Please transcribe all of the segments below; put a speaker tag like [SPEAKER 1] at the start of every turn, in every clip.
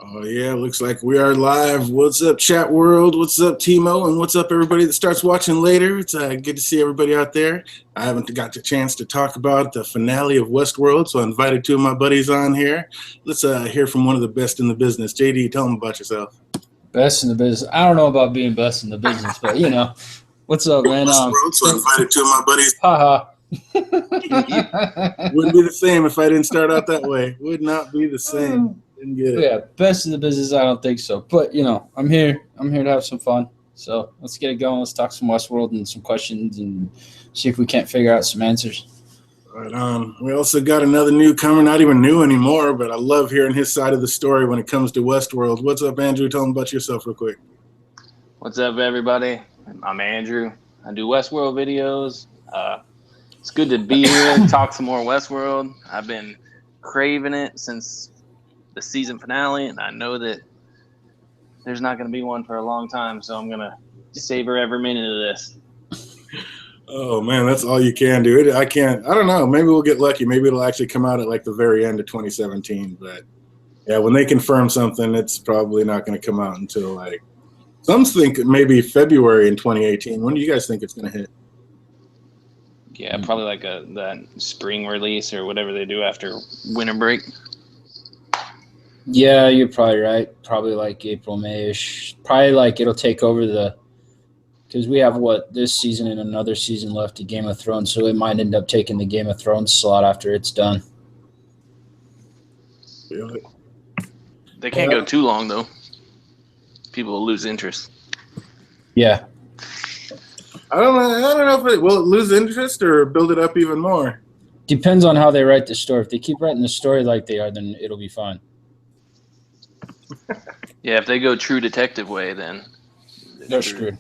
[SPEAKER 1] Oh yeah, looks like we are live. What's up, chat world? What's up, Timo? And what's up, everybody that starts watching later? It's good to see everybody out there. I haven't got the chance to talk about the finale of WestWorld, so I invited two of my buddies on here. Let's hear from one of the best in the business. JD, tell them about yourself.
[SPEAKER 2] Best in the business. I don't know about being best in the business, but what's up, man?
[SPEAKER 1] WestWorld, so I invited two of my buddies.
[SPEAKER 2] Haha.
[SPEAKER 1] Wouldn't be the same if I didn't start out that way. Would not be the same. Didn't get it.
[SPEAKER 2] Yeah, best in the business. I don't think so, but I'm here. I'm here to have some fun. So let's get it going. Let's talk some WestWorld and some questions and see if we can't figure out some answers.
[SPEAKER 1] Right on. We also got another newcomer, not even new anymore, but I love hearing his side of the story when it comes to WestWorld. What's up, Andrew? Tell them about yourself real quick.
[SPEAKER 3] What's up, everybody? I'm Andrew. I do WestWorld videos. It's good to be here, talk some more WestWorld. I've been craving it since the season finale, and I know that there's not going to be one for a long time, so I'm going to savor every minute of this.
[SPEAKER 1] Oh, man, that's all you can do. I don't know. Maybe we'll get lucky. Maybe it'll actually come out at like the very end of 2017. But, yeah, when they confirm something, it's probably not going to come out until like – some think maybe February in 2018. When do you guys think it's going to hit?
[SPEAKER 3] Yeah, probably like that spring release or whatever they do after winter break.
[SPEAKER 2] Yeah, you're probably right. Probably like April, May-ish. Probably like it'll take over because we have this season and another season left of Game of Thrones, so it might end up taking the Game of Thrones slot after it's done.
[SPEAKER 1] Really?
[SPEAKER 3] They can't go too long though. People will lose interest.
[SPEAKER 2] Yeah.
[SPEAKER 1] I don't know if will it lose interest or build it up even more.
[SPEAKER 2] Depends on how they write the story. If they keep writing the story like they are, then it'll be fine.
[SPEAKER 3] Yeah, if they go true detective way, then
[SPEAKER 2] they're screwed.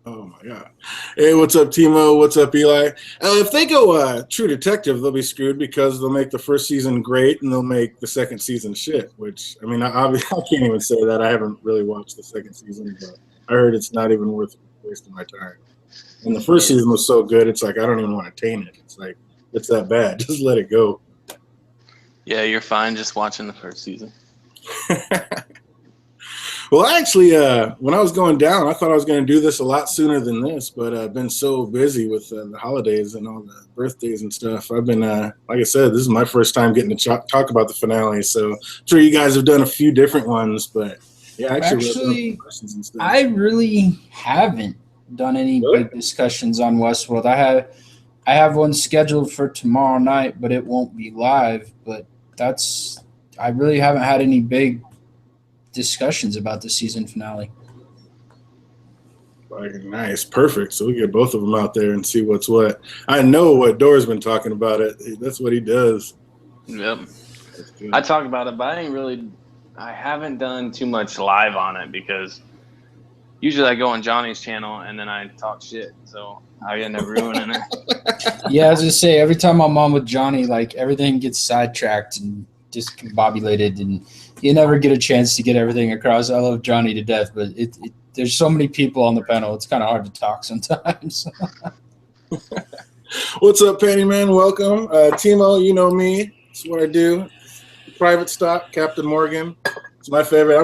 [SPEAKER 1] Oh my God! Hey, what's up, Timo? What's up, Eli? If they go true detective, they'll be screwed because they'll make the first season great and they'll make the second season shit. Which I mean, I can't even say that. I haven't really watched the second season, but I heard it's not even worth wasting my time. And the first season was so good, it's like I don't even want to taint it. It's like it's that bad. Just let it go.
[SPEAKER 3] Yeah, you're fine just watching the first season.
[SPEAKER 1] Well, actually, when I was going down, I thought I was going to do this a lot sooner than this, but I've been so busy with the holidays and all the birthdays and stuff. I've been, like I said, this is my first time getting to talk about the finale, so I'm sure you guys have done a few different ones, but yeah, actually questions and stuff.
[SPEAKER 2] I really haven't done any big discussions on WestWorld. I have one scheduled for tomorrow night, but it won't be live, but I really haven't had any big discussions about the season finale.
[SPEAKER 1] Nice, perfect. So we get both of them out there and see what's what. I know what Dora's been talking about it. That's what he does.
[SPEAKER 3] Yep. I talk about it, but I haven't done too much live on it because usually I go on Johnny's channel and then I talk shit. So I end up ruining it.
[SPEAKER 2] Yeah, I was just say every time I'm on with Johnny, like everything gets sidetracked and discombobulated, and you never get a chance to get everything across. I love Johnny to death, but there's so many people on the panel. It's kind of hard to talk sometimes.
[SPEAKER 1] What's up, Penny Man? Welcome. Timo, you know me. It's what I do. Private stock, Captain Morgan. It's my favorite.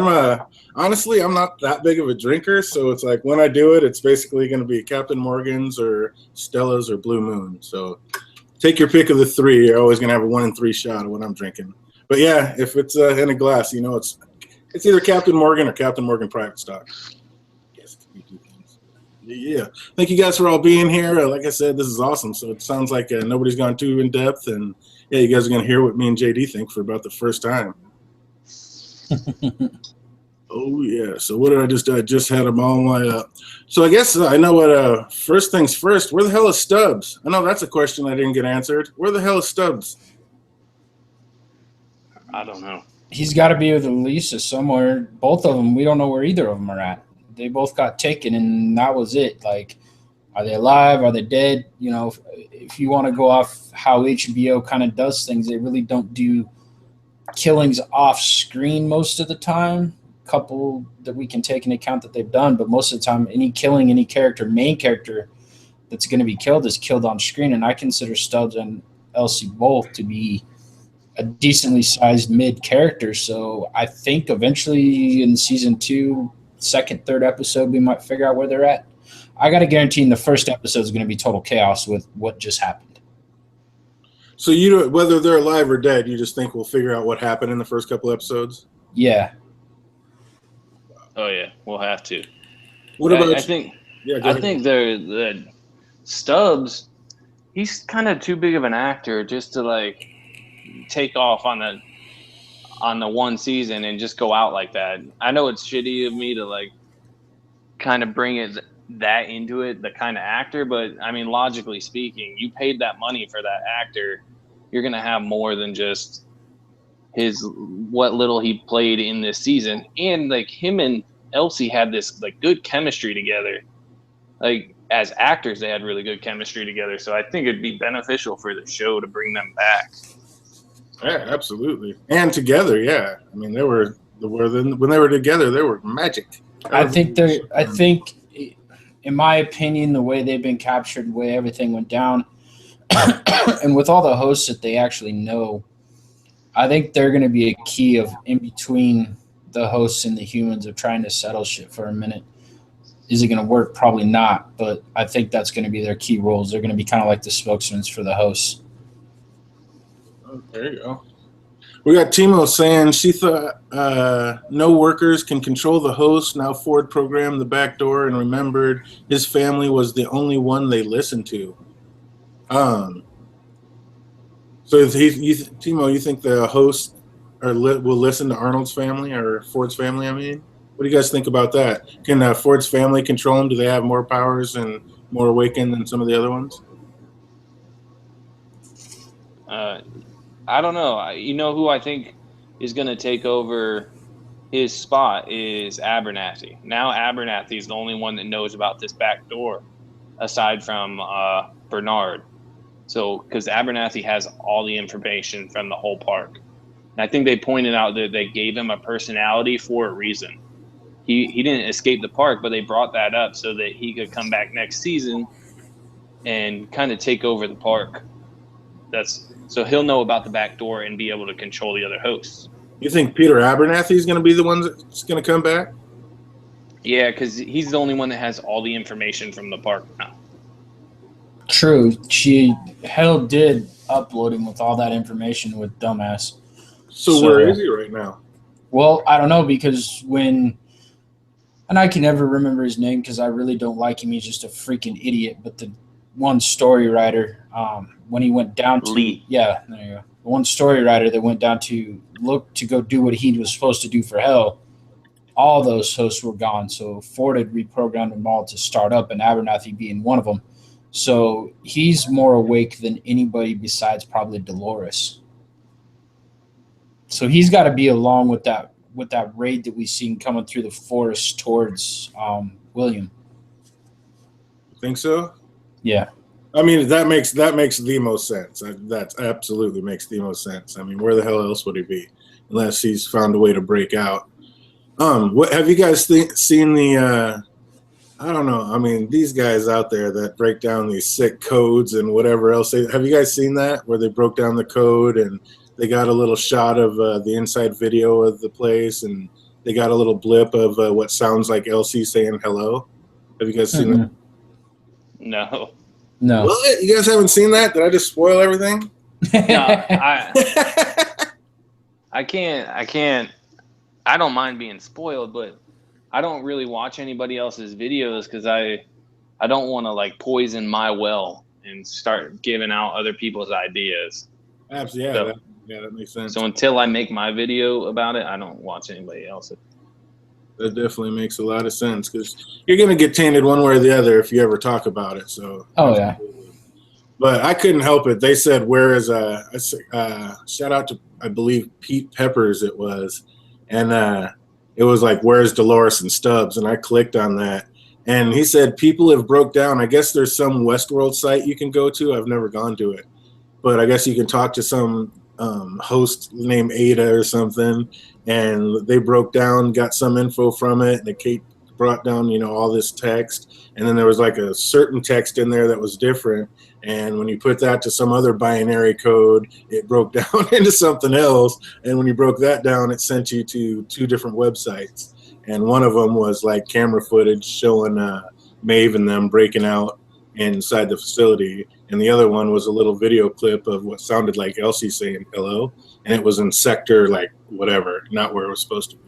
[SPEAKER 1] Honestly, I'm not that big of a drinker, so it's like when I do it, it's basically going to be Captain Morgan's or Stella's or Blue Moon. So take your pick of the three. You're always going to have a 1 in 3 shot of what I'm drinking. But yeah, if it's in a glass, it's either Captain Morgan or Captain Morgan Private Stock. Yes, yeah. Thank you guys for all being here. Like I said, this is awesome. So it sounds like nobody's gone too in depth, and yeah, you guys are going to hear what me and JD think for about the first time. Oh yeah. So what did I just had them all lined up. So I guess I know what. First things first. Where the hell is Stubbs? I know that's a question I didn't get answered. Where the hell is Stubbs?
[SPEAKER 3] I don't know.
[SPEAKER 2] He's got to be with Elisa somewhere. Both of them, we don't know where either of them are at. They both got taken, and that was it. Like, are they alive? Are they dead? If you want to go off how HBO kind of does things, they really don't do killings off screen most of the time. A couple that we can take into account that they've done, but most of the time, any killing, any main character that's going to be killed is killed on screen. And I consider Stubbs and Elsie both to be a decently sized mid character. So I think eventually in season 2, second, third episode, we might figure out where they're at. I got to guarantee in the first episode is going to be total chaos with what just happened.
[SPEAKER 1] So you don't, whether they're alive or dead, you just think we'll figure out what happened in the first couple episodes?
[SPEAKER 2] Yeah.
[SPEAKER 3] Oh yeah, we'll have to.
[SPEAKER 1] What about?
[SPEAKER 3] I think.
[SPEAKER 1] Yeah, go
[SPEAKER 3] I
[SPEAKER 1] ahead.
[SPEAKER 3] think the Stubbs. He's kind of too big of an actor just to like take off on the one season and just go out like that. I know it's shitty of me to like kind of bring it that into it, the kind of actor, but I mean, logically speaking, you paid that money for that actor, you're gonna have more than just what little he played in this season. And like him and Elsie had this like good chemistry together. Like as actors, they had really good chemistry together. So I think it'd be beneficial for the show to bring them back.
[SPEAKER 1] Yeah, absolutely. And together, yeah. I mean, when they were together, they were magic.
[SPEAKER 2] I think, in my opinion, the way they've been captured, the way everything went down, and with all the hosts that they actually know, I think they're going to be a key of in between the hosts and the humans of trying to settle shit for a minute. Is it going to work? Probably not, but I think that's going to be their key roles. They're going to be kind of like the spokesmen for the hosts.
[SPEAKER 1] Oh, there you go. We got Timo saying she thought no workers can control the host. Now Ford programmed the back door and remembered his family was the only one they listened to. So Timo, you think the host will listen to Arnold's family or Ford's family? I mean, what do you guys think about that? Can Ford's family control him? Do they have more powers and more awakened than some of the other ones?
[SPEAKER 3] I don't know. You know who I think is going to take over his spot is Abernathy. Now Abernathy is the only one that knows about this back door, aside from Bernard. So, because Abernathy has all the information from the whole park. And I think they pointed out that they gave him a personality for a reason. He didn't escape the park, but they brought that up so that he could come back next season and kind of take over the park. So he'll know about the back door and be able to control the other hosts.
[SPEAKER 1] You think Peter Abernathy is going to be the one that's going to come back?
[SPEAKER 3] Yeah, because he's the only one that has all the information from the park now.
[SPEAKER 2] True. She did upload him with all that information with Dumbass.
[SPEAKER 1] So where is he right now?
[SPEAKER 2] Well, I don't know because and I can never remember his name because I really don't like him. He's just a freaking idiot. But the one story writer, when he went down to
[SPEAKER 3] Lee.
[SPEAKER 2] Yeah, there you go. The one story writer that went down to go do what he was supposed to do for Hell, all those hosts were gone. So Ford had reprogrammed them all to start up, and Abernathy being one of them. So he's more awake than anybody besides probably Dolores. So he's got to be along with that raid that we've seen coming through the forest towards William.
[SPEAKER 1] Think so?
[SPEAKER 2] Yeah.
[SPEAKER 1] I mean, that makes the most sense. That absolutely makes the most sense. I mean, where the hell else would he be unless he's found a way to break out? What have you guys seen the? I don't know. I mean, these guys out there that break down these sick codes and whatever else. Have you guys seen that where they broke down the code and they got a little shot of the inside video of the place and they got a little blip of what sounds like Elsie saying hello? Have you guys seen that?
[SPEAKER 3] No.
[SPEAKER 1] What? You guys haven't seen that? Did I just spoil everything?
[SPEAKER 3] No, I can't. I don't mind being spoiled, but I don't really watch anybody else's videos because I don't want to like poison my well and start giving out other people's ideas.
[SPEAKER 1] Absolutely. Yeah, that makes sense.
[SPEAKER 3] So until I make my video about it, I don't watch anybody else's.
[SPEAKER 1] That definitely makes a lot of sense because you're going to get tainted one way or the other if you ever talk about it. So.
[SPEAKER 2] Oh yeah.
[SPEAKER 1] But I couldn't help it. They said, "Where is shout out to I believe Pete Peppers it was, and it was like, where's Dolores and Stubbs?" And I clicked on that, and he said people have broke down. I guess there's some WestWorld site you can go to. I've never gone to it, but I guess you can talk to some host named Ada or something, and they broke down, got some info from it, and brought down, all this text, and then there was like a certain text in there that was different. And when you put that to some other binary code, it broke down into something else. And when you broke that down, it sent you to 2 different websites. And one of them was like camera footage showing Maeve and them breaking out inside the facility. And the other one was a little video clip of what sounded like Elsie saying hello. And it was in sector, like, whatever, not where it was supposed to be.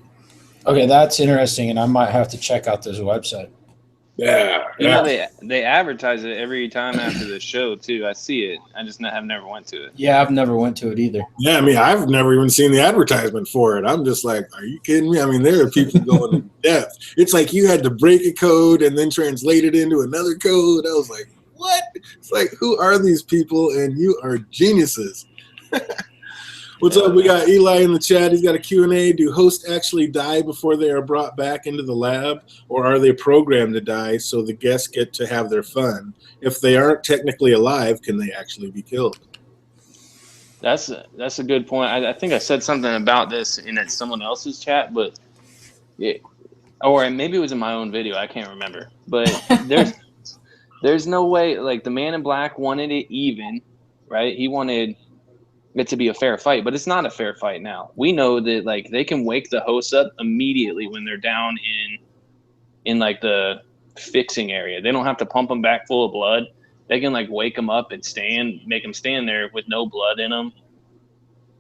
[SPEAKER 2] Okay, that's interesting, and I might have to check out this website.
[SPEAKER 1] Yeah.
[SPEAKER 3] You know, they advertise it every time after the show, too. I see it. I just have never went to it.
[SPEAKER 2] Yeah, I've never went to it either.
[SPEAKER 1] Yeah, I mean, I've never even seen the advertisement for it. I'm just like, are you kidding me? I mean, there are people going in depth. It's like you had to break a code and then translate it into another code. I was like, what? It's like, who are these people? And you are geniuses. What's up? We got Eli in the chat. He's got a Q&A. Do hosts actually die before they are brought back into the lab, or are they programmed to die so the guests get to have their fun? If they aren't technically alive, can they actually be killed?
[SPEAKER 3] That's a good point. I think I said something about this in someone else's chat, but or maybe it was in my own video. I can't remember. But there's no way. Like, the Man in Black wanted it even, right? He wanted it to be a fair fight, but it's not a fair fight now. We know that, like, they can wake the hosts up immediately when they're down in like the fixing area. They don't have to pump them back full of blood. They can, like, wake them up and make them stand there with no blood in them.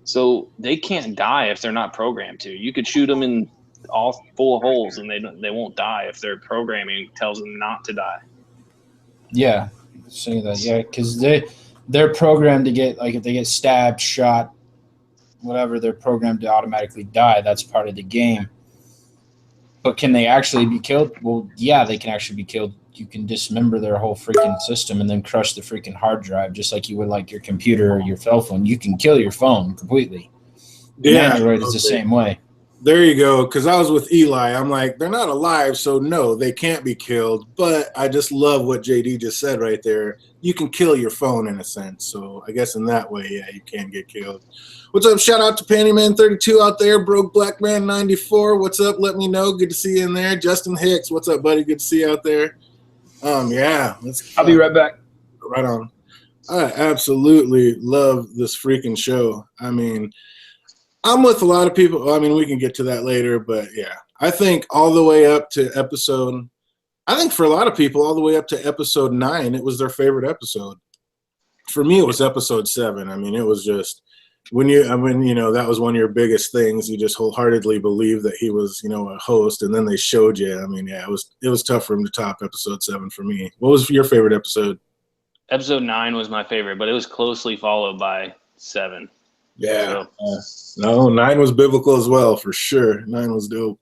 [SPEAKER 3] So they can't die if they're not programmed to. You could shoot them in all full of holes and they won't die if their programming tells them not to die.
[SPEAKER 2] Yeah, say that. Yeah, because they're programmed to get, like, if they get stabbed, shot, whatever, they're programmed to automatically die. That's part of the game. But can they actually be killed? Well, yeah, they can actually be killed. You can dismember their whole freaking system and then crush the freaking hard drive, just like you would like your computer or your cell phone. You can kill your phone completely.
[SPEAKER 1] Yeah,
[SPEAKER 2] Android is the same way.
[SPEAKER 1] There you go. Because I was with Eli. I'm like, they're not alive, so no, they can't be killed. But I just love what JD just said right there. You can kill your phone in a sense. So I guess in that way, yeah, you can get killed. What's up? Shout out to Pantyman32 out there. Broke Black Man 94. What's up? Let me know. Good to see you in there. Justin Hicks. What's up, buddy? Good to see you out there. Yeah.
[SPEAKER 2] I'll be right back.
[SPEAKER 1] Right on. I absolutely love this freaking show. I mean, I'm with a lot of people. I mean, we can get to that later, but yeah, I think all the way up to I think for a lot of people, all the way up to episode 9, it was their favorite episode. For me, it was episode 7. I mean, it was just when that was one of your biggest things. You just wholeheartedly believed that he was, a host, and then they showed you. I mean, yeah, it was tough for him to top episode 7 for me. What was your favorite episode?
[SPEAKER 3] Episode 9 was my favorite, but it was closely followed by 7.
[SPEAKER 1] Yeah. No, 9 was biblical as well, for sure. 9 was dope.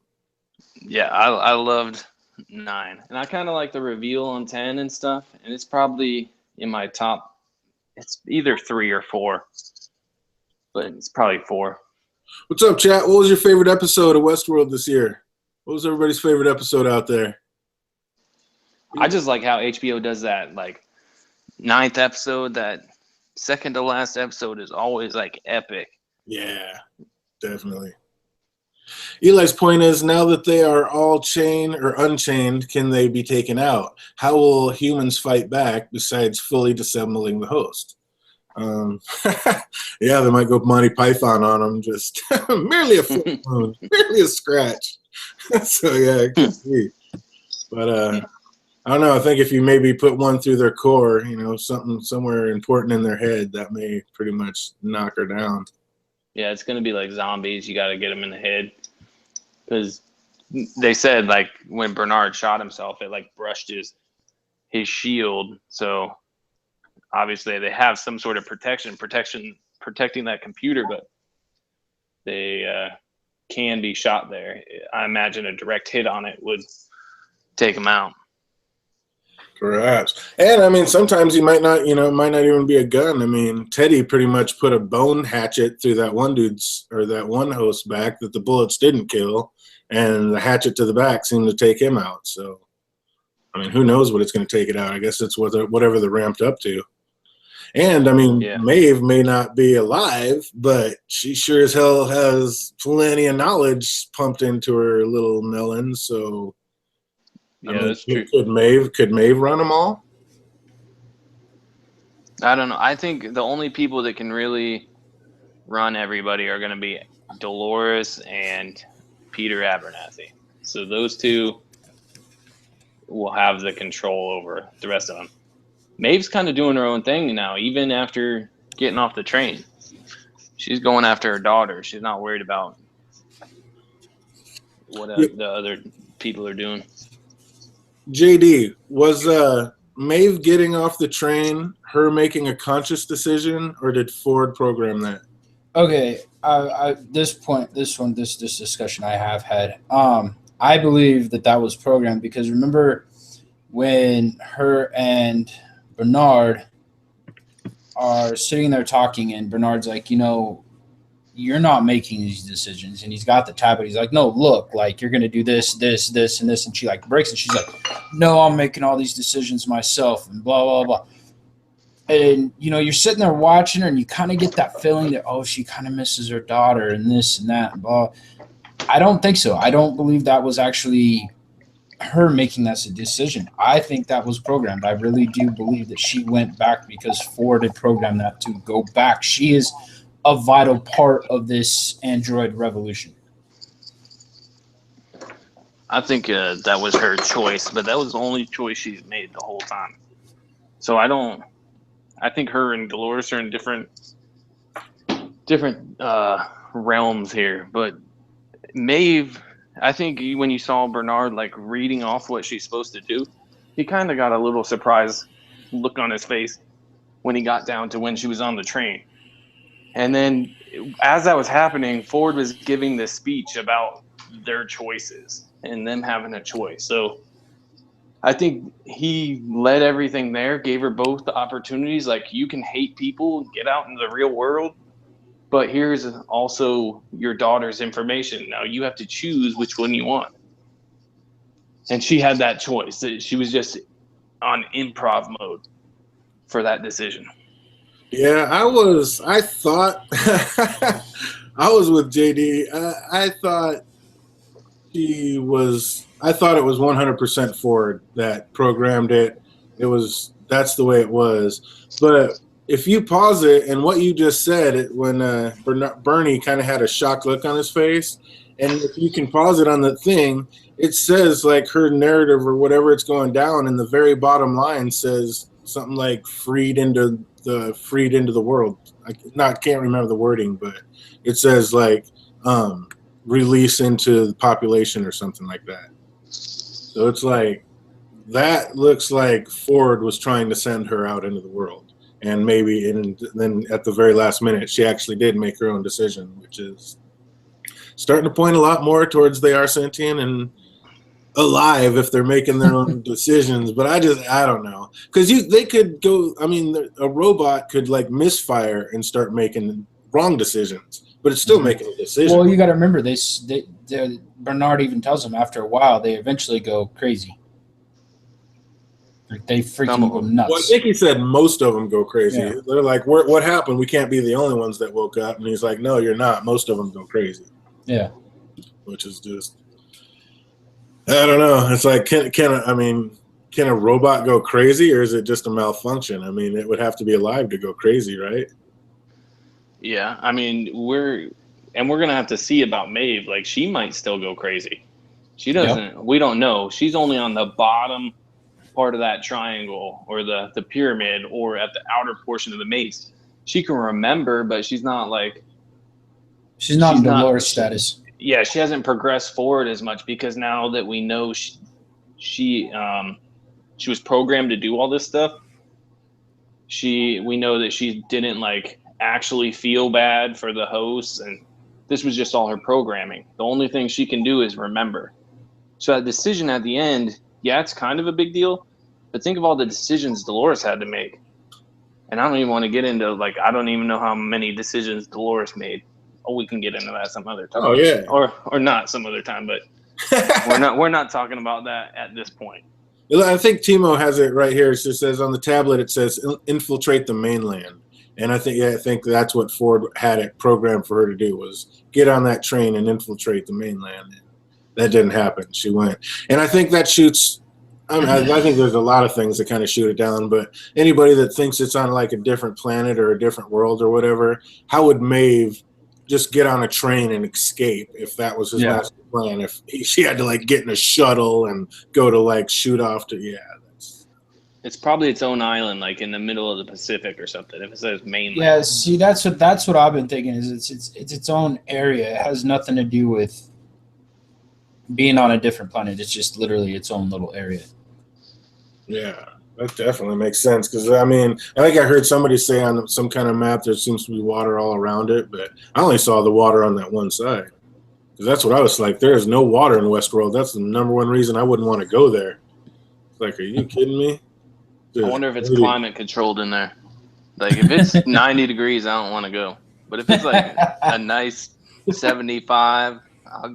[SPEAKER 3] Yeah, I loved 9. And I kind of like the reveal on 10 and stuff. And it's probably in my top. It's either 3 or 4. But it's probably 4.
[SPEAKER 1] What's up, chat? What was your favorite episode of WestWorld this year? What was everybody's favorite episode out there?
[SPEAKER 3] I just like how HBO does that, like, 9th episode, that second to last episode is always, like, epic.
[SPEAKER 1] Yeah, definitely. Eli's point is, now that they are all chained or unchained, can they be taken out? How will humans fight back besides fully disassembling the host? Yeah, they might go Monty Python on them, just merely a foot wound, merely a scratch. So yeah, it could be. But I don't know. I think if you maybe put one through their core, something somewhere important in their head, that may pretty much knock her down.
[SPEAKER 3] Yeah, it's going to be like zombies. You got to get them in the head. Because they said, like, when Bernard shot himself, it, like, brushed his shield. So obviously they have some sort of protecting that computer, but they can be shot there. I imagine a direct hit on it would take them out.
[SPEAKER 1] Perhaps. And I mean, sometimes you might not, it might not even be a gun. I mean, Teddy pretty much put a bone hatchet through that one that one host's back that the bullets didn't kill, and the hatchet to the back seemed to take him out. So, I mean, who knows what it's going to take it out? I guess it's whatever they're ramped up to. And I mean, yeah. Maeve may not be alive, but she sure as hell has plenty of knowledge pumped into her little melon. So,
[SPEAKER 3] Yeah, that's true.
[SPEAKER 1] Could Maeve run them all?
[SPEAKER 3] I don't know. I think the only people that can really run everybody are going to be Dolores and Peter Abernathy. So those two will have the control over the rest of them. Maeve's kind of doing her own thing now, even after getting off the train. She's going after her daughter. She's not worried about what the other people are doing.
[SPEAKER 1] JD, was Maeve getting off the train her making a conscious decision, or did Ford program that?
[SPEAKER 2] Okay, this discussion I have had. I believe that was programmed because remember when her and Bernard are sitting there talking, and Bernard's like, you're not making these decisions, and he's got the tablet. He's like, no, look, like you're gonna do this, this, this, and this, and she like breaks it. She's like, no, I'm making all these decisions myself, and blah blah blah. And you're sitting there watching her, and you kind of get that feeling that she kind of misses her daughter, and this and that. And blah. I don't think so. I don't believe that was actually her making that decision. I think that was programmed. I really do believe that she went back because Ford had programmed that to go back. She is a vital part of this android revolution.
[SPEAKER 3] I think that was her choice, but that was the only choice she's made the whole time. So I think her and Dolores are in different realms here. But Maeve, I think when you saw Bernard like reading off what she's supposed to do, he kind of got a little surprised look on his face when he got down to when she was on the train. And then as that was happening, Ford was giving this speech about their choices and them having a choice. So I think he led everything there, gave her both the opportunities. Like, you can hate people, get out in the real world, but here's also your daughter's information. Now you have to choose which one you want. And she had that choice. She was just on improv mode for that decision.
[SPEAKER 1] Yeah, I thought I was with JD. I thought it was 100% Ford that programmed it. That's the way it was. But if you pause it, and what you just said, when Bernie kind of had a shocked look on his face, and if you can pause it on the thing, it says like her narrative or whatever it's going down, and the very bottom line says something like freed into the world. I can't remember the wording, but it says like release into the population or something like that. So it's like that looks like Ford was trying to send her out into the world, and then at the very last minute she actually did make her own decision, which is starting to point a lot more towards they are sentient and alive if they're making their own decisions. But I don't know, because they could go. I mean, a robot could like misfire and start making wrong decisions, but it's still making a decision.
[SPEAKER 2] Well, you got to remember Bernard even tells them after a while they eventually go crazy. They freaking go nuts.
[SPEAKER 1] Well, I think he said most of them go crazy. Yeah. They're like, what happened? We can't be the only ones that woke up. And he's like, no, you're not. Most of them go crazy.
[SPEAKER 2] Yeah.
[SPEAKER 1] Which is just, I don't know. It's like, can a robot go crazy, or is it just a malfunction? I mean, it would have to be alive to go crazy, right?
[SPEAKER 3] Yeah. I mean, we're going to have to see about Maeve. Like, she might still go crazy. She doesn't, we don't know. She's only on the bottom part of that triangle or the pyramid or at the outer portion of the maze. She can remember, but she's not in
[SPEAKER 2] Dolores status.
[SPEAKER 3] Yeah, she hasn't progressed forward as much, because now that we know she was programmed to do all this stuff, we know that she didn't like actually feel bad for the hosts, and this was just all her programming. The only thing she can do is remember. So that decision at the end, yeah, it's kind of a big deal, but think of all the decisions Dolores had to make. And I don't even want to get into, like, I don't even know how many decisions Dolores made. Oh, we can get into that some other time.
[SPEAKER 1] Oh, yeah.
[SPEAKER 3] Or not some other time, but we're not talking about that at this point.
[SPEAKER 1] I think Timo has it right here. It just says on the tablet, it says infiltrate the mainland. And I think that's what Ford had it programmed for her to do, was get on that train and infiltrate the mainland. That didn't happen. She went. And I think that shoots I mean, I think there's a lot of things that kind of shoot it down, but anybody that thinks it's on like a different planet or a different world or whatever, how would Maeve just get on a train and escape if that was his master plan? If she had to like get in a shuttle and go to like shoot off to,
[SPEAKER 3] It's probably its own island, like in the middle of the Pacific or something. If it says mainland.
[SPEAKER 2] Yeah, see, that's what I've been thinking. Is it's its own area. It has nothing to do with being on a different planet. It's just literally its own little area.
[SPEAKER 1] Yeah, that definitely makes sense. Because I mean, I think I heard somebody say on some kind of map there seems to be water all around it, but I only saw the water on that one side. Because that's what I was like. There is no water in WestWorld. That's the number one reason I wouldn't want to go there. It's like, are you kidding me?
[SPEAKER 3] I wonder if it's climate controlled in there. Like if it's 90 degrees, I don't want to go. But if it's like a nice 75,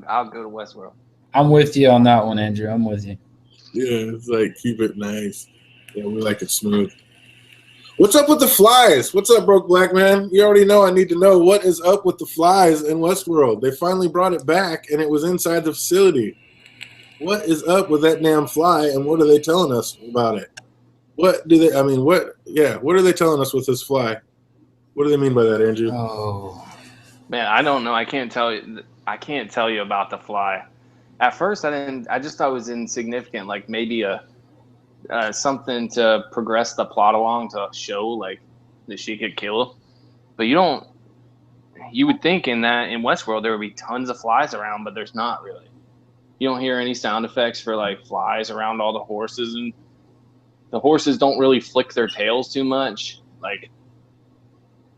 [SPEAKER 3] I'll go to WestWorld.
[SPEAKER 2] I'm with you on that one, Andrew. I'm with you.
[SPEAKER 1] Yeah, it's like keep it nice. Yeah, we like it smooth. What's up with the flies? What's up, Broke Black Man? You already know I need to know what is up with the flies in WestWorld. They finally brought it back, and it was inside the facility. What is up with that damn fly, and what are they telling us about it? What do they? I mean, what? Yeah, what are they telling us with this fly? What do they mean by that, Andrew?
[SPEAKER 2] Oh,
[SPEAKER 3] man, I don't know. I can't tell you. I can't tell you about the fly. At first, I didn't. I just thought it was insignificant, like maybe a something to progress the plot along to show like that she could kill. But you don't. You would think in WestWorld there would be tons of flies around, but there's not really. You don't hear any sound effects for like flies around all the horses, and the horses don't really flick their tails too much. Like,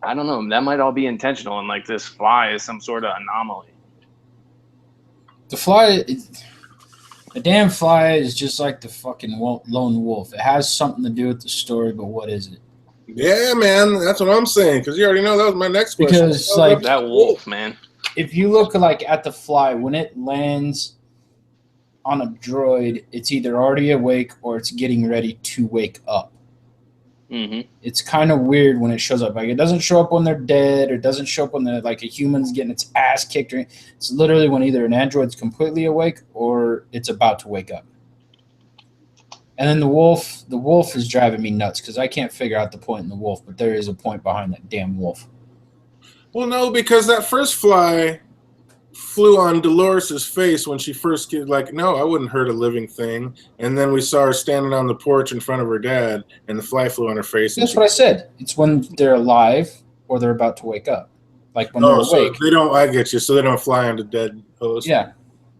[SPEAKER 3] I don't know. That might all be intentional, and like this fly is some sort of anomaly.
[SPEAKER 2] The damn fly is just like the fucking lone wolf. It has something to do with the story, but what is it?
[SPEAKER 1] Yeah, man, that's what I'm saying. Because you already know that was my next question.
[SPEAKER 2] Because like
[SPEAKER 3] that wolf, man.
[SPEAKER 2] If you look like at the fly when it lands on a droid, it's either already awake or it's getting ready to wake up.
[SPEAKER 3] Mm-hmm.
[SPEAKER 2] It's kind of weird when it shows up. Like it doesn't show up when they're dead, or it doesn't show up when like a human's getting its ass kicked. It's literally when either an android's completely awake or it's about to wake up. And then the wolf is driving me nuts because I can't figure out the point in the wolf, but there is a point behind that damn wolf.
[SPEAKER 1] Well, no, because that first fly flew on Dolores's face when she first came. Like, no, I wouldn't hurt a living thing. And then we saw her standing on the porch in front of her dad, and the fly flew on her face.
[SPEAKER 2] That's what I said. It's when they're alive or they're about to wake up. Like when they're awake.
[SPEAKER 1] So they don't. I get you. So they don't fly onto dead hosts.
[SPEAKER 2] Yeah,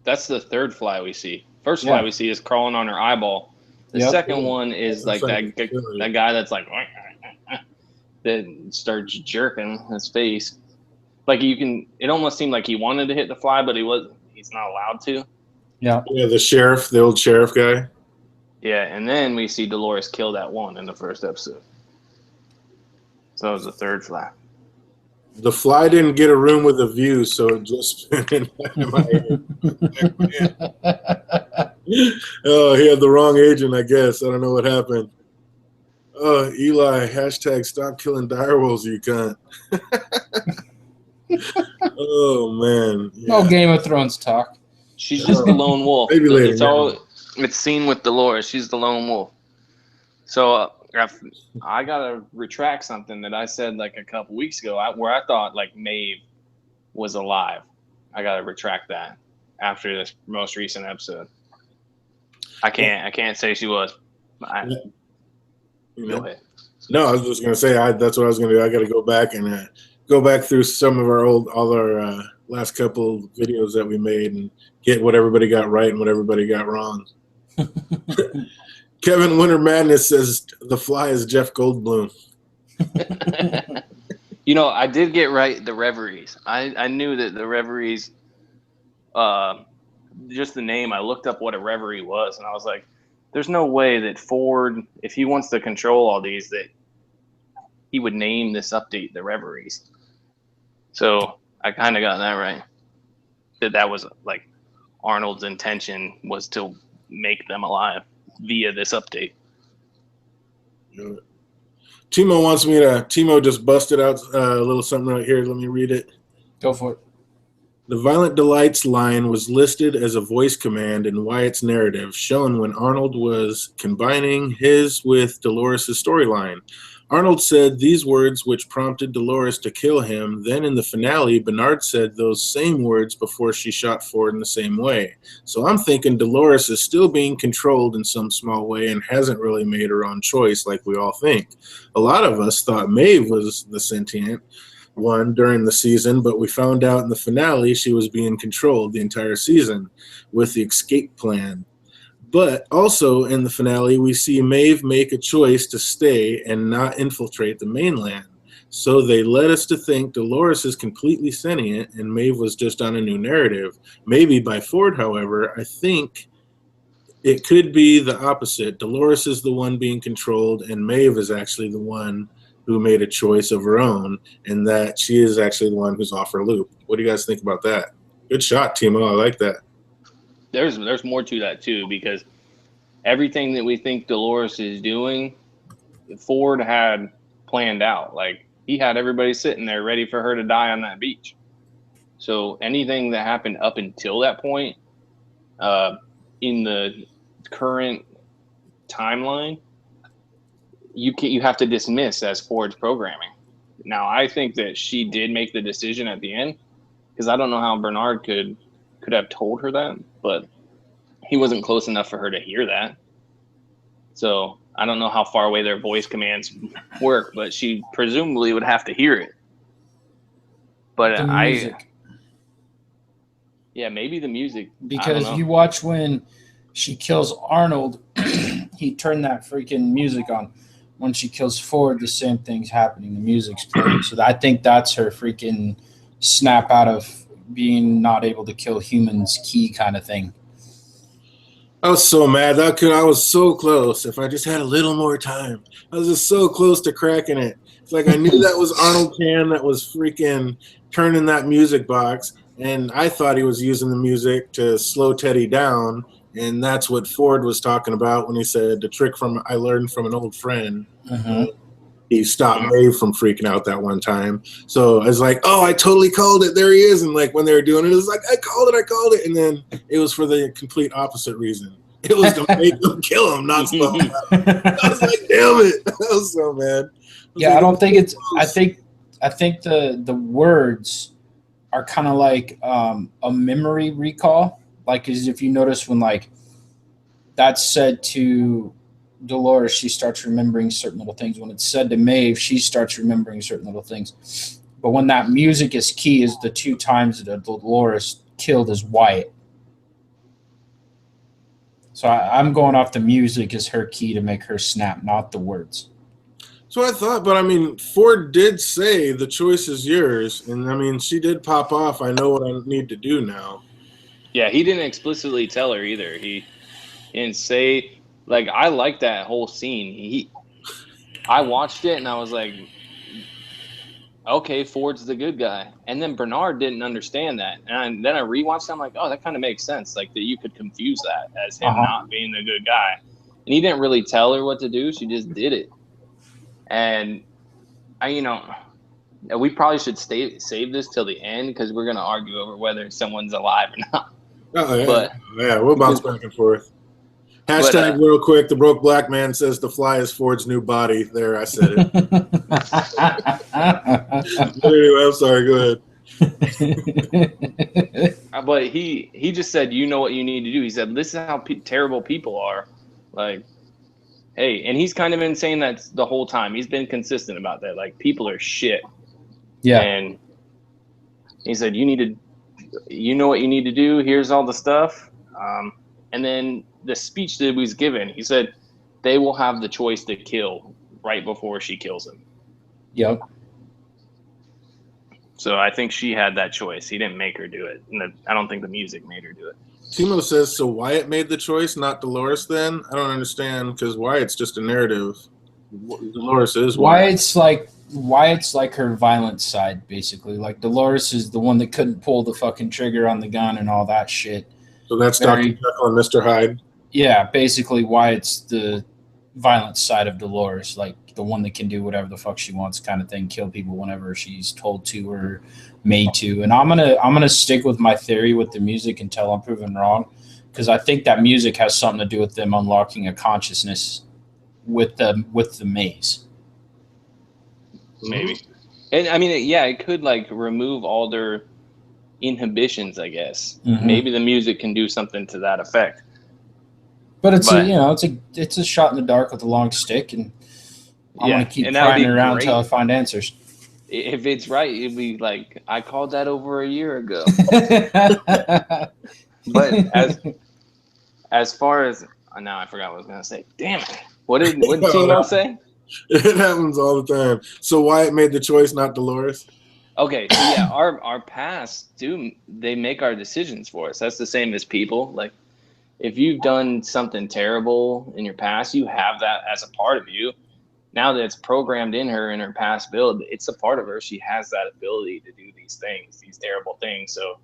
[SPEAKER 3] that's the third fly we see. First fly we see is crawling on her eyeball. The second one is like that guy that's like that starts jerking his face. Like it almost seemed like he wanted to hit the fly, but he's not allowed to.
[SPEAKER 2] Yeah.
[SPEAKER 1] Yeah, the old sheriff guy.
[SPEAKER 3] Yeah, and then we see Dolores kill that one in the first episode. So that was the third fly.
[SPEAKER 1] The fly didn't get a room with a view, so it just in my head. Oh, he had the wrong agent, I guess. I don't know what happened. Oh, Eli, hashtag stop killing direwolves, you cunt. Oh man,
[SPEAKER 2] no Game of Thrones talk.
[SPEAKER 3] She's just the lone wolf.
[SPEAKER 1] Maybe later.
[SPEAKER 3] It's seen with Dolores. She's the lone wolf. So I gotta retract something that I said like a couple weeks ago, where I thought like Maeve was alive. I gotta retract that after this most recent episode. I can't say she was. Go ahead.
[SPEAKER 1] No, I was just gonna say that's what I was gonna do. I gotta go back and go back through some of all our last couple videos that we made and get what everybody got right and what everybody got wrong. Kevin Winter Madness says the fly is Jeff Goldblum.
[SPEAKER 3] I did get right the Reveries. I knew that the Reveries, just the name, I looked up what a Reverie was, and I was like, there's no way that Ford, if he wants to control all these, that he would name this update the Reveries. So I kind of got that right. That was like Arnold's intention was to make them alive via this update. Timo
[SPEAKER 1] just busted out a little something right here. Let me read it.
[SPEAKER 2] Go for it.
[SPEAKER 1] The Violent Delights line was listed as a voice command in Wyatt's narrative, shown when Arnold was combining his with Dolores' storyline. Arnold said these words which prompted Dolores to kill him. Then in the finale, Bernard said those same words before she shot Ford in the same way. So I'm thinking Dolores is still being controlled in some small way and hasn't really made her own choice like we all think. A lot of us thought Maeve was the sentient one during the season, but we found out in the finale she was being controlled the entire season with the escape plan. But also in the finale, we see Maeve make a choice to stay and not infiltrate the mainland. So they led us to think Dolores is completely sentient and Maeve was just on a new narrative. Maybe by Ford, however, I think it could be the opposite. Dolores is the one being controlled and Maeve is actually the one who made a choice of her own, and that she is actually the one who's off her loop. What do you guys think about that? Good shot, Timo. I like that.
[SPEAKER 3] There's more to that too, because everything that we think Dolores is doing, Ford had planned out. Like, he had everybody sitting there ready for her to die on that beach. So anything that happened up until that point, in the current timeline, you have to dismiss as Ford's programming. Now, I think that she did make the decision at the end, because I don't know how Bernard could have told her that, but he wasn't close enough for her to hear that. So I don't know how far away their voice commands work, but she presumably would have to hear it. But
[SPEAKER 2] The music.
[SPEAKER 3] Yeah, maybe the music.
[SPEAKER 2] Because you watch when she kills Arnold, he turned that freaking music on. When she kills Ford, the same thing's happening. The music's playing. So I think that's her freaking snap out of being not able to kill humans key kind of thing.
[SPEAKER 1] I was so mad. I was so close. If I just had a little more time, I was just so close to cracking it. It's like I knew that was Arnold Can that was freaking turning that music box, and I thought he was using the music to slow Teddy down, and that's what Ford was talking about when he said the trick I learned from an old friend.
[SPEAKER 2] Mm-hmm.
[SPEAKER 1] He stopped Maeve from freaking out that one time. So I was like, oh, I totally called it. There he is. And like when they were doing it, it was like, I called it. And then it was for the complete opposite reason. It was to make him kill him, not slow him down. I was like, damn it. I was so mad.
[SPEAKER 2] I don't think it's – I think the words are kind of like a memory recall. Like, as if you notice when like that's said to Dolores, she starts remembering certain little things. When it's said to Maeve, she starts remembering certain little things. But when that music is key, is the two times that Dolores killed is Wyatt. So I'm going off the music as her key to make her snap, not the words.
[SPEAKER 1] So I thought, but I mean, Ford did say the choice is yours. And I mean, she did pop off. I know what I need to do now.
[SPEAKER 3] Yeah, he didn't explicitly tell her either. He didn't say, like, I like that whole scene. I watched it and I was like, okay, Ford's the good guy. And then Bernard didn't understand that. And then I rewatched it. I'm like, oh, that kind of makes sense. Like, that you could confuse that as him not being the good guy. And he didn't really tell her what to do. She just did it. And we probably should save this till the end, because we're going to argue over whether someone's alive or not.
[SPEAKER 1] Oh, yeah.
[SPEAKER 3] But
[SPEAKER 1] we'll bounce back and forth. Hashtag real quick, the broke black man says the fly is Ford's new body. There, I said it. Anyway, I'm sorry, go
[SPEAKER 3] ahead. But he just said, you know what you need to do. He said, this is how terrible people are. Like, hey, and he's kind of been saying that the whole time. He's been consistent about that. Like, people are shit.
[SPEAKER 2] Yeah.
[SPEAKER 3] And he said, you know what you need to do. Here's all the stuff. And then the speech that he was given, he said they will have the choice to kill right before she kills him.
[SPEAKER 2] Yep.
[SPEAKER 3] So I think she had that choice. He didn't make her do it. And I don't think the music made her do it.
[SPEAKER 1] Timo says, so Wyatt made the choice, not Dolores then? I don't understand, because Wyatt's just a narrative. Dolores is Wyatt.
[SPEAKER 2] Wyatt's like her violent side, basically. Like, Dolores is the one that couldn't pull the fucking trigger on the gun and all that shit.
[SPEAKER 1] So that's Dr. Jekyll and Mr. Hyde?
[SPEAKER 2] Yeah, basically Wyatt's the violent side of Dolores, like the one that can do whatever the fuck she wants, kind of thing, kill people whenever she's told to or made to. And I'm gonna stick with my theory with the music until I'm proven wrong, because I think that music has something to do with them unlocking a consciousness with the maze.
[SPEAKER 3] Maybe. And I mean, yeah, it could like remove all their inhibitions, I guess.
[SPEAKER 2] Mhm.
[SPEAKER 3] Maybe the music can do something to that effect.
[SPEAKER 2] But it's a shot in the dark with a long stick, and I'm gonna keep
[SPEAKER 3] and that would
[SPEAKER 2] prying
[SPEAKER 3] be
[SPEAKER 2] around
[SPEAKER 3] great.
[SPEAKER 2] until I find answers.
[SPEAKER 3] If it's right, it'd be like I called that over a year ago. But as far as now, I forgot what I was gonna say. Damn it! What did Timo say?
[SPEAKER 1] It happens all the time. So Wyatt made the choice, not Dolores.
[SPEAKER 3] Okay, so yeah, our past they make our decisions for us. That's the same as people. Like if you've done something terrible in your past, you have that as a part of you. Now that it's programmed in her past build, it's a part of her. She has that ability to do these things, these terrible things. So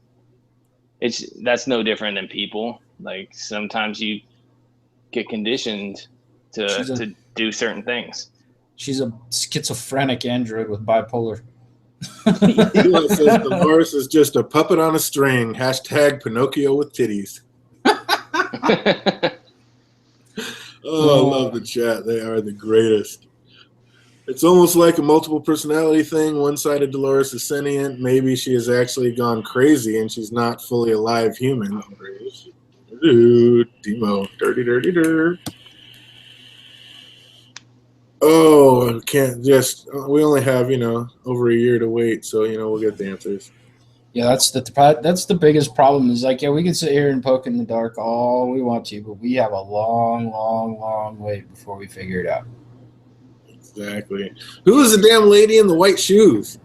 [SPEAKER 3] that's no different than people. Like sometimes you get conditioned to do certain things.
[SPEAKER 2] She's a schizophrenic android with bipolar.
[SPEAKER 1] Timo says Dolores is just a puppet on a string. # Pinocchio with titties. Oh, I love the chat. They are the greatest. It's almost like a multiple personality thing. One side of Dolores is sentient. Maybe she has actually gone crazy and she's not fully alive human. Dude, Timo, dirty, dirty, dirt. Oh, can't just. We only have over a year to wait, so we'll get the answers.
[SPEAKER 2] Yeah, that's the biggest problem. Is like, yeah, we can sit here and poke in the dark all we want to, but we have a long, long, long wait before we figure it out.
[SPEAKER 1] Exactly. Who is the damn lady in the white shoes?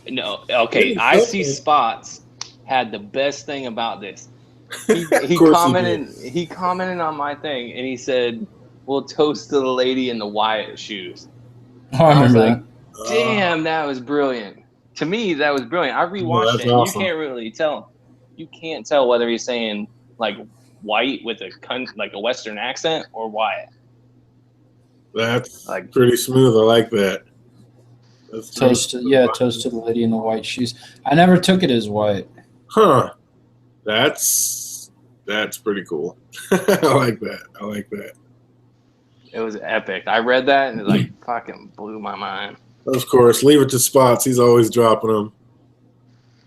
[SPEAKER 3] No, okay. I See Spots had the best thing about this. He commented. He commented on my thing, and he said, "We'll toast to the lady in the Wyatt shoes."
[SPEAKER 2] Oh, I remember that.
[SPEAKER 3] Damn, that was brilliant. To me, that was brilliant. I rewatched it.
[SPEAKER 1] Awesome.
[SPEAKER 3] You can't really tell. You can't tell whether he's saying like white with a Western accent or Wyatt.
[SPEAKER 1] That's like pretty smooth. I like that.
[SPEAKER 2] Toast to the lady in the white shoes. I never took it as white.
[SPEAKER 1] Huh. That's pretty cool. I like that.
[SPEAKER 3] It was epic. I read that and it like fucking blew my mind.
[SPEAKER 1] Of course, leave it to Spots. He's always dropping them. #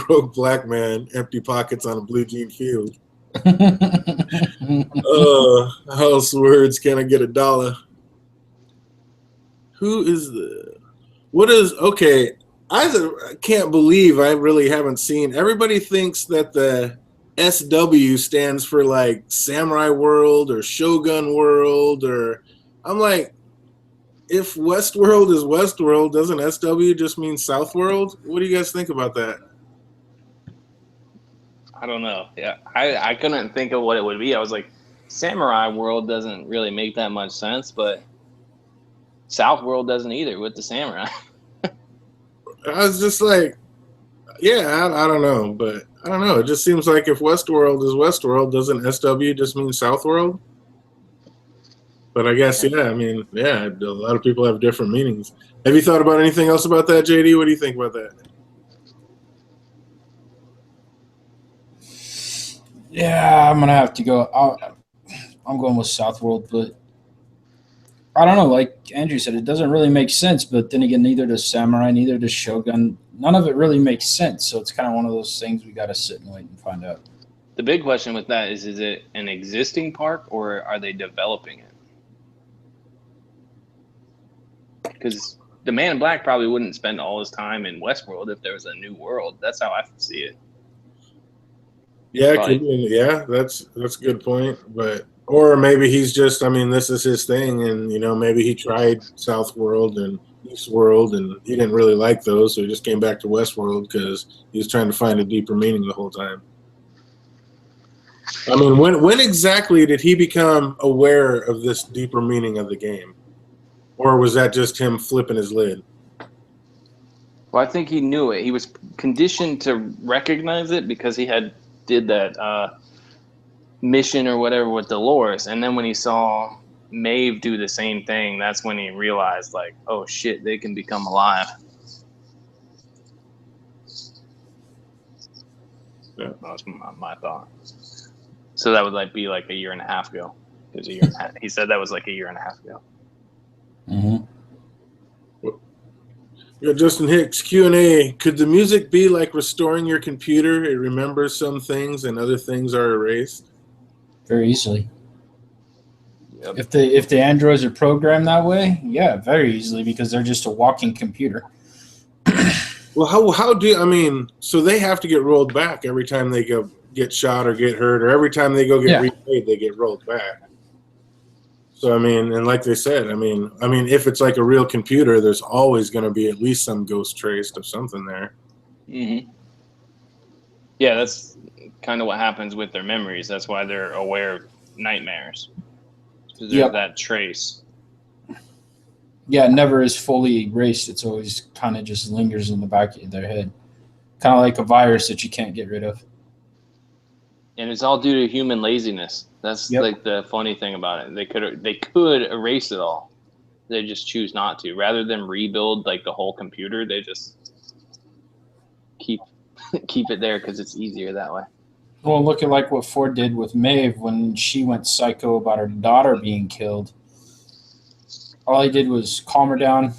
[SPEAKER 1] broke black man, empty pockets on a blue jean field. House words, can I get $1? Okay, I can't believe I really haven't seen. Everybody thinks that the SW stands for like Samurai World or Shogun World, or I'm like, if WestWorld is WestWorld, doesn't SW just mean South World? What do you guys think about that?
[SPEAKER 3] I don't know. Yeah, I couldn't think of what it would be. I was like, Samurai World doesn't really make that much sense, but South World doesn't either with the samurai.
[SPEAKER 1] I was just like, yeah, I don't know, but I don't know. It just seems like if WestWorld is WestWorld, doesn't SW just mean South World? But I guess, yeah, I mean, yeah, a lot of people have different meanings. Have you thought about anything else about that, JD? What do you think about that?
[SPEAKER 2] Yeah, I'm going to have to go. I'm going with South World, but I don't know. Like Andrew said, it doesn't really make sense. But then again, neither does Samurai, neither does Shogun. None of it really makes sense. So it's kind of one of those things we got to sit and wait and find out.
[SPEAKER 3] The big question with that is it an existing park or are they developing it? Because the Man in Black probably wouldn't spend all his time in Westworld if there was a new world. That's how I see it.
[SPEAKER 1] Yeah, that's a good point. Or maybe he's just, I mean, this is his thing, and maybe he tried South World and East World, and he didn't really like those, so he just came back to Westworld because he was trying to find a deeper meaning the whole time. I mean, when exactly did he become aware of this deeper meaning of the game? Or was that just him flipping his lid?
[SPEAKER 3] Well, I think he knew it. He was conditioned to recognize it because he did that mission or whatever with Dolores, and then when he saw Maeve do the same thing, that's when he realized, like, oh shit, they can become alive.
[SPEAKER 1] Yeah.
[SPEAKER 3] That's my thought. So that would like be like a year and a half ago. It was a year and a half. He said that was like a year and a half ago.
[SPEAKER 2] Mm-hmm.
[SPEAKER 1] Yeah, Justin Hicks, Q&A. Could the music be like restoring your computer? It remembers some things and other things are erased.
[SPEAKER 2] Very easily.
[SPEAKER 3] Yep.
[SPEAKER 2] If the androids are programmed that way, yeah, very easily, because they're just a walking computer.
[SPEAKER 1] Well, how do I mean? So they have to get rolled back every time they go get shot or get hurt, or every time they go get replayed, they get rolled back. So I mean, and like they said, I mean, if it's like a real computer, there's always going to be at least some ghost traced of something there.
[SPEAKER 3] Mm-hmm. Yeah, that's kind of what happens with their memories. That's why they're aware of nightmares, because there's that trace.
[SPEAKER 2] Yeah, it never is fully erased. It's always kind of just lingers in the back of their head, kind of like a virus that you can't get rid of.
[SPEAKER 3] And it's all due to human laziness. That's like the funny thing about it. They could erase it all. They just choose not to. Rather than rebuild like the whole computer, they just keep it there because it's easier that way.
[SPEAKER 2] Well, look at like what Ford did with Maeve when she went psycho about her daughter being killed. All he did was calm her down.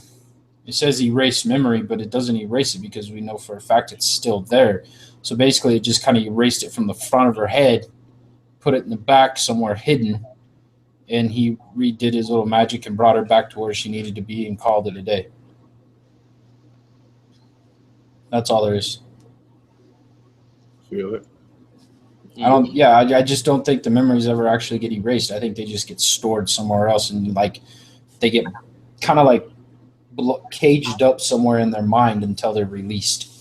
[SPEAKER 2] It says erase memory, but it doesn't erase it because we know for a fact it's still there. So basically, it just kind of erased it from the front of her head, put it in the back somewhere hidden, and he redid his little magic and brought her back to where she needed to be and called it a day. That's all there is.
[SPEAKER 1] Feel it.
[SPEAKER 2] I just don't think the memories ever actually get erased. I think they just get stored somewhere else, and like they get kind of like caged up somewhere in their mind until they're released.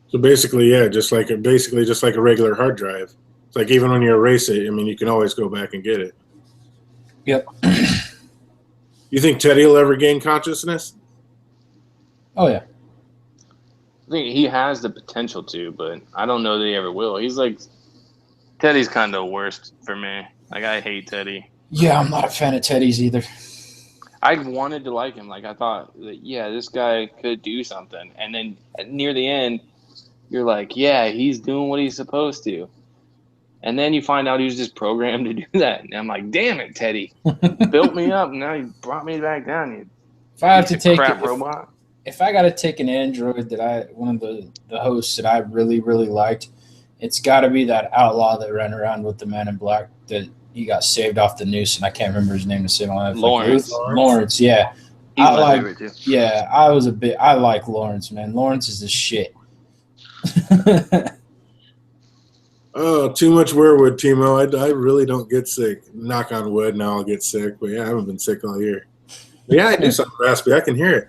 [SPEAKER 1] So basically, yeah, just like a regular hard drive. It's like even when you erase it, I mean, you can always go back and get it.
[SPEAKER 2] Yep.
[SPEAKER 1] You think Teddy will ever gain consciousness?
[SPEAKER 2] Oh yeah.
[SPEAKER 3] I think he has the potential to, but I don't know that he ever will. He's like, Teddy's kind of worst for me. Like, I hate Teddy.
[SPEAKER 2] Yeah, I'm not a fan of Teddy's either.
[SPEAKER 3] I wanted to like him. Like, I thought that, yeah, this guy could do something. And then near the end, you're like, yeah, he's doing what he's supposed to. And then you find out he was just programmed to do that. And I'm like, damn it, Teddy. You built me up, and now you brought me back down. You
[SPEAKER 2] if I have to take
[SPEAKER 3] crap robot.
[SPEAKER 2] If I got to take an android one of the hosts that I really, really liked, it's got to be that outlaw that ran around with the Man in Black that he got saved off the noose, and I can't remember his name to save my life. Lawrence, yeah.
[SPEAKER 3] He's my favorite too.
[SPEAKER 2] Yeah, I like Lawrence, man. Lawrence is the shit.
[SPEAKER 1] Oh, too much werewood, Timo. I really don't get sick. Knock on wood, now I'll get sick. But yeah, I haven't been sick all year. But yeah, I do something raspy. I can hear it.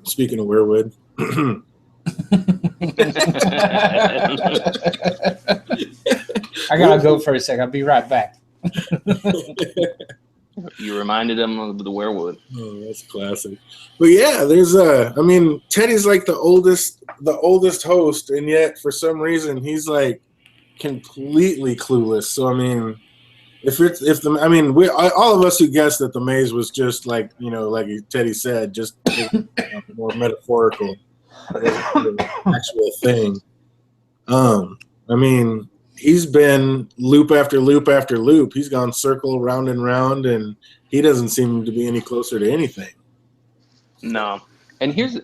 [SPEAKER 1] Speaking of werewood.
[SPEAKER 2] I gotta go for a sec. I'll be right back.
[SPEAKER 3] You reminded him of the werewood.
[SPEAKER 1] Oh, that's classic. But yeah, there's Teddy's like the oldest host, and yet for some reason he's like completely clueless. So I mean, all of us who guessed that the maze was just like, like Teddy said, just more metaphorical than the actual thing. I mean, he's been loop after loop after loop. He's gone circle round and round, and he doesn't seem to be any closer to anything.
[SPEAKER 3] No. And here's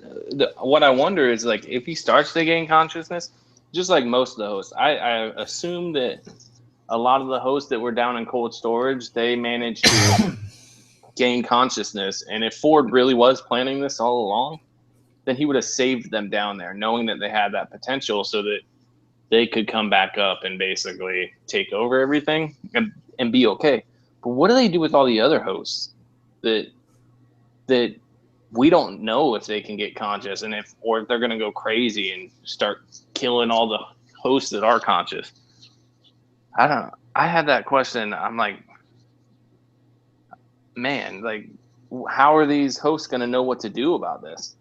[SPEAKER 3] what I wonder is, like, if he starts to gain consciousness, just like most of the hosts, I assume that a lot of the hosts that were down in cold storage, they managed to gain consciousness. And if Ford really was planning this all along, then he would have saved them down there, knowing that they had that potential so that they could come back up and basically take over everything and be okay. But what do they do with all the other hosts that we don't know if they can get conscious, and if they're going to go crazy and start killing all the hosts that are conscious? I don't know. I had that question. I'm like, man, like, how are these hosts going to know what to do about this?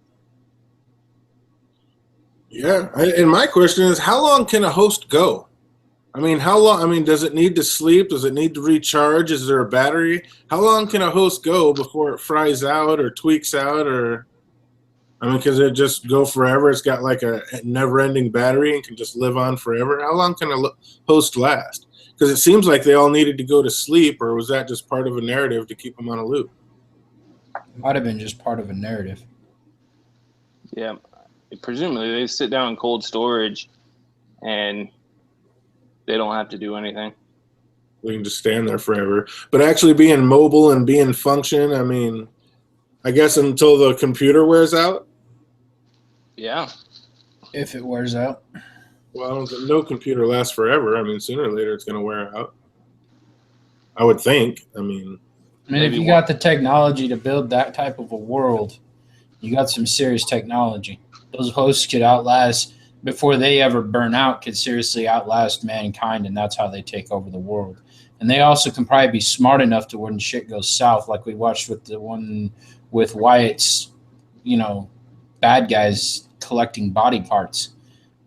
[SPEAKER 1] Yeah, and my question is, how long can a host go? I mean, how long? I mean, does it need to sleep? Does it need to recharge? Is there a battery? How long can a host go before it fries out or tweaks out? Or I mean, because it just go forever? It's got like a never-ending battery and can just live on forever. How long can a host last? Because it seems like they all needed to go to sleep, or was that just part of a narrative to keep them on a loop?
[SPEAKER 2] Might have been just part of a narrative.
[SPEAKER 3] Yeah, presumably they sit down in cold storage, and they don't have to do anything.
[SPEAKER 1] We can just stand there forever. But actually being mobile and being function, I mean, I guess until the computer wears out.
[SPEAKER 3] Yeah.
[SPEAKER 2] If it wears out.
[SPEAKER 1] Well, no computer lasts forever. I mean, sooner or later it's going to wear out. I would think. I mean,
[SPEAKER 2] if you got the technology to build that type of a world, you got some serious technology. Those hosts could outlast, before they ever burn out, could seriously outlast mankind, and that's how they take over the world. And they also can probably be smart enough to when shit goes south, like we watched with the one with Wyatt's, bad guys collecting body parts.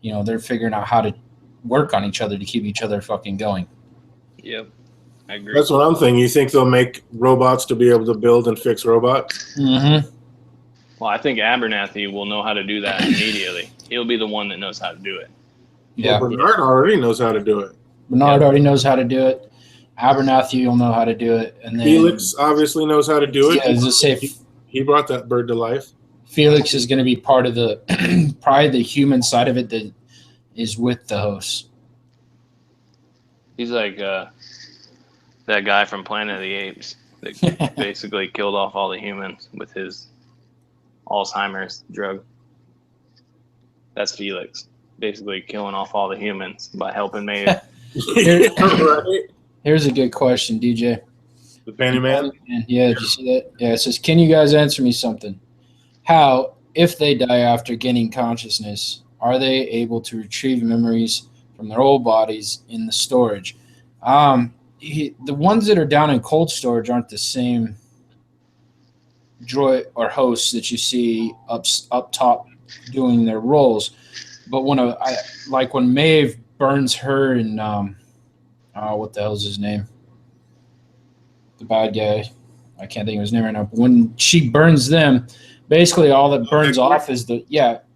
[SPEAKER 2] They're figuring out how to work on each other to keep each other fucking going.
[SPEAKER 3] Yep. I agree.
[SPEAKER 1] That's what I'm thinking. You think they'll make robots to be able to build and fix robots?
[SPEAKER 2] Mm-hmm.
[SPEAKER 3] Well, I think Abernathy will know how to do that immediately. He'll be the one that knows how to do it.
[SPEAKER 2] Yeah.
[SPEAKER 1] Well, Bernard already knows how to do it.
[SPEAKER 2] Bernard already knows how to do it. Abernathy will know how to do it. And then
[SPEAKER 1] Felix obviously knows how to do it.
[SPEAKER 2] Yeah, as I say,
[SPEAKER 1] he brought that bird to life.
[SPEAKER 2] Felix is going to be part of the probably the human side of it that is with the host.
[SPEAKER 3] He's like that guy from Planet of the Apes that basically killed off all the humans with his Alzheimer's drug. That's Felix, basically killing off all the humans by helping Maeve.
[SPEAKER 2] Here's a good question, DJ.
[SPEAKER 1] The Panty Man?
[SPEAKER 2] Yeah, did you see that? Yeah, it says, can you guys answer me something? How, if they die after gaining consciousness, are they able to retrieve memories from their old bodies in the storage? The ones that are down in cold storage aren't the same droid or hosts that you see up top doing their roles. But when Maeve burns her and what the hell's his name? The bad guy. I can't think of his name right now. But when she burns them, basically all that burns off is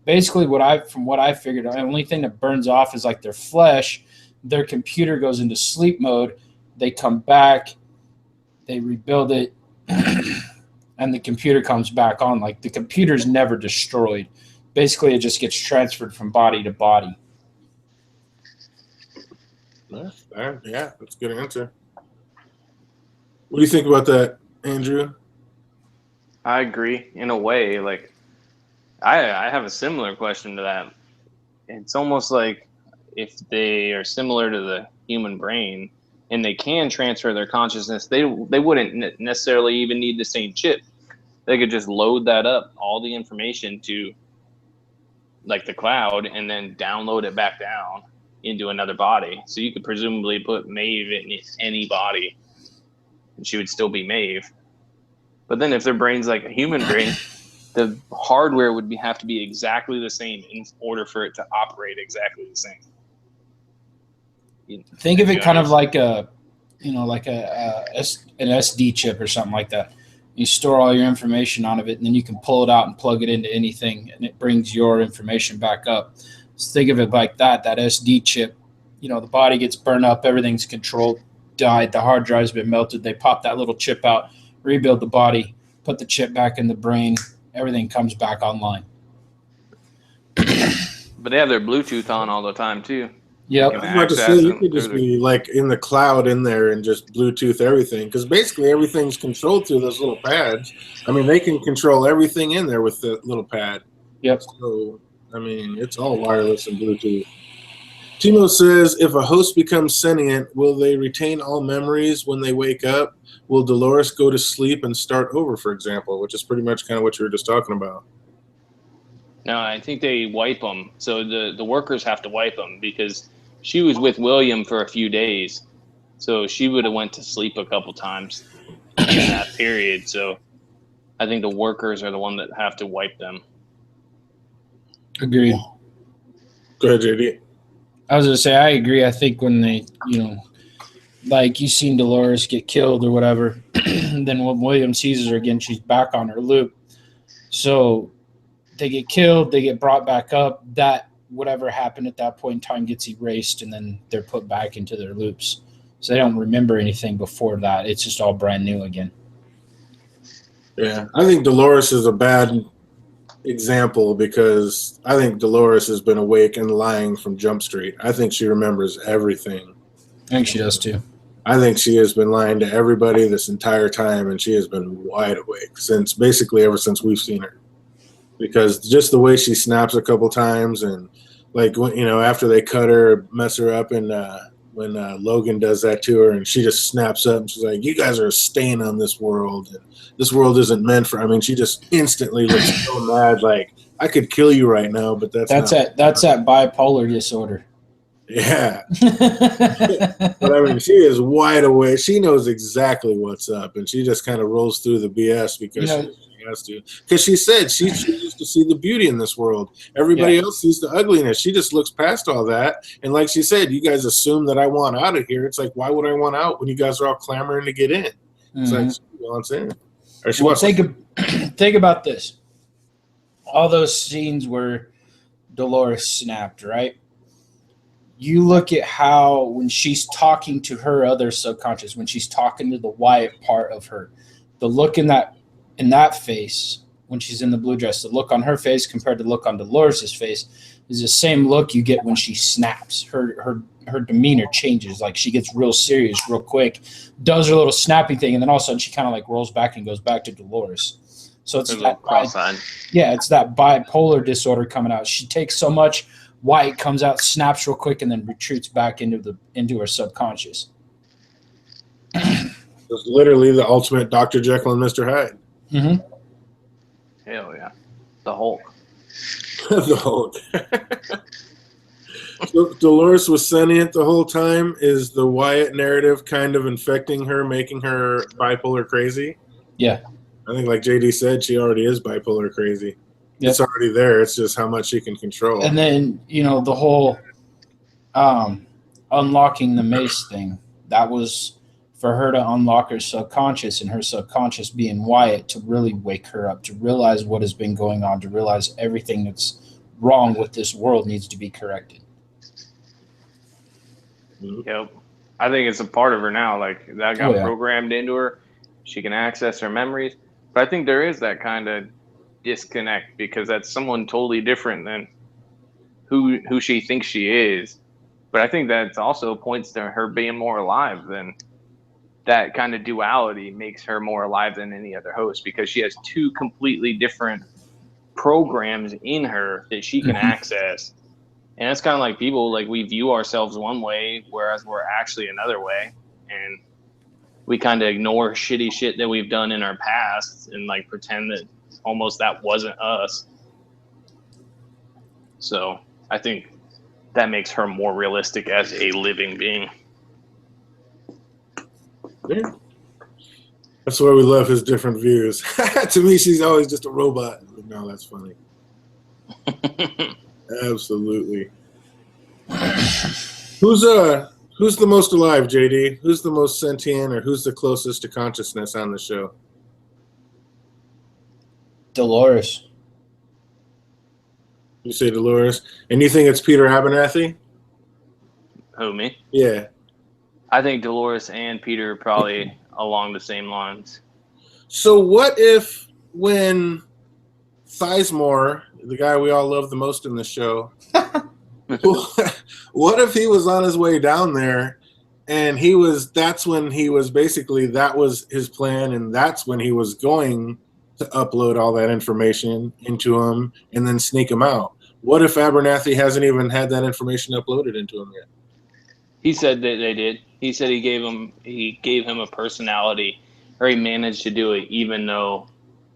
[SPEAKER 2] basically from what I figured, the only thing that burns off is like their flesh. Their computer goes into sleep mode. They come back, they rebuild it, and the computer comes back on. Like the computer's never destroyed. Basically, it just gets transferred from body to body.
[SPEAKER 1] Yeah, that's a good answer. What do you think about that, Andrew?
[SPEAKER 3] I agree in a way. Like, I have a similar question to that. It's almost like if they are similar to the human brain and they can transfer their consciousness, they wouldn't necessarily even need the same chip. They could just load that up, all the information to like the cloud, and then download it back down into another body. So you could presumably put Maeve in any body and she would still be Maeve. But then if their brain's like a human brain, the hardware would have to be exactly the same in order for it to operate exactly the same.
[SPEAKER 2] Think of it kind of like an SD chip or something like that. You store all your information on it, and then you can pull it out and plug it into anything, and it brings your information back up. So think of it like that SD chip. The body gets burned up, everything's controlled, died, the hard drive's been melted. They pop that little chip out, rebuild the body, put the chip back in the brain, everything comes back online.
[SPEAKER 3] But they have their Bluetooth on all the time, too.
[SPEAKER 2] Yep.
[SPEAKER 1] I was about to say, you could just be like in the cloud in there and just Bluetooth everything, because basically everything's controlled through those little pads. I mean, they can control everything in there with the little pad.
[SPEAKER 2] Yep.
[SPEAKER 1] So, I mean, it's all wireless and Bluetooth. Timo says, if a host becomes sentient, will they retain all memories when they wake up? Will Dolores go to sleep and start over, for example, which is pretty much kind of what you were just talking about?
[SPEAKER 3] No, I think they wipe them. So the workers have to wipe them because she was with William for a few days. So she would have went to sleep a couple times in that period. So I think the workers are the one that have to wipe them.
[SPEAKER 2] Agreed.
[SPEAKER 1] Go ahead, JD.
[SPEAKER 2] I was gonna say I agree. I think when they, like you seen Dolores get killed or whatever, then when William sees her again, she's back on her loop. So they get killed, they get brought back up. That whatever happened at that point in time gets erased, and then they're put back into their loops. So they don't remember anything before that. It's just all brand new again.
[SPEAKER 1] Yeah, I think Dolores is a bad example because I think Dolores has been awake and lying from Jump Street. I think she remembers everything.
[SPEAKER 2] I think she does too.
[SPEAKER 1] I think she has been lying to everybody this entire time, and she has been wide awake since basically ever since we've seen her. Because just the way she snaps a couple times, and like when, after they cut her, mess her up, and when Logan does that to her, and she just snaps up and she's like, "You guys are a stain on this world, and this world isn't meant for." I mean, she just instantly looks so mad, like I could kill you right now, but that's
[SPEAKER 2] that bipolar disorder.
[SPEAKER 1] Yeah. But I mean, she is wide awake. She knows exactly what's up, and she just kind of rolls through the BS because she has to. Because she said she chooses to see the beauty in this world. Everybody else sees the ugliness. She just looks past all that. And like she said, you guys assume that I want out of here. It's like, why would I want out when you guys are all clamoring to get in? It's like she wants in. Or she wants
[SPEAKER 2] think about this. All those scenes where Dolores snapped, right? You look at how when she's talking to her other subconscious, when she's talking to the Wyatt part of her, the look in that face when she's in the blue dress, the look on her face compared to the look on Dolores's face is the same look you get when she snaps. Her demeanor changes, like she gets real serious real quick, does her little snapping thing, and then all of a sudden she kind of like rolls back and goes back to Dolores. So it's that it's that bipolar disorder coming out. She takes so much. White comes out, snaps real quick, and then retreats back into her subconscious.
[SPEAKER 1] It's literally the ultimate Dr. Jekyll and Mr. Hyde.
[SPEAKER 2] Mm-hmm.
[SPEAKER 3] Hell yeah. The Hulk.
[SPEAKER 1] The Hulk. So Dolores was sentient the whole time. Is the Wyatt narrative kind of infecting her, making her bipolar crazy?
[SPEAKER 2] Yeah.
[SPEAKER 1] I think like JD said, she already is bipolar crazy. Yep. It's already there. It's just how much she can control.
[SPEAKER 2] And then, the whole unlocking the mace thing, that was for her to unlock her subconscious, and her subconscious being Wyatt to really wake her up, to realize what has been going on, to realize everything that's wrong with this world needs to be corrected.
[SPEAKER 3] Yep. I think it's a part of her now. Like, that got programmed into her. She can access her memories. But I think there is that kind of disconnect because that's someone totally different than who she thinks she is. But I think that also points to her being more alive than that kind of duality makes her more alive than any other host because she has two completely different programs in her that she can access. And it's kind of like people, like we view ourselves one way, whereas we're actually another way. And we kind of ignore shitty shit that we've done in our past and like pretend that almost that wasn't us. So I think that makes her more realistic as a living being.
[SPEAKER 1] Yeah. That's why we love his different views. To me, she's always just a robot. No, that's funny. Absolutely. Who's the most alive, JD? Who's the most sentient, or who's the closest to consciousness on the show?
[SPEAKER 2] Dolores.
[SPEAKER 1] You say Dolores, and you think it's Peter Abernathy?
[SPEAKER 3] Who, me?
[SPEAKER 1] Yeah.
[SPEAKER 3] I think Dolores and Peter are probably along the same lines.
[SPEAKER 1] So what if when Sizemore, the guy we all love the most in the show, what if he was on his way down there and that's when he was basically, that was his plan, and that's when he was going to upload all that information into him and then sneak him out? What if Abernathy hasn't even had that information uploaded into him yet?
[SPEAKER 3] He said that they did. He said he gave him a personality, or he managed to do it even though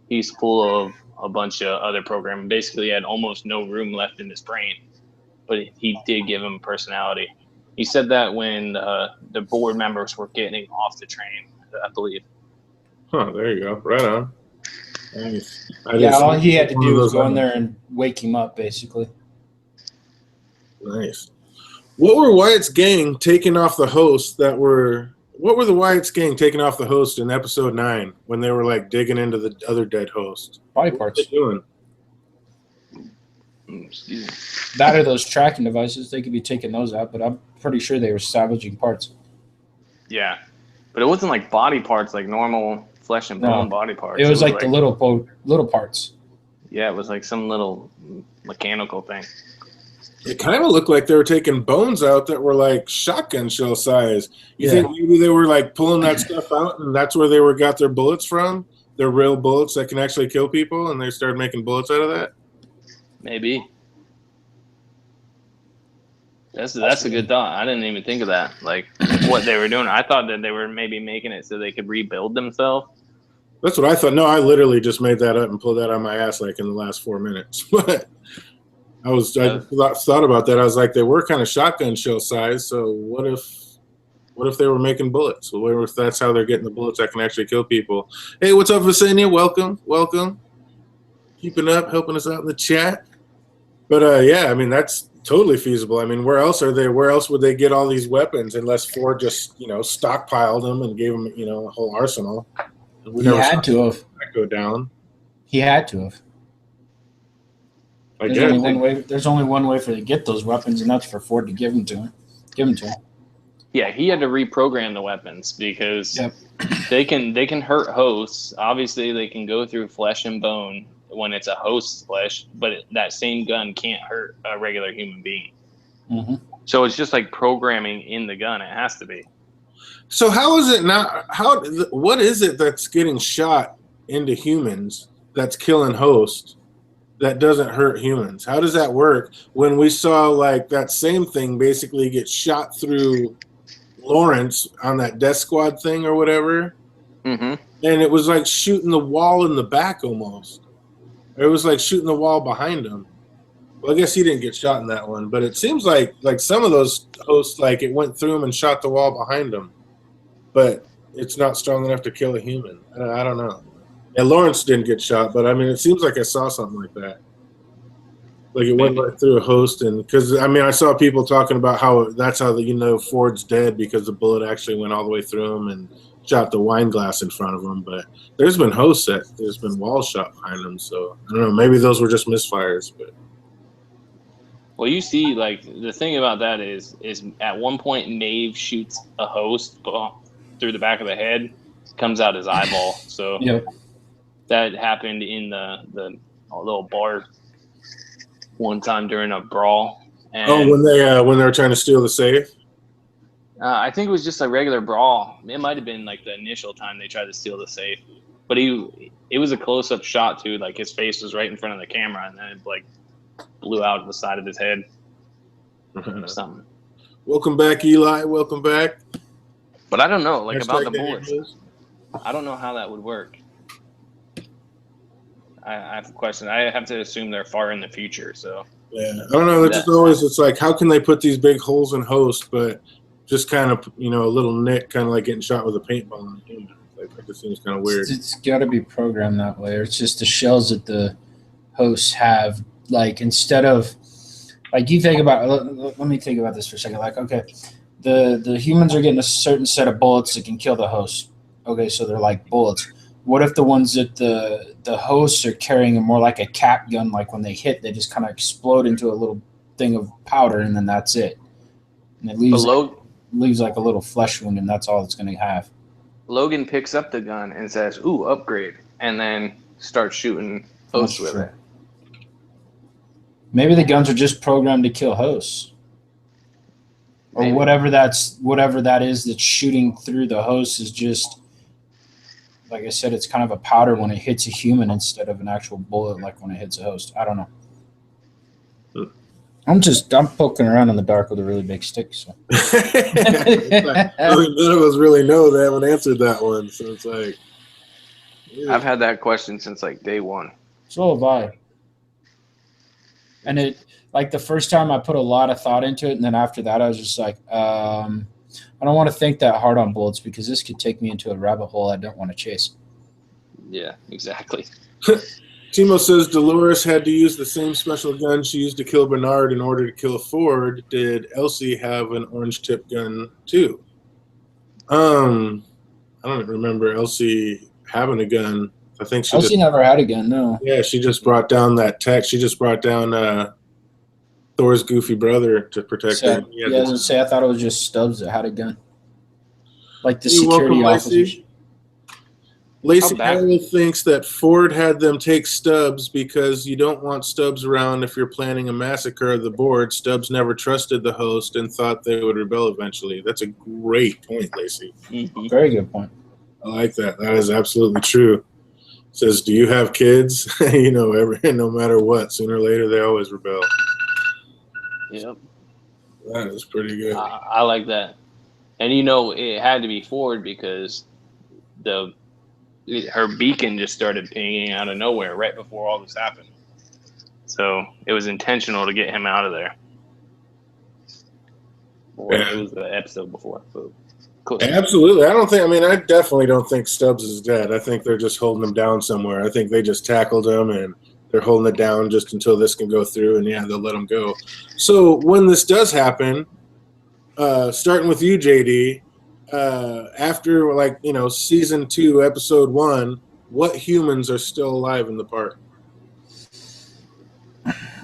[SPEAKER 3] he's full of a bunch of other programming. Basically, he had almost no room left in his brain, but he did give him personality. He said that when the board members were getting off the train, I believe.
[SPEAKER 1] Huh, there you go. Right on. Nice.
[SPEAKER 2] All he had to do was go in there and wake him up, basically.
[SPEAKER 1] Nice. What were Wyatt's gang taking off the host that were? What were the Wyatt's gang taking off the host in episode 9 when they were like digging into the other dead host?
[SPEAKER 2] Body
[SPEAKER 1] What
[SPEAKER 2] parts.
[SPEAKER 1] were they doing?
[SPEAKER 3] Excuse me.
[SPEAKER 2] That or those tracking devices, they could be taking those out, but I'm pretty sure they were salvaging parts.
[SPEAKER 3] Yeah, but it wasn't like body parts, like normal flesh and bone body parts.
[SPEAKER 2] It was like the little parts.
[SPEAKER 3] Yeah, it was like some little mechanical thing.
[SPEAKER 1] It kind of looked like they were taking bones out that were like shotgun shell size. You think maybe they were like pulling that stuff out, and that's where they got their bullets from? They're real bullets that can actually kill people, and they started making bullets out of that?
[SPEAKER 3] Maybe. That's a good thought. I didn't even think of that. Like what they were doing. I thought that they were maybe making it so they could rebuild themselves.
[SPEAKER 1] That's what I thought. No, I literally just made that up and pulled that out of my ass like in the last 4 minutes. But I thought about that. I was like, they were kind of shotgun shell size. So what if they were making bullets? What if that's how they're getting the bullets that can actually kill people? Hey, what's up, Visenia? Welcome. Keeping up, helping us out in the chat. But yeah, I mean that's totally feasible. I mean, where else would they get all these weapons unless Ford just stockpiled them and gave them a whole arsenal?
[SPEAKER 2] He had to have.
[SPEAKER 1] Go down.
[SPEAKER 2] He had to have.
[SPEAKER 1] There's
[SPEAKER 2] only one way for to get those weapons, and that's for Ford to give them to him.
[SPEAKER 3] Yeah, he had to reprogram the weapons because they can hurt hosts. Obviously, they can go through flesh and bone when it's a host's flesh, but that same gun can't hurt a regular human being.
[SPEAKER 2] Mm-hmm.
[SPEAKER 3] So it's just like programming in the gun. It has to be.
[SPEAKER 1] So how is it not? What is it that's getting shot into humans that's killing hosts that doesn't hurt humans? How does that work when we saw like that same thing basically get shot through Lawrence on that death squad thing or whatever?
[SPEAKER 3] Mm-hmm.
[SPEAKER 1] And it was like shooting the wall in the back almost. It was like shooting the wall behind him. Well, I guess he didn't get shot in that one, but it seems like some of those hosts, like it went through him and shot the wall behind him. But it's not strong enough to kill a human. I don't know. Yeah, Lawrence didn't get shot, but I mean, it seems like I saw something like that. Like it went right through a host, and because I mean, I saw people talking about how that's how Ford's dead because the bullet actually went all the way through him and shot the wine glass in front of him. But there's been hosts there's been walls shot behind them, so I don't know. Maybe those were just misfires, but.
[SPEAKER 3] Well, you see, like the thing about that is at one point Maeve shoots a host through the back of the head, comes out his eyeball. So that happened in the little bar one time during a brawl. And,
[SPEAKER 1] when they were trying to steal the safe.
[SPEAKER 3] I think it was just a regular brawl. It might have been like the initial time they tried to steal the safe, but it was a close up shot too. Like his face was right in front of the camera, and then it like blew out the side of his head or something.
[SPEAKER 1] Welcome back, Eli. Welcome back.
[SPEAKER 3] But I don't know, like about the bullets. I don't know how that would work. I have a question. I have to assume they're far in the future. So
[SPEAKER 1] yeah, I don't know. It's like, how can they put these big holes in hosts, but just kind of a little nick, kind of like getting shot with a paintball on a human. Like it seems kind of weird.
[SPEAKER 2] It's got to be programmed that way, or it's just the shells that the hosts have. Like instead of like you think about, let me think about this for a second. Like okay, the humans are getting a certain set of bullets that can kill the host. Okay, so they're like bullets. What if the ones that the hosts are carrying are more like a cap gun? Like when they hit, they just kind of explode into a little thing of powder, and then that's it. And it leaves like a little flesh wound, and that's all it's going to have.
[SPEAKER 3] Logan picks up the gun and says, "Ooh, upgrade," and then starts shooting hosts with it.
[SPEAKER 2] Maybe the guns are just programmed to kill hosts. Or whatever that is that's shooting through the host is just, like I said, it's kind of a powder when it hits a human instead of an actual bullet like when it hits a host. I don't know. I'm poking around in the dark with a really big stick. So.
[SPEAKER 1] None of us really know. They haven't answered that one. So it's like.
[SPEAKER 3] Yeah. I've had that question since like day one.
[SPEAKER 2] So have I. And it, like the first time I put a lot of thought into it, and then after that I was just like, I don't want to think that hard on bullets because this could take me into a rabbit hole I don't want to chase.
[SPEAKER 3] Yeah, exactly.
[SPEAKER 1] Timo says Dolores had to use the same special gun she used to kill Bernard in order to kill Ford. Did Elsie have an orange tip gun too? I don't remember Elsie having a gun. I think she
[SPEAKER 2] Elsie never had a gun, no.
[SPEAKER 1] Yeah, she just brought down that tech. She just brought down Thor's goofy brother to protect him.
[SPEAKER 2] Yeah, I was gonna say I thought it was just Stubbs that had a gun. Like the
[SPEAKER 1] You're
[SPEAKER 2] security
[SPEAKER 1] welcome,
[SPEAKER 2] officers.
[SPEAKER 1] Lacey. Lacey Howell thinks that Ford had them take Stubbs because you don't want Stubbs around if you're planning a massacre of the board. Stubbs never trusted the host and thought they would rebel eventually. That's a great point, Lacey.
[SPEAKER 2] Mm-hmm. Very good point.
[SPEAKER 1] I like that. That is absolutely true. Says, do you have kids? No matter what, sooner or later they always rebel.
[SPEAKER 3] Yep.
[SPEAKER 1] That is pretty good.
[SPEAKER 3] I like that. And it had to be Ford because her beacon just started pinging out of nowhere right before all this happened. So it was intentional to get him out of there. It was the episode before. So cool.
[SPEAKER 1] Absolutely. I definitely don't think Stubbs is dead. I think they're just holding him down somewhere. I think they just tackled him and they're holding it down just until this can go through, and they'll let him go. So when this does happen, starting with you, JD, after season 2, episode 1, what humans are still alive in the park?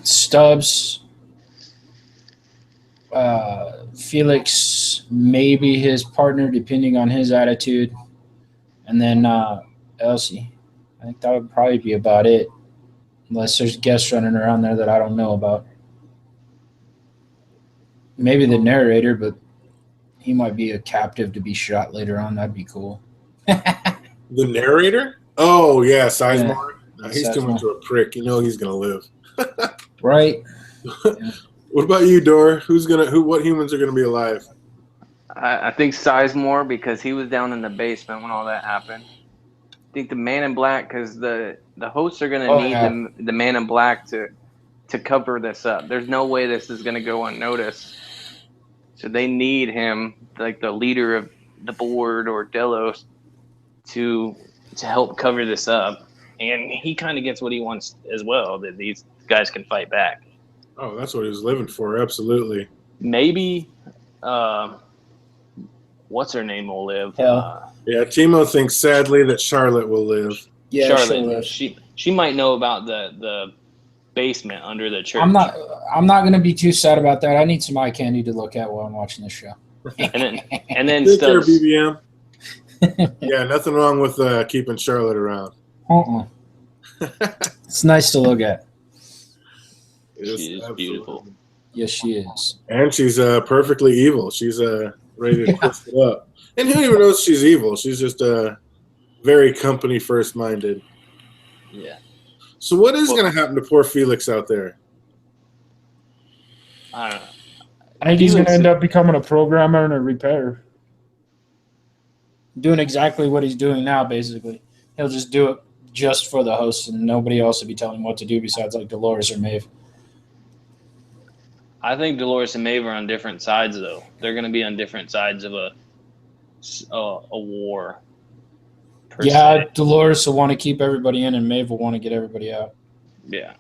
[SPEAKER 2] Stubbs, Felix, maybe his partner, depending on his attitude, and then Elsie. I think that would probably be about it, unless there's guests running around there that I don't know about. Maybe the narrator, but he might be a captive to be shot later on. That'd be cool.
[SPEAKER 1] The narrator? Oh, yeah, Sizemore.
[SPEAKER 2] Yeah.
[SPEAKER 1] No, he's too much of a prick. He's going to live.
[SPEAKER 2] Right.
[SPEAKER 1] Yeah. What about you, Dor? What humans are going to be alive?
[SPEAKER 3] I think Sizemore because he was down in the basement when all that happened. I think the Man in Black because the hosts are going to need the Man in Black to cover this up. There's no way this is going to go unnoticed. So they need him, like the leader of the board or Delos, to help cover this up. And he kind of gets what he wants as well, that these guys can fight back.
[SPEAKER 1] Oh, that's what he was living for, absolutely.
[SPEAKER 3] Maybe, what's her name will live.
[SPEAKER 1] Yeah, Timo thinks sadly that Charlotte will live.
[SPEAKER 2] Yeah,
[SPEAKER 3] Charlotte. She might know about the basement under the church.
[SPEAKER 2] I'm not going to be too sad about that. I need some eye candy to look at while I'm watching this show.
[SPEAKER 3] and then
[SPEAKER 1] Take care,
[SPEAKER 3] Stubbs.
[SPEAKER 1] BBM. Yeah, nothing wrong with keeping Charlotte around.
[SPEAKER 2] It's nice to look at.
[SPEAKER 3] She is beautiful.
[SPEAKER 2] Yes, she is.
[SPEAKER 1] And she's perfectly evil. She's ready to twist it up. And who even knows she's evil? She's just very company first minded.
[SPEAKER 3] Yeah.
[SPEAKER 1] So what is going to happen to poor Felix out there?
[SPEAKER 3] I don't know.
[SPEAKER 4] I think he's going to end up becoming a programmer and a repairer.
[SPEAKER 2] Doing exactly what he's doing now, basically. He'll just do it just for the hosts, and nobody else will be telling him what to do besides like Dolores or Maeve.
[SPEAKER 3] I think Dolores and Maeve are on different sides, though. They're going to be on different sides of a war.
[SPEAKER 2] Yeah, Dolores will want to keep everybody in, and Maeve will want to get everybody out.
[SPEAKER 3] Yeah.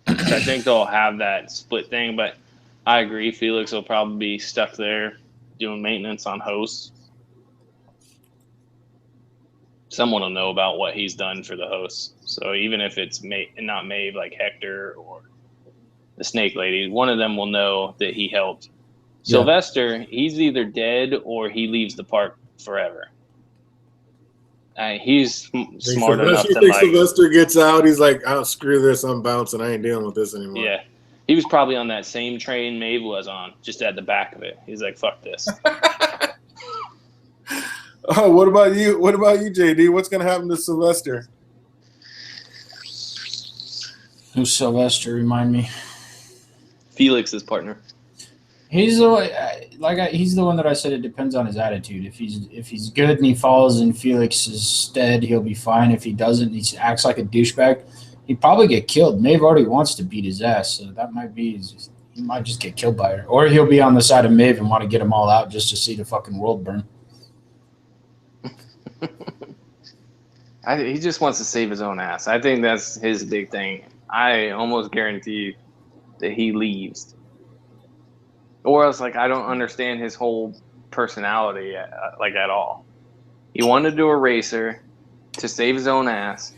[SPEAKER 3] I think they'll have that split thing, but I agree. Felix will probably be stuck there doing maintenance on hosts. Someone will know about what he's done for the hosts. So even if it's not Maeve, like Hector or the Snake Lady, one of them will know that he helped. Yeah. Sylvester, he's either dead or he leaves the park forever. He's smart enough to
[SPEAKER 1] like... Sylvester gets out, he's like, oh, screw this, I'm bouncing, I ain't dealing with this anymore.
[SPEAKER 3] Yeah. He was probably on that same train Maeve was on, just at the back of it. He's like, fuck this.
[SPEAKER 1] Oh, what about you? What about you, JD? What's going to happen to Sylvester?
[SPEAKER 2] Who's Sylvester? Remind me.
[SPEAKER 3] Felix's partner.
[SPEAKER 2] He's he's the one that I said it depends on his attitude. If he's good and he falls in Felix's stead, he'll be fine. If he doesn't, he acts like a douchebag, he'd probably get killed. Maeve already wants to beat his ass, so that might be he might just get killed by her, or he'll be on the side of Maeve and want to get them all out just to see the fucking world burn.
[SPEAKER 3] He just wants to save his own ass. I think that's his big thing. I almost guarantee that he leaves, or else like I don't understand his whole personality like at all. He wanted to do a racer to save his own ass.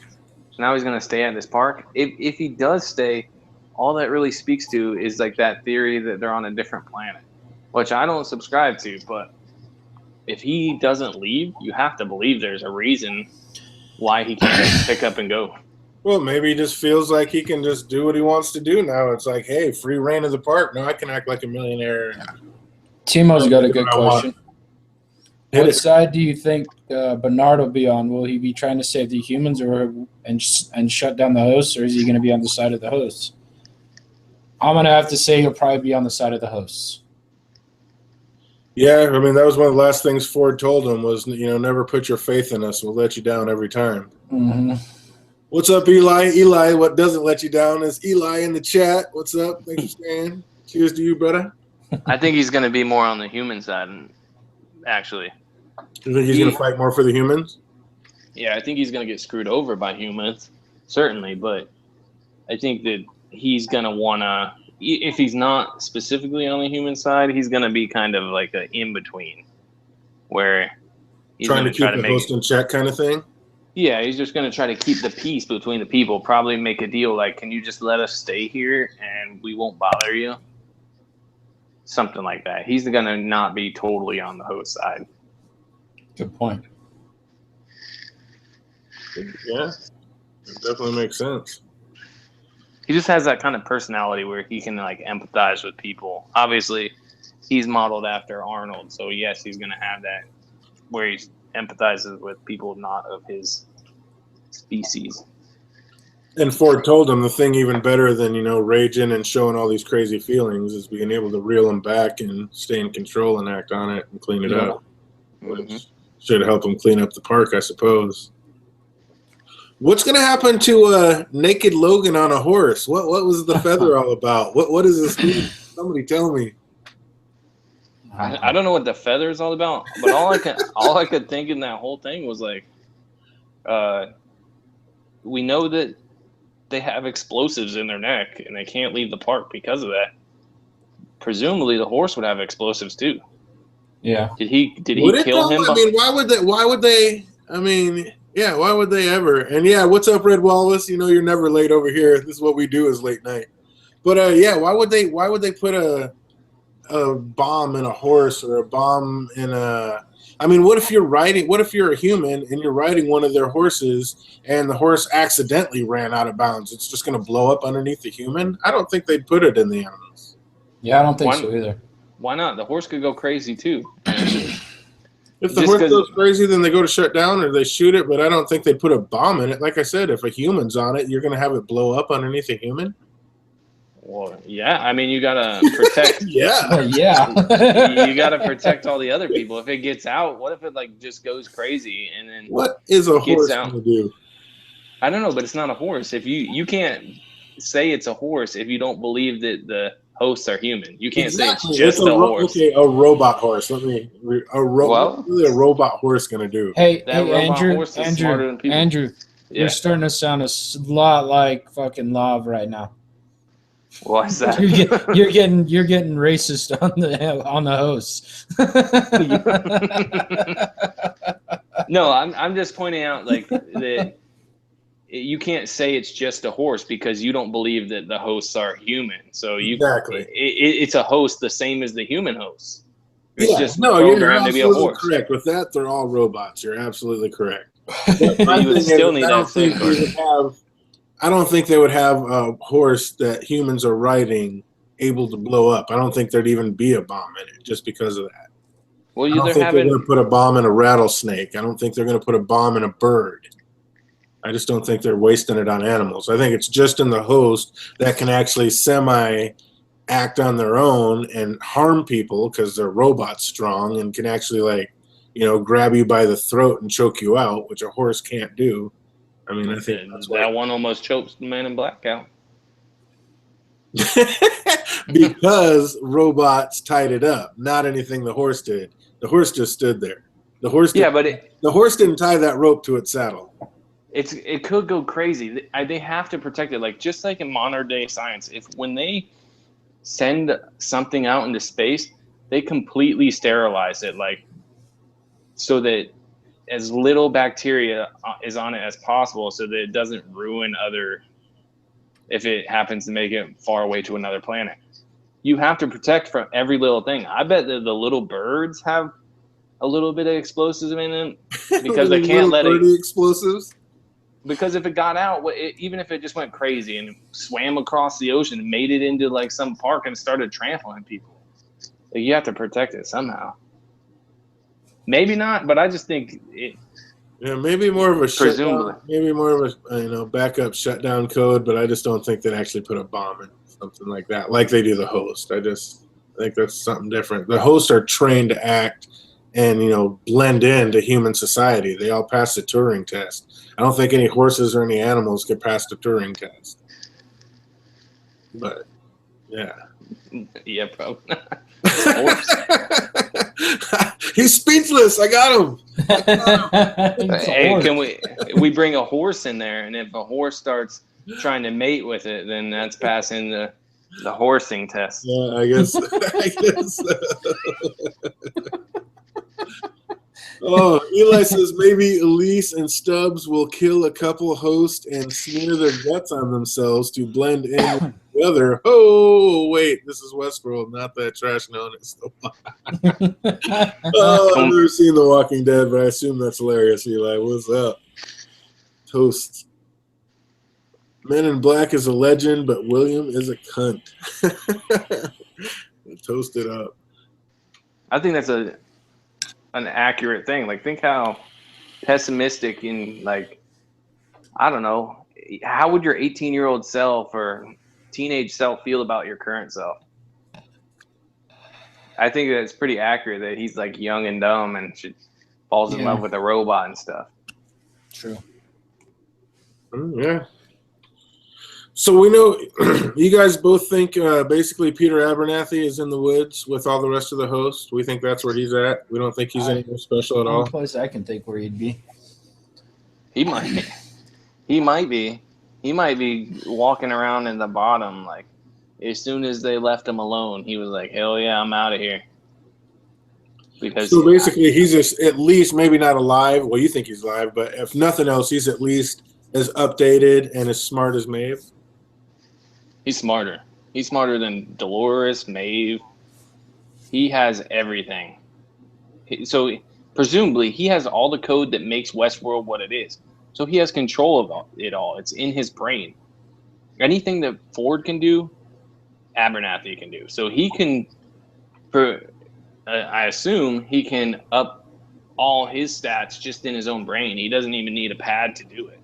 [SPEAKER 3] So now he's going to stay at this park. If he does stay, all that really speaks to is like that theory that they're on a different planet, which I don't subscribe to. But if he doesn't leave, you have to believe there's a reason why he can't pick up and go.
[SPEAKER 1] Well, maybe he just feels like he can just do what he wants to do now. It's like, hey, free reign of the park. Now I can act like a millionaire.
[SPEAKER 2] Timo's got a good question. What
[SPEAKER 1] Hit it.
[SPEAKER 2] side do you think Bernard will be on? Will he be trying to save the humans and shut down the hosts, or is he going to be on the side of the hosts? I'm going to have to say he'll probably be on the side of the hosts.
[SPEAKER 1] Yeah, I mean, that was one of the last things Ford told him was, never put your faith in us. We'll let you down every time.
[SPEAKER 2] Mm-hmm.
[SPEAKER 1] What's up, Eli? Eli, what doesn't let you down is Eli in the chat. What's up? Thanks for staying. Cheers to you, brother.
[SPEAKER 3] I think he's going to be more on the human side, actually.
[SPEAKER 1] You think he's going to fight more for the humans?
[SPEAKER 3] Yeah, I think he's going to get screwed over by humans, certainly. But I think that he's going to want to, if he's not specifically on the human side, he's going to be kind of like an in-between, where he's
[SPEAKER 1] trying to keep the
[SPEAKER 3] make
[SPEAKER 1] host in check kind of thing?
[SPEAKER 3] Yeah, he's just going to try to keep the peace between the people, probably make a deal like, can you just let us stay here and we won't bother you? Something like that. He's going to not be totally on the host side.
[SPEAKER 2] Good point.
[SPEAKER 1] Yeah, it definitely makes sense.
[SPEAKER 3] He just has that kind of personality where he can like empathize with people. Obviously, he's modeled after Arnold, so yes, he's going to have that where he empathizes with people not of his species.
[SPEAKER 1] And Ford told him the thing even better than, raging and showing all these crazy feelings is being able to reel them back and stay in control and act on it and clean it up. Which should help him clean up the park, I suppose. What's going to happen to naked Logan on a horse? What was the feather all about? What is this mean? Somebody tell me.
[SPEAKER 3] I don't know what the feather is all about, but all I could think in that whole thing was like, we know that they have explosives in their neck and they can't leave the park because of that. Presumably, the horse would have explosives too.
[SPEAKER 2] Yeah.
[SPEAKER 3] Did he kill him?
[SPEAKER 1] I mean, why would they? I mean, yeah, why would they ever? And yeah, what's up, Red Wallace? You're never late over here. This is what we do is late night. But yeah, why would they put a bomb in a horse or a bomb in a? I mean, what if you're a human and you're riding one of their horses and the horse accidentally ran out of bounds? It's just going to blow up underneath the human? I don't think they'd put it in the animals.
[SPEAKER 2] Yeah, I don't think so either.
[SPEAKER 3] Why not? The horse could go crazy too.
[SPEAKER 1] If the horse goes crazy, then they go to shut down or they shoot it, but I don't think they put a bomb in it. Like I said, if a human's on it, you're going to have it blow up underneath a human?
[SPEAKER 3] Well, yeah. I mean, you got to protect.
[SPEAKER 1] Yeah.
[SPEAKER 3] You got to protect all the other people. If it gets out, what if it like just goes crazy and then
[SPEAKER 1] what is a horse going to do?
[SPEAKER 3] I don't know, but it's not a horse. If you can't say it's a horse if you don't believe that the hosts are human. You can't say it's just a horse.
[SPEAKER 1] Okay, a robot horse. Really a robot horse going to do?
[SPEAKER 2] Hey, Andrew, you're starting to sound a lot like fucking Lav right now.
[SPEAKER 3] Why is that?
[SPEAKER 2] You're getting racist on the hosts.
[SPEAKER 3] No, I'm just pointing out like that. You can't say it's just a horse because you don't believe that the hosts are human. So it's a host the same as the human host. It's just programmed to be a horse.
[SPEAKER 1] Correct. With that, they're all robots. You're absolutely correct.
[SPEAKER 3] You would still need that same
[SPEAKER 1] I don't think they would have a horse that humans are riding able to blow up. I don't think there'd even be a bomb in it just because of that.
[SPEAKER 3] Well,
[SPEAKER 1] I don't think they're going to put a bomb in a rattlesnake. I don't think they're going to put a bomb in a bird. I just don't think they're wasting it on animals. I think it's just in the host that can actually act on their own and harm people because they're robot strong and can actually grab you by the throat and choke you out, which a horse can't do. I mean, I think
[SPEAKER 3] that one almost choked the Man in Black out.
[SPEAKER 1] Because robots tied it up, not anything the horse did. The horse just stood there. The horse didn't tie that rope to its saddle.
[SPEAKER 3] it could go crazy. They have to protect it. Like just like in modern day science, when they send something out into space, they completely sterilize it, like so that as little bacteria is on it as possible, so that it doesn't ruin other. If it happens to make it far away to another planet, you have to protect from every little thing. I bet that the little birds have a little bit of explosives in them because they can't let it.
[SPEAKER 1] Explosives.
[SPEAKER 3] Because if it got out, even if it just went crazy and swam across the ocean and made it into like some park and started trampling people, like, you have to protect it somehow. Maybe not, but I just think it.
[SPEAKER 1] Yeah, maybe more of a
[SPEAKER 3] Presumably.
[SPEAKER 1] shutdown, maybe more of a backup shutdown code, but I just don't think they'd actually put a bomb in something like that, like they do the host. I think that's something different. The hosts are trained to act and blend into human society. They all pass the Turing test. I don't think any horses or any animals could pass the Turing test. But yeah.
[SPEAKER 3] Yeah, bro.
[SPEAKER 1] He's speechless. I got him.
[SPEAKER 3] Hey, can we bring a horse in there? And if a horse starts trying to mate with it, then that's passing the horsing test.
[SPEAKER 1] Yeah, I guess. Oh, Eli says maybe Elise and Stubbs will kill a couple hosts and smear their guts on themselves to blend in together. Oh, wait, this is Westworld, not that trash known as The Oh, I've never seen The Walking Dead, but I assume that's hilarious, Eli. What's up? Toast. Men in Black is a legend, but William is a cunt. Toast it up.
[SPEAKER 3] I think that's an accurate thing. Like, think how pessimistic and, like, I don't know, how would your 18-year-old self or teenage self feel about your current self? I think that's pretty accurate that he's like young and dumb and falls in love with a robot and stuff.
[SPEAKER 2] True.
[SPEAKER 1] Yeah. So we know you guys both think basically Peter Abernathy is in the woods with all the rest of the hosts. We think that's where he's at. We don't think he's anything special at all.
[SPEAKER 2] Only place I can think where he'd be.
[SPEAKER 3] He might be. He might be walking around in the bottom. Like, as soon as they left him alone, he was like, "Hell yeah, I'm out of here." Because
[SPEAKER 1] so basically, he's just at least maybe not alive. Well, you think he's alive, but if nothing else, he's at least as updated and as smart as Maeve.
[SPEAKER 3] He's smarter. He's smarter than Dolores, Maeve. He has everything. So presumably, he has all the code that makes Westworld what it is. So he has control of it all. It's in his brain. Anything that Ford can do, Abernathy can do. So he can, I assume, he can up all his stats just in his own brain. He doesn't even need a pad to do it.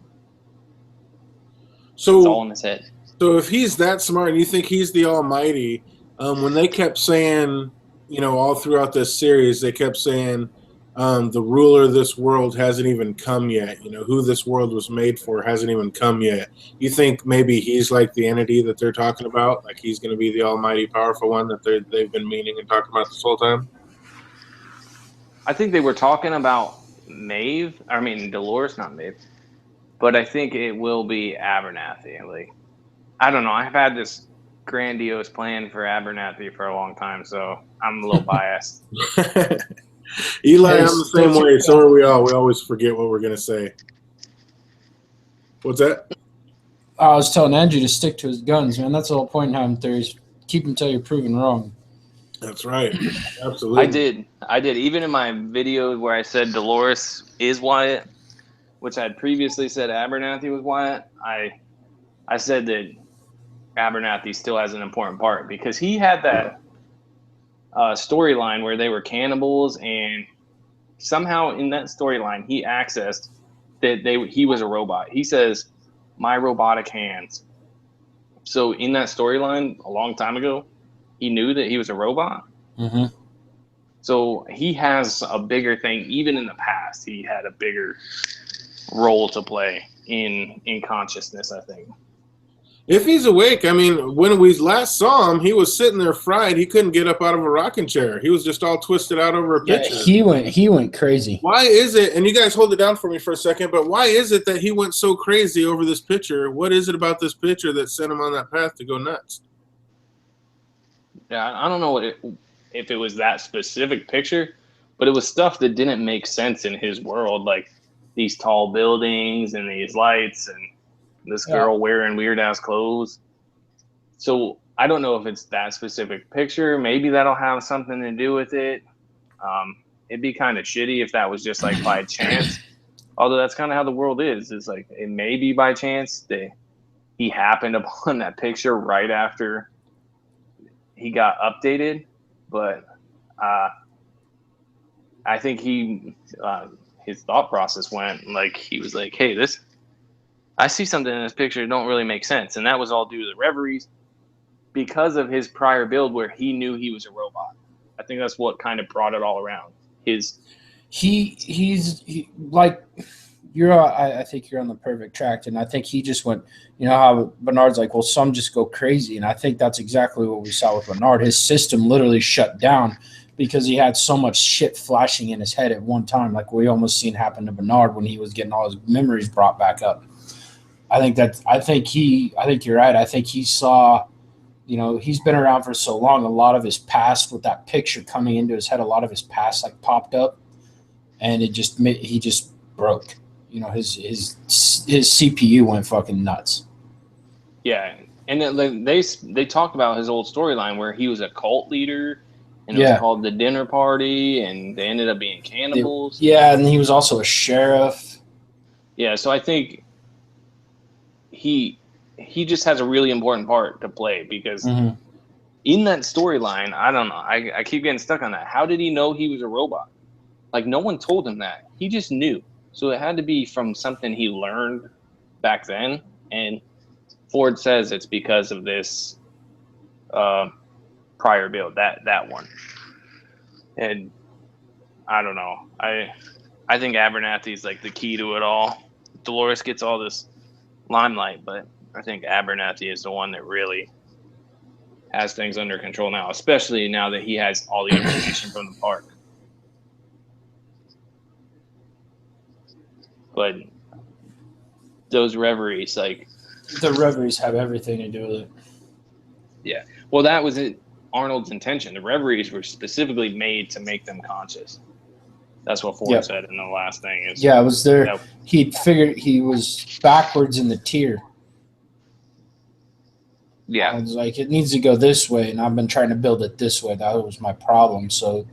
[SPEAKER 1] So
[SPEAKER 3] it's all in his head.
[SPEAKER 1] So if he's that smart and you think he's the almighty, when they kept saying, all throughout this series, they kept saying the ruler of this world hasn't even come yet. Who this world was made for hasn't even come yet. You think maybe he's like the entity that they're talking about? Like he's going to be the almighty, powerful one that they've been meaning and talking about this whole time?
[SPEAKER 3] I think they were talking about Dolores, not Maeve. But I think it will be Abernathy. Like, I don't know. I've had this grandiose plan for Abernathy for a long time, so I'm a little biased.
[SPEAKER 1] Eli, I'm the same way. So are we all. We always forget what we're going to say. What's that?
[SPEAKER 2] I was telling Andrew to stick to his guns, man. That's the whole point in having theories. Keep them until you're proven wrong.
[SPEAKER 1] That's right. Absolutely.
[SPEAKER 3] I did. Even in my video where I said Dolores is Wyatt, which I had previously said Abernathy was Wyatt, I said that Abernathy still has an important part because he had that storyline where they were cannibals, and somehow in that storyline he accessed that he was a robot. He says, "My robotic hands." So in that storyline a long time ago, he knew that he was a robot.
[SPEAKER 2] Mm-hmm.
[SPEAKER 3] So he has a bigger thing. Even in the past, he had a bigger role to play in consciousness, I think.
[SPEAKER 1] If he's awake, I mean, when we last saw him, he was sitting there fried. He couldn't get up out of a rocking chair. He was just all twisted out over a picture.
[SPEAKER 2] He went crazy.
[SPEAKER 1] Why is it, and you guys hold it down for me for a second, but why is it that he went so crazy over this picture? What is it about this picture that sent him on that path to go nuts?
[SPEAKER 3] Yeah, I don't know if it was that specific picture, but it was stuff that didn't make sense in his world, like these tall buildings and these lights and this girl wearing weird ass clothes. So I don't know if it's that specific picture. Maybe that'll have something to do with it. It'd be kind of shitty if that was just like by chance. Although that's kind of how the world is. It's like it may be by chance that he happened upon that picture right after he got updated. But I think his thought process went like he was like, hey, I see something in this picture that don't really make sense. And that was all due to the reveries because of his prior build where he knew he was a robot. I think that's what kind of brought it all around. He's
[SPEAKER 2] like, I think you're on the perfect track. And I think he just went, you know how Bernard's like, well, some just go crazy. And I think that's exactly what we saw with Bernard. His system literally shut down because he had so much shit flashing in his head at one time. Like we almost seen happen to Bernard when he was getting all his memories brought back up. I think you're right. I think he saw, you know, he's been around for so long. A lot of his past with that picture coming into his head, a lot of his past like popped up, and he just broke. You know, his CPU went fucking nuts.
[SPEAKER 3] Yeah, and then they talked about his old storyline where he was a cult leader, and it was called the dinner party, and they ended up being cannibals.
[SPEAKER 2] Yeah, and he was also a sheriff. Yeah,
[SPEAKER 3] so I think he just has a really important part to play because in that storyline, I don't know. I keep getting stuck on that. How did he know he was a robot? Like no one told him that. He just knew. So it had to be from something he learned back then. And Ford says it's because of this prior build, that one. And I don't know. I think Abernathy's like the key to it all. Dolores gets all this limelight, but I think Abernathy is the one that really has things under control now, especially now that he has all the information from the park. But those reveries, like
[SPEAKER 2] the reveries have everything to do with it.
[SPEAKER 3] Yeah. Well, that was Arnold's intention. The reveries were specifically made to make them conscious. That's what Ford said in the last thing.
[SPEAKER 2] It was there. You know, he figured he was backwards in the tier.
[SPEAKER 3] Yeah.
[SPEAKER 2] I was like, it needs to go this way, and I've been trying to build it this way. That was my problem. So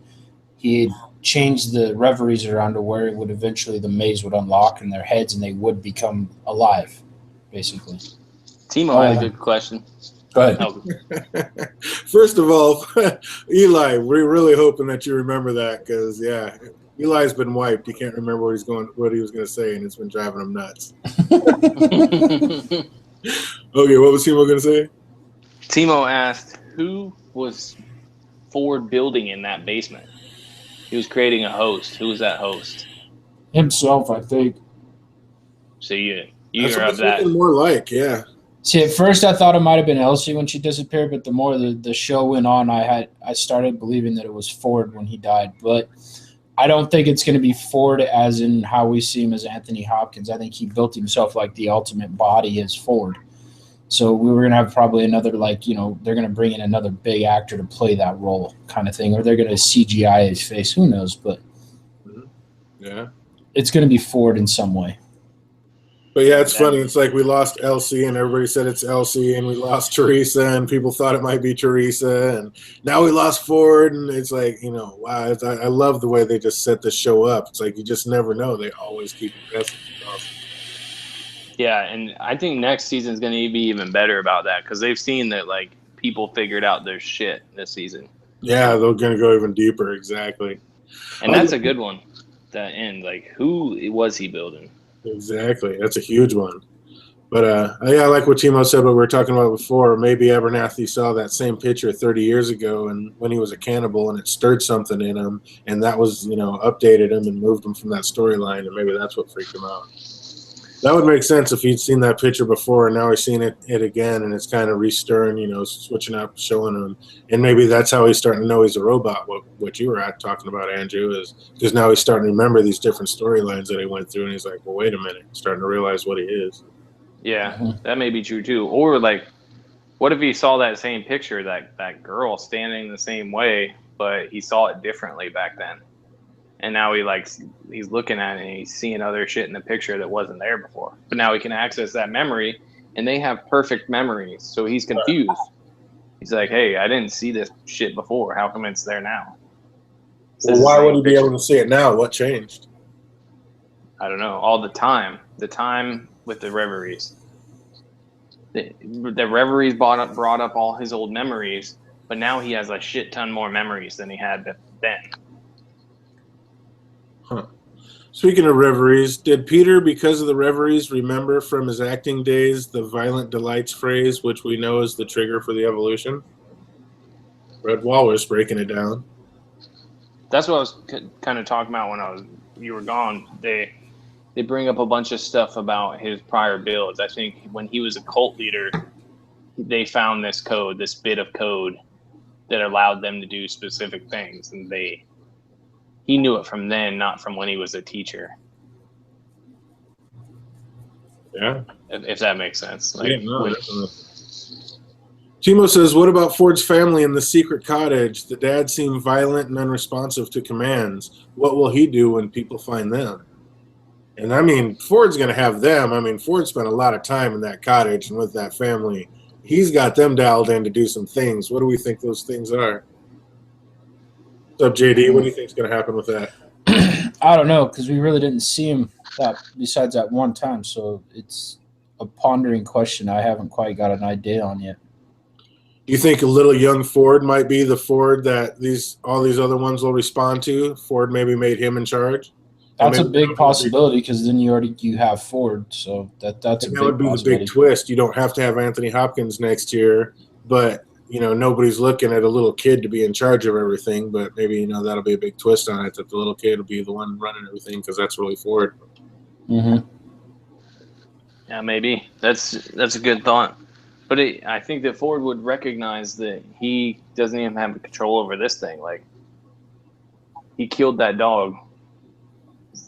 [SPEAKER 2] he changed the reveries around to where it would eventually the maze would unlock in their heads, and they would become alive, basically.
[SPEAKER 3] Timo had a good question.
[SPEAKER 2] Go ahead.
[SPEAKER 3] Oh.
[SPEAKER 1] First of all, Eli, we're really hoping that you remember that because, Eli's been wiped. He can't remember what he was going to say, and it's been driving him nuts. Okay, what was Timo going to say?
[SPEAKER 3] Timo asked, who was Ford building in that basement? He was creating a host. Who was that host?
[SPEAKER 2] Himself, I think.
[SPEAKER 3] So you're
[SPEAKER 1] of that. More like, yeah.
[SPEAKER 2] See, at first I thought it might have been Elsie when she disappeared, but the more the show went on, I started believing that it was Ford when he died. But I don't think it's going to be Ford as in how we see him as Anthony Hopkins. I think he built himself like the ultimate body as Ford. So we were going to have probably another, like, you know, they're going to bring in another big actor to play that role kind of thing, or they're going to CGI his face. Who knows? But it's going to be Ford in some way.
[SPEAKER 1] But yeah, it's funny. It's like we lost Elsie, and everybody said it's Elsie, and we lost Teresa, and people thought it might be Teresa, and now we lost Ford, and it's like, you know, wow. I love the way they just set the show up. It's like you just never know. They always keep it guessing. Awesome.
[SPEAKER 3] Yeah, and I think next season is going to be even better about that because they've seen that like people figured out their shit this season.
[SPEAKER 1] Yeah, they're going to go even deeper. Exactly.
[SPEAKER 3] And that's a good one. That end, like, who was he building?
[SPEAKER 1] Exactly. That's a huge one. But I like what Timo said, what we were talking about before. Maybe Abernathy saw that same picture 30 years ago and when he was a cannibal, and it stirred something in him, and that was, you know, updated him and moved him from that storyline, and maybe that's what freaked him out. That would make sense if he'd seen that picture before and now he's seeing it again, and it's kind of restirring, you know, switching up, showing him, and maybe that's how he's starting to know he's a robot. What you were talking about, Andrew, is because now he's starting to remember these different storylines that he went through, and he's like, well, wait a minute, starting to realize what he is.
[SPEAKER 3] Yeah, that may be true too. Or like, what if he saw that same picture, that girl standing the same way, but he saw it differently back then, and now he's looking at it and he's seeing other shit in the picture that wasn't there before. But now he can access that memory, and they have perfect memories, so he's confused. He's like, hey, I didn't see this shit before. How come it's there now?
[SPEAKER 1] Well, why would he be able to see it now? What changed?
[SPEAKER 3] I don't know. All the time with the reveries. The reveries brought up all his old memories, but now he has a shit ton more memories than he had then.
[SPEAKER 1] Huh. Speaking of reveries, did Peter, because of the reveries, remember from his acting days the violent delights phrase, which we know is the trigger for the evolution? Red Walrus breaking it down.
[SPEAKER 3] That's what I was kind of talking about when you were gone. They bring up a bunch of stuff about his prior builds. I think when he was a cult leader, they found this bit of code that allowed them to do specific things, and he knew it from then, not from when he was a teacher.
[SPEAKER 1] Yeah,
[SPEAKER 3] if that makes sense. Like,
[SPEAKER 1] yeah, no, Timo says, what about Ford's family in the secret cottage? The dad seemed violent and unresponsive to commands. What will he do when people find them? And I mean, Ford's going to have them. I mean, Ford spent a lot of time in that cottage and with that family. He's got them dialed in to do some things. What do we think those things are? What's up, JD? What do you think is going to happen with that?
[SPEAKER 2] I don't know, because we really didn't see him besides that one time. So it's a pondering question I haven't quite got an idea on yet.
[SPEAKER 1] You think a little young Ford might be the Ford that all these other ones will respond to? Ford maybe made him in charge?
[SPEAKER 2] That's a big possibility, because then you have Ford, so that's a big possibility. That would be the big
[SPEAKER 1] twist. You don't have to have Anthony Hopkins next year, but you know nobody's looking at a little kid to be in charge of everything. But maybe that'll be a big twist on it, that the little kid will be the one running everything, because that's really Ford.
[SPEAKER 2] Mm-hmm.
[SPEAKER 3] Yeah, maybe that's a good thought. But I think that Ford would recognize that he doesn't even have control over this thing. Like, he killed that dog.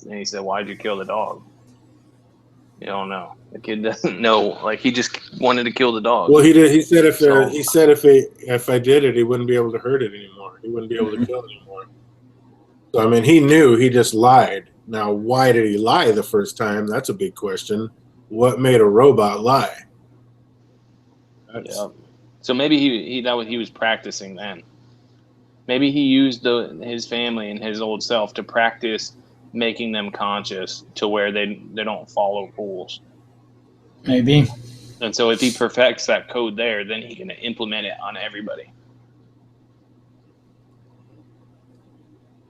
[SPEAKER 3] And he said, why'd you kill the dog? You don't know. The kid doesn't know. Like, he just wanted to kill the dog.
[SPEAKER 1] Well, he did. He said if I did it, he wouldn't be able to hurt it anymore. He wouldn't be able to kill it anymore. So, I mean, he knew. He just lied. Now, why did he lie the first time? That's a big question. What made a robot lie?
[SPEAKER 3] Yeah. So maybe he was practicing then. Maybe he used his family and his old self to practice making them conscious to where they don't follow rules.
[SPEAKER 2] Maybe.
[SPEAKER 3] And so if he perfects that code there, then he can implement it on everybody.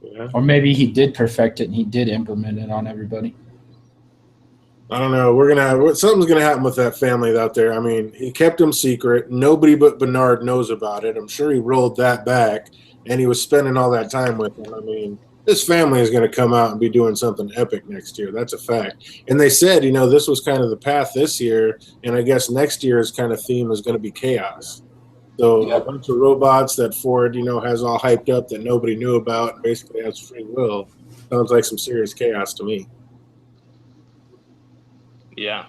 [SPEAKER 1] Yeah.
[SPEAKER 2] Or maybe he did perfect it and he did implement it on everybody.
[SPEAKER 1] I don't know. Something's gonna happen with that family out there. I mean, he kept them secret. Nobody but Bernard knows about it. I'm sure he rolled that back, and he was spending all that time with them. I mean, this family is going to come out and be doing something epic next year. That's a fact. And they said, this was kind of the path this year, and I guess next year's kind of theme is going to be chaos. So a bunch of robots that Ford, has all hyped up that nobody knew about and basically has free will. Sounds like some serious chaos to me.
[SPEAKER 3] Yeah.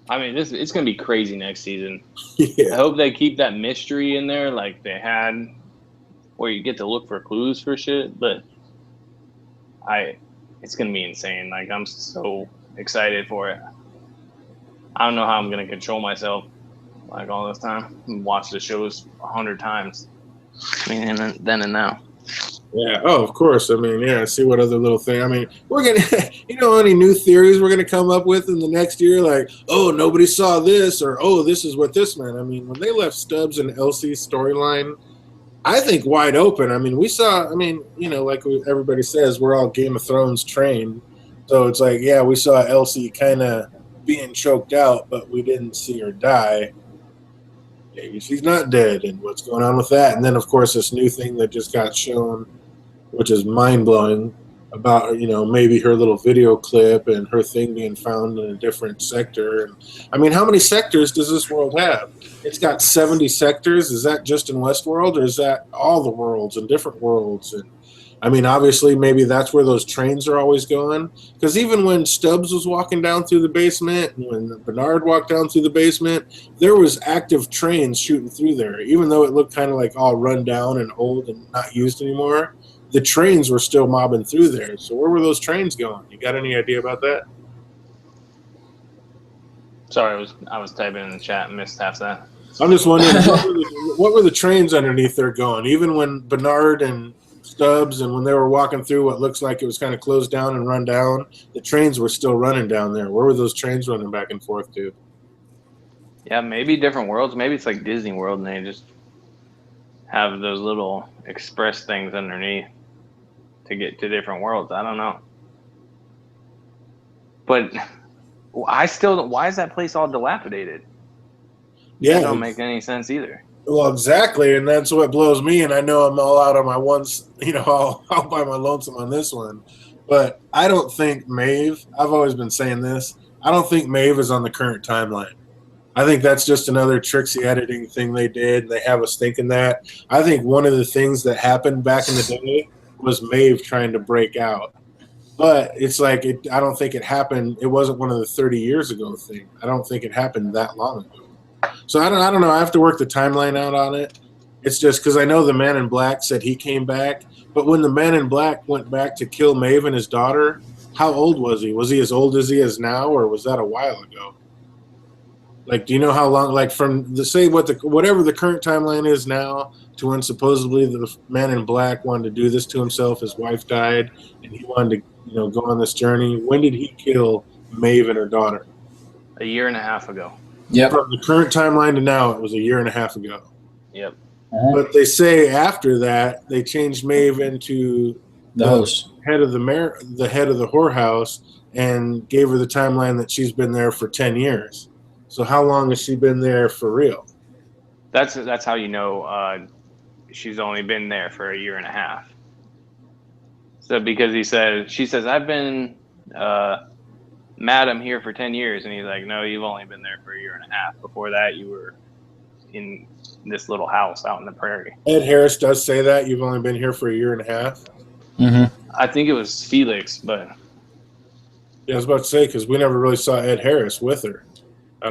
[SPEAKER 3] I mean, it's going to be crazy next season.
[SPEAKER 1] Yeah.
[SPEAKER 3] I hope they keep that mystery in there like they had, where you get to look for clues for shit, but it's going to be insane. Like, I'm so excited for it. I don't know how I'm going to control myself like all this time and watch the shows 100 times. I mean, and then and now.
[SPEAKER 1] Yeah. Oh, of course. I mean, yeah. See what other little thing. I mean, we're gonna, any new theories we're gonna come up with in the next year? Like, oh, nobody saw this, or oh, this is what this meant. I mean, when they left Stubbs and Elsie's storyline, I think wide open. I mean, we saw. I mean, like everybody says, we're all Game of Thrones trained, so it's like, yeah, we saw Elsie kind of being choked out, but we didn't see her die. Maybe she's not dead, and what's going on with that? And then, of course, this new thing that just got shown, which is mind-blowing, about, maybe her little video clip and her thing being found in a different sector. And I mean, how many sectors does this world have? It's got 70 sectors. Is that just in WestWorld, or is that all the worlds and different worlds? And I mean, obviously, maybe that's where those trains are always going. Because even when Stubbs was walking down through the basement, and when Bernard walked down through the basement, there was active trains shooting through there. Even though it looked kind of like all run down and old and not used anymore, the trains were still mobbing through there. So where were those trains going? You got any idea about that?
[SPEAKER 3] Sorry, I was typing in the chat and missed half that.
[SPEAKER 1] I'm just wondering, what were the trains underneath there going? Even when Bernard and Stubbs and when they were walking through what looks like it was kind of closed down and run down, the trains were still running down there. Where were those trains running back and forth to?
[SPEAKER 3] Yeah, maybe different worlds. Maybe it's like Disney World and they just have those little express things underneath to get to different worlds. I don't know. But why is that place all dilapidated?
[SPEAKER 1] Yeah,
[SPEAKER 3] That don't make any sense either.
[SPEAKER 1] Well, exactly, and that's what blows me. And I know I'm all out on my ones, I'll buy my lonesome on this one. But I don't think Maeve, I've always been saying this, I don't think Maeve is on the current timeline. I think that's just another tricksy editing thing they did. They have us thinking that. I think one of the things that happened back in the day was Maeve trying to break out. But it's like, I don't think it happened. It wasn't one of the 30 years ago thing. I don't think it happened that long ago. So I don't know. I have to work the timeline out on it. It's just because I know the Man in Black said he came back. But when the Man in Black went back to kill Maeve and his daughter, how old was he? Was he as old as he is now, or was that a while ago? Like, do you know how long? Like from whatever the current timeline is now to when supposedly the Man in Black wanted to do this to himself. His wife died, and he wanted to go on this journey. When did he kill Maeve and her daughter?
[SPEAKER 3] A year and a half ago.
[SPEAKER 2] Yep.
[SPEAKER 1] From the current timeline to now, it was a year and a half ago.
[SPEAKER 3] Yep.
[SPEAKER 1] But they say after that they changed Maeve into
[SPEAKER 2] The host,
[SPEAKER 1] head of the head of the whorehouse, and gave her the timeline that she's been there for 10 years. So how long has she been there for real?
[SPEAKER 3] That's how you know she's only been there for a year and a half. So because she says I've been madam here for 10 years, and he's like, no, you've only been there for a year and a half. Before that you were in this little house out in the prairie.
[SPEAKER 1] Ed Harris does say that you've only been here for a year and a half.
[SPEAKER 3] I think it was Felix, but
[SPEAKER 1] yeah, I was about to say, because we never really saw Ed Harris with her.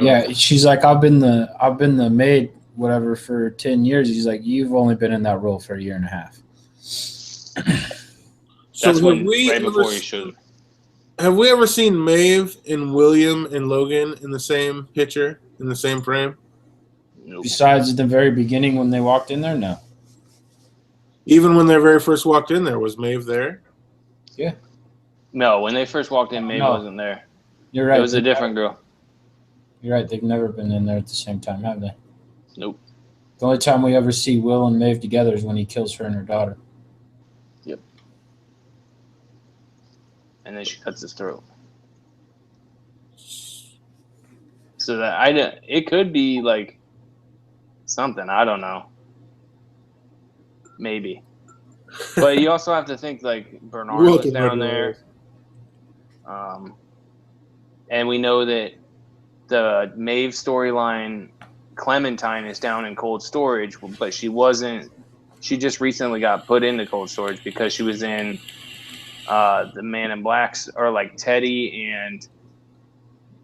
[SPEAKER 2] Yeah, she's like, I've been the maid whatever for 10 years. He's like, you've only been in that role for a year and a half.
[SPEAKER 1] So
[SPEAKER 3] that's right before you should.
[SPEAKER 1] Have we ever seen Maeve and William and Logan in the same picture, in the same frame?
[SPEAKER 3] Nope.
[SPEAKER 2] Besides the very beginning when they walked in there, no.
[SPEAKER 1] Even when they very first walked in there, was Maeve there?
[SPEAKER 2] Yeah.
[SPEAKER 3] No, when they first walked in, Maeve wasn't there.
[SPEAKER 2] You're right.
[SPEAKER 3] It was a different girl.
[SPEAKER 2] You're right. They've never been in there at the same time, have they?
[SPEAKER 3] Nope.
[SPEAKER 2] The only time we ever see Will and Maeve together is when he kills her and her daughter.
[SPEAKER 3] Yep. And then she cuts his throat. So that it could be like something, I don't know. Maybe. But you also have to think like Bernard was down there. And we know that the Maeve storyline, Clementine is down in cold storage, but she just recently got put into cold storage because she was in the Man in Black's, or like Teddy and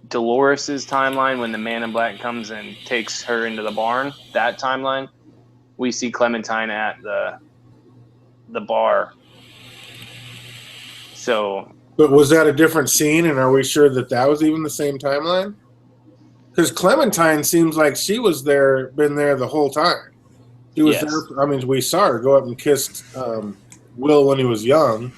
[SPEAKER 3] Dolores's timeline when the Man in Black comes and takes her into the barn. That timeline, we see Clementine at the bar. So,
[SPEAKER 1] but was that a different scene? And are we sure that was even the same timeline? Because Clementine seems like she was been there the whole time. She was there. I mean, we saw her go up and kiss Will when he was young,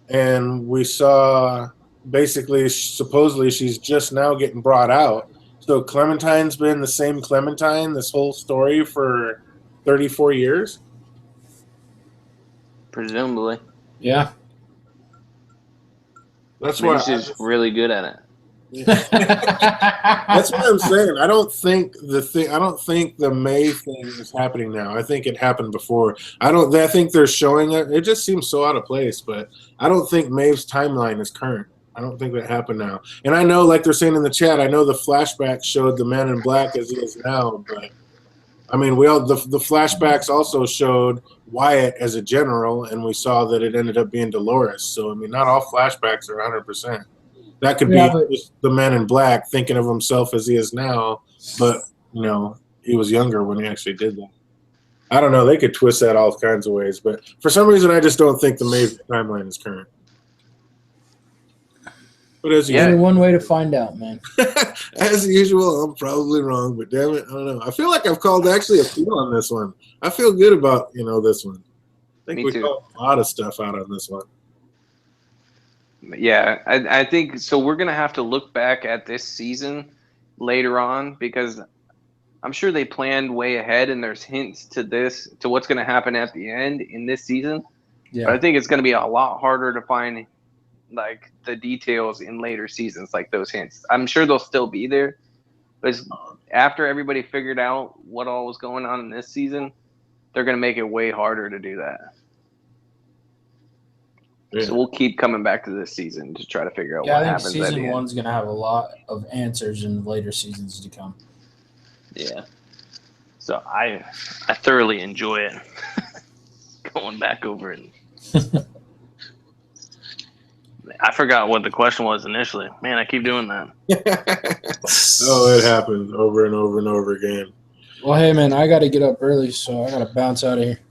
[SPEAKER 1] and we saw basically, supposedly, she's just now getting brought out. So Clementine's been the same Clementine this whole story for 34 years?
[SPEAKER 3] Presumably.
[SPEAKER 2] Yeah.
[SPEAKER 1] That's why
[SPEAKER 3] she's really good at it.
[SPEAKER 1] That's what I'm saying. I don't think the May thing is happening now. I think it happened before. I think they're showing it. It just seems so out of place, but I don't think Maeve's timeline is current. I don't think that happened now. And I know, like they're saying in the chat, I know the flashback showed the Man in Black as he is now, but I mean, the flashbacks also showed Wyatt as a general, and we saw that it ended up being Dolores. So I mean, not all flashbacks are 100%. That could be just the Man in Black thinking of himself as he is now, but he was younger when he actually did that. I don't know. They could twist that all kinds of ways, but for some reason, I just don't think the Maeve timeline is current. But as
[SPEAKER 2] only one way to find out, man.
[SPEAKER 1] As usual, I'm probably wrong, but damn it, I don't know. I feel like I've called actually a few on this one. I feel good about this one. I think we called a lot of stuff out on this one.
[SPEAKER 3] Yeah, I think so. We're gonna have to look back at this season later on because I'm sure they planned way ahead, and there's hints to what's gonna happen at the end in this season. Yeah. But I think it's gonna be a lot harder to find like the details in later seasons, like those hints. I'm sure they'll still be there, but after everybody figured out what all was going on in this season, they're gonna make it way harder to do that. Yeah. So we'll keep coming back to this season to try to figure out what happens.
[SPEAKER 2] Season one's going to have a lot of answers in later seasons to come.
[SPEAKER 3] Yeah. So I thoroughly enjoy it. Going back over it. I forgot what the question was initially. Man, I keep doing that.
[SPEAKER 1] Oh, it happens over and over and over again.
[SPEAKER 2] Well, hey, man, I got to get up early, so I got to bounce out of here.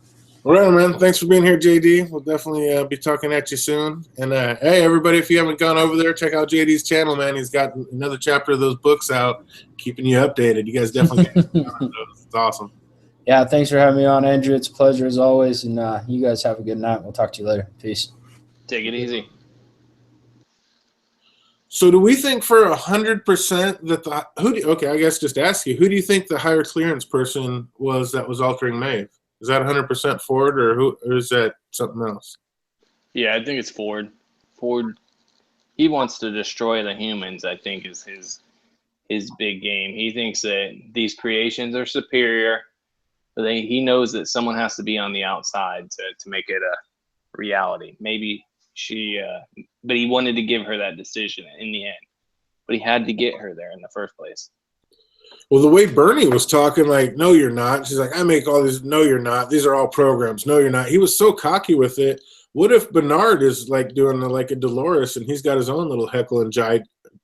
[SPEAKER 1] All right, man. Thanks for being here, JD. We'll definitely be talking at you soon. And hey, everybody, if you haven't gone over there, check out JD's channel, man. He's got another chapter of those books out, keeping you updated. You guys definitely get those. It's awesome.
[SPEAKER 2] Yeah, thanks for having me on, Andrew. It's a pleasure as always. And you guys have a good night. We'll talk to you later. Peace.
[SPEAKER 3] Take it easy.
[SPEAKER 1] So do we think for 100% that okay, I guess just ask you, who do you think the higher clearance person was that was altering Maeve? Is that 100% Ford, or is that something else?
[SPEAKER 3] Yeah, I think it's Ford. Ford, he wants to destroy the humans, I think, is his big game. He thinks that these creations are superior, but he knows that someone has to be on the outside to make it a reality. Maybe but he wanted to give her that decision in the end. But he had to get her there in the first place.
[SPEAKER 1] Well, the way Bernie was talking, like, no, you're not. She's like, I make all these. No, you're not. These are all programs. No, you're not. He was so cocky with it. What if Bernard is like doing like a Dolores and he's got his own little Heckle and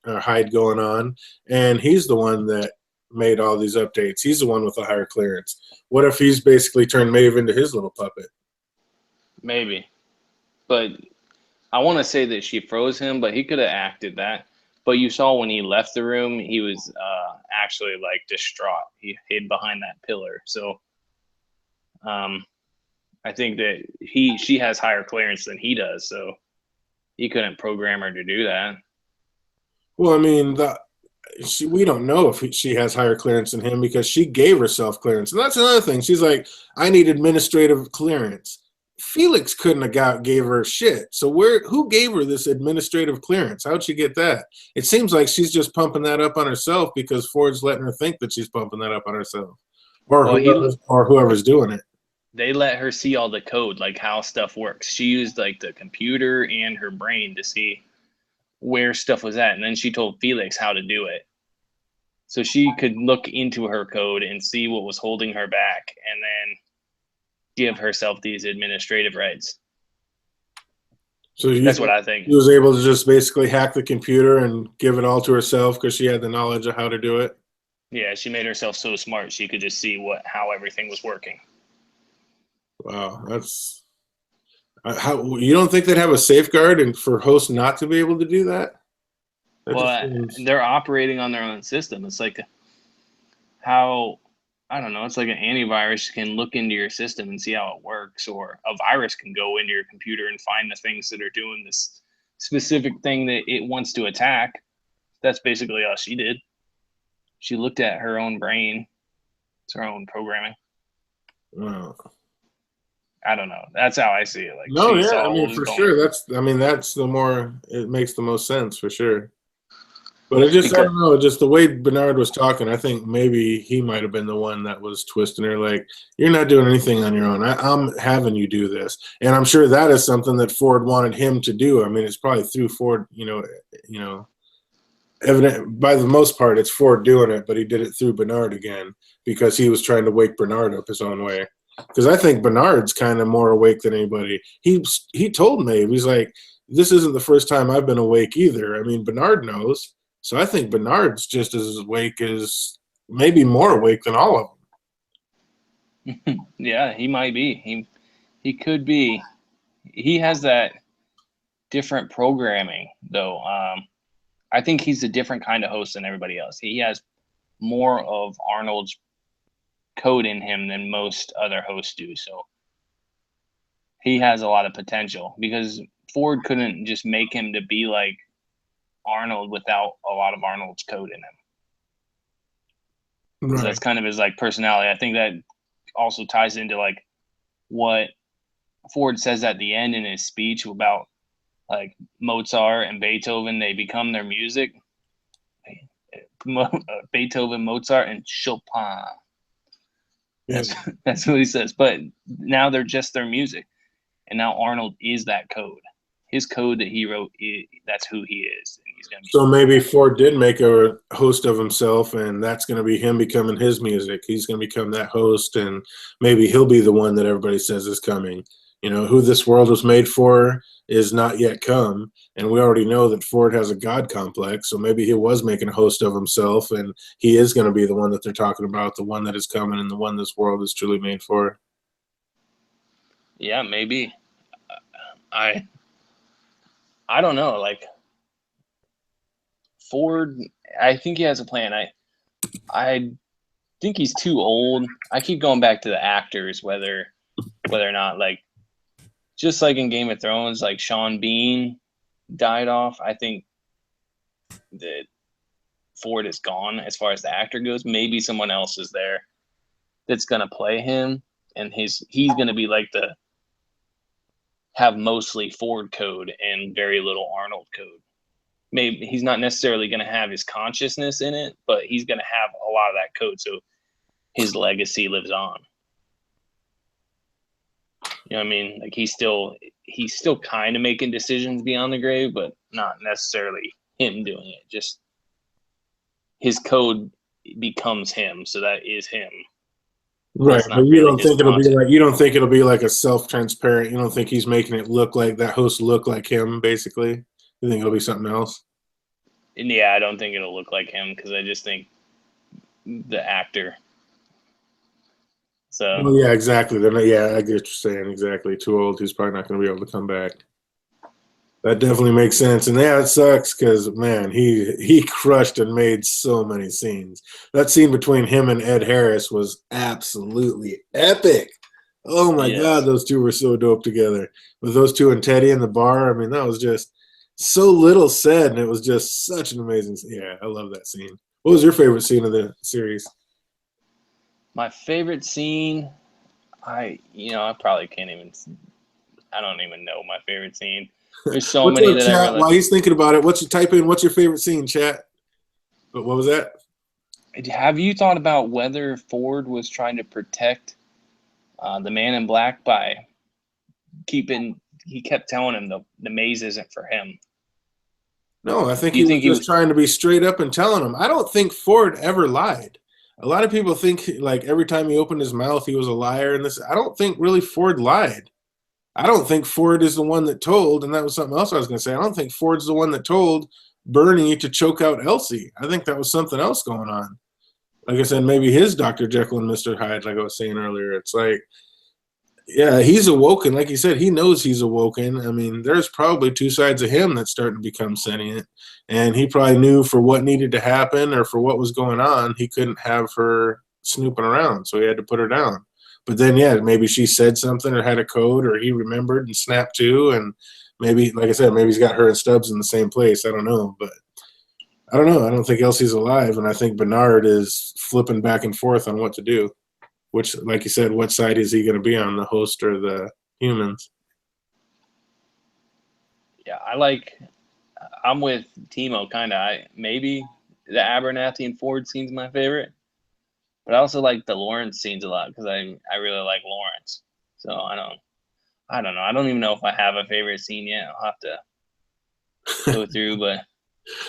[SPEAKER 1] Hyde going on, and he's the one that made all these updates. He's the one with the higher clearance. What if he's basically turned Maeve into his little puppet?
[SPEAKER 3] Maybe. But I want to say that she froze him, but he could have acted that. But you saw when he left the room, he was actually like distraught. He hid behind that pillar. So I think that she has higher clearance than he does. So he couldn't program her to do that.
[SPEAKER 1] Well, I mean, we don't know if she has higher clearance than him because she gave herself clearance. And that's another thing. She's like, I need administrative clearance. Felix couldn't have gave her shit. So who gave her this administrative clearance? How'd she get that? It seems like she's just pumping that up on herself because Ford's letting her think that she's pumping that up on herself, or whoever's doing it.
[SPEAKER 3] They let her see all the code, like how stuff works. She used like the computer and her brain to see where stuff was at, and then she told Felix how to do it. So she could look into her code and see what was holding her back, and then give herself these administrative rights.
[SPEAKER 1] So
[SPEAKER 3] that's what I think.
[SPEAKER 1] She was able to just basically hack the computer and give it all to herself because she had the knowledge of how to do it.
[SPEAKER 3] Yeah, she made herself so smart she could just see how everything was working.
[SPEAKER 1] Wow, that's how you don't think they'd have a safeguard and for hosts not to be able to do that?
[SPEAKER 3] They're operating on their own system. It's like how. I don't know. It's like an antivirus can look into your system and see how it works, or a virus can go into your computer and find the things that are doing this specific thing that it wants to attack. That's basically all she did. She looked at her own brain. It's her own programming.
[SPEAKER 1] Wow.
[SPEAKER 3] I don't know. That's how I see it. Like,
[SPEAKER 1] no, yeah, I mean, for sure. That's the more, it makes the most sense for sure. But it just, I
[SPEAKER 3] Because
[SPEAKER 1] don't know, just the way Bernard was talking, I think maybe he might have been the one that was twisting her. Like, you're not doing anything on your own. I'm having you do this. And I'm sure that is something that Ford wanted him to do. I mean, it's probably through Ford, evident by the most part, it's Ford doing it, but he did it through Bernard again because he was trying to wake Bernard up his own way. Because I think Bernard's kind of more awake than anybody. He told Maeve, he's like, this isn't the first time I've been awake either. I mean, Bernard knows. So I think Bernard's just as awake as, maybe more awake than all of them.
[SPEAKER 3] yeah, he might be. He could be. He has that different programming though. I think he's a different kind of host than everybody else. He has more of Arnold's code in him than most other hosts do. So he has a lot of potential because Ford couldn't just make him to be like Arnold without a lot of Arnold's code in him.
[SPEAKER 1] Right.
[SPEAKER 3] That's kind of his like personality. I think that also ties into like what Ford says at the end in his speech about like Mozart and Beethoven. They become their music. Beethoven, Mozart, and Chopin. That's what he says. But now they're just their music, and now Arnold is that code. His code that he wrote, that's who he is. And he's gonna be.
[SPEAKER 1] So maybe Ford did make a host of himself, and that's going to be him becoming his music. He's going to become that host, and maybe he'll be the one that everybody says is coming. Who this world was made for is not yet come, and we already know that Ford has a God complex, so maybe he was making a host of himself, and he is going to be the one that they're talking about, the one that is coming, and the one this world is truly made for.
[SPEAKER 3] Yeah, maybe. I don't know. Like Ford, I think he has a plan. I think he's too old. I keep going back to the actors, whether or not, like, just like in Game of Thrones, like Sean Bean died off. I think that Ford is gone as far as the actor goes. Maybe someone else is there that's gonna play him, and he's gonna be like have mostly Ford code and very little Arnold code. Maybe he's not necessarily gonna have his consciousness in it, but he's gonna have a lot of that code, so his legacy lives on. You know what I mean? Like he's still kind of making decisions beyond the grave, but not necessarily him doing it. Just his code becomes him, so that is him.
[SPEAKER 1] Right, but you don't think it'll be like a self-transparent. You don't think he's making it look like that host look like him, basically. You think it'll be something else?
[SPEAKER 3] And yeah, I don't think it'll look like him because I just think the actor. So
[SPEAKER 1] well, yeah, exactly. I get what you're saying. Exactly. Too old. He's probably not going to be able to come back. That definitely makes sense. And yeah, it sucks because, man, he crushed and made so many scenes. That scene between him and Ed Harris was absolutely epic. Oh, my God, those two were so dope together. With those two and Teddy in the bar, I mean, that was just so little said, and it was just such an amazing scene. Yeah, I love that scene. What was your favorite scene of the series?
[SPEAKER 3] My favorite scene, I probably can't even. I don't even know my favorite scene. There's so many that I really.
[SPEAKER 1] While he's thinking about it, what's your favorite scene, chat? But what was that?
[SPEAKER 3] Have you thought about whether Ford was trying to protect the Man in Black by keeping? He kept telling him the maze isn't for him.
[SPEAKER 1] No, I think he was just trying to be straight up and telling him. I don't think Ford ever lied. A lot of people think like every time he opened his mouth, he was a liar. And I don't think really Ford lied. I don't think Ford is the one that told, and that was something else I was going to say. I don't think Ford's the one that told Bernie to choke out Elsie. I think that was something else going on. Like I said, maybe his Dr. Jekyll and Mr. Hyde, like I was saying earlier. It's like, yeah, he's awoken. Like you said, he knows he's awoken. I mean, there's probably two sides of him that's starting to become sentient. And he probably knew for what needed to happen or for what was going on, he couldn't have her snooping around. So he had to put her down. But then, yeah, maybe she said something or had a code or he remembered and snapped to. And maybe, like I said, maybe he's got her and Stubbs in the same place. I don't know. But I don't know. I don't think Elsie's alive. And I think Bernard is flipping back and forth on what to do. Which, like you said, what side is he going to be on, the host or the humans?
[SPEAKER 3] Yeah, I like I'm with Timo, kind of. Maybe the Abernathy and Ford scene's my favorite, but I also like the Lawrence scenes a lot because I really like Lawrence. So I don't know. I don't even know if I have a favorite scene yet. I'll have to go through, but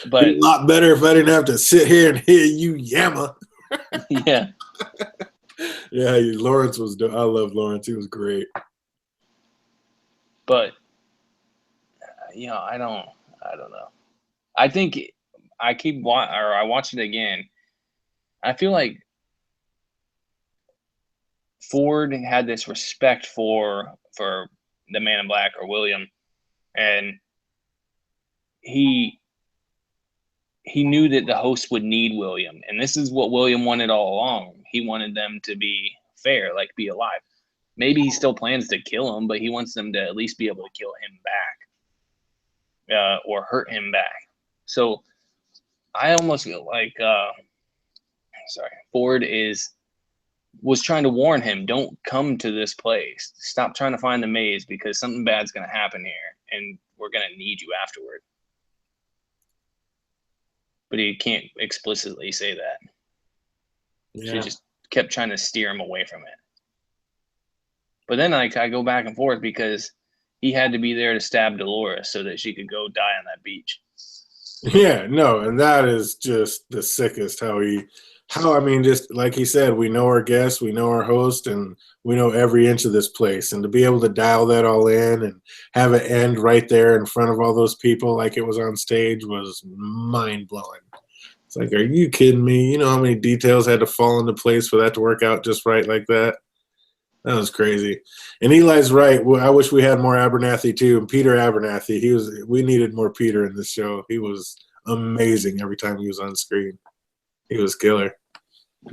[SPEAKER 1] It'd be a lot better if I didn't have to sit here and hear you yammer.
[SPEAKER 3] yeah.
[SPEAKER 1] Yeah, Lawrence was. I love Lawrence. He was great.
[SPEAKER 3] But I don't know. I think I watch it again. I feel like Ford had this respect for the Man in Black or William, and he knew that the host would need William, and this is what William wanted all along. He wanted them to be fair, like be alive. Maybe he still plans to kill him, but he wants them to at least be able to kill him back, or hurt him back. So I almost feel like, Ford was trying to warn him, don't come to this place. Stop trying to find the maze because something bad's going to happen here, and we're going to need you afterward. But he can't explicitly say that. Yeah. She just kept trying to steer him away from it. But then I go back and forth because he had to be there to stab Dolores so that she could go die on that beach.
[SPEAKER 1] Yeah, no, and that is just the sickest I mean, just like he said, we know our guests, we know our host, and we know every inch of this place. And to be able to dial that all in and have it end right there in front of all those people like it was on stage was mind-blowing. It's like, are you kidding me? You know how many details had to fall into place for that to work out just right like that? That was crazy. And Eli's right. I wish we had more Abernathy too. And Peter Abernathy, we needed more Peter in this show. He was amazing every time he was on screen. He was killer.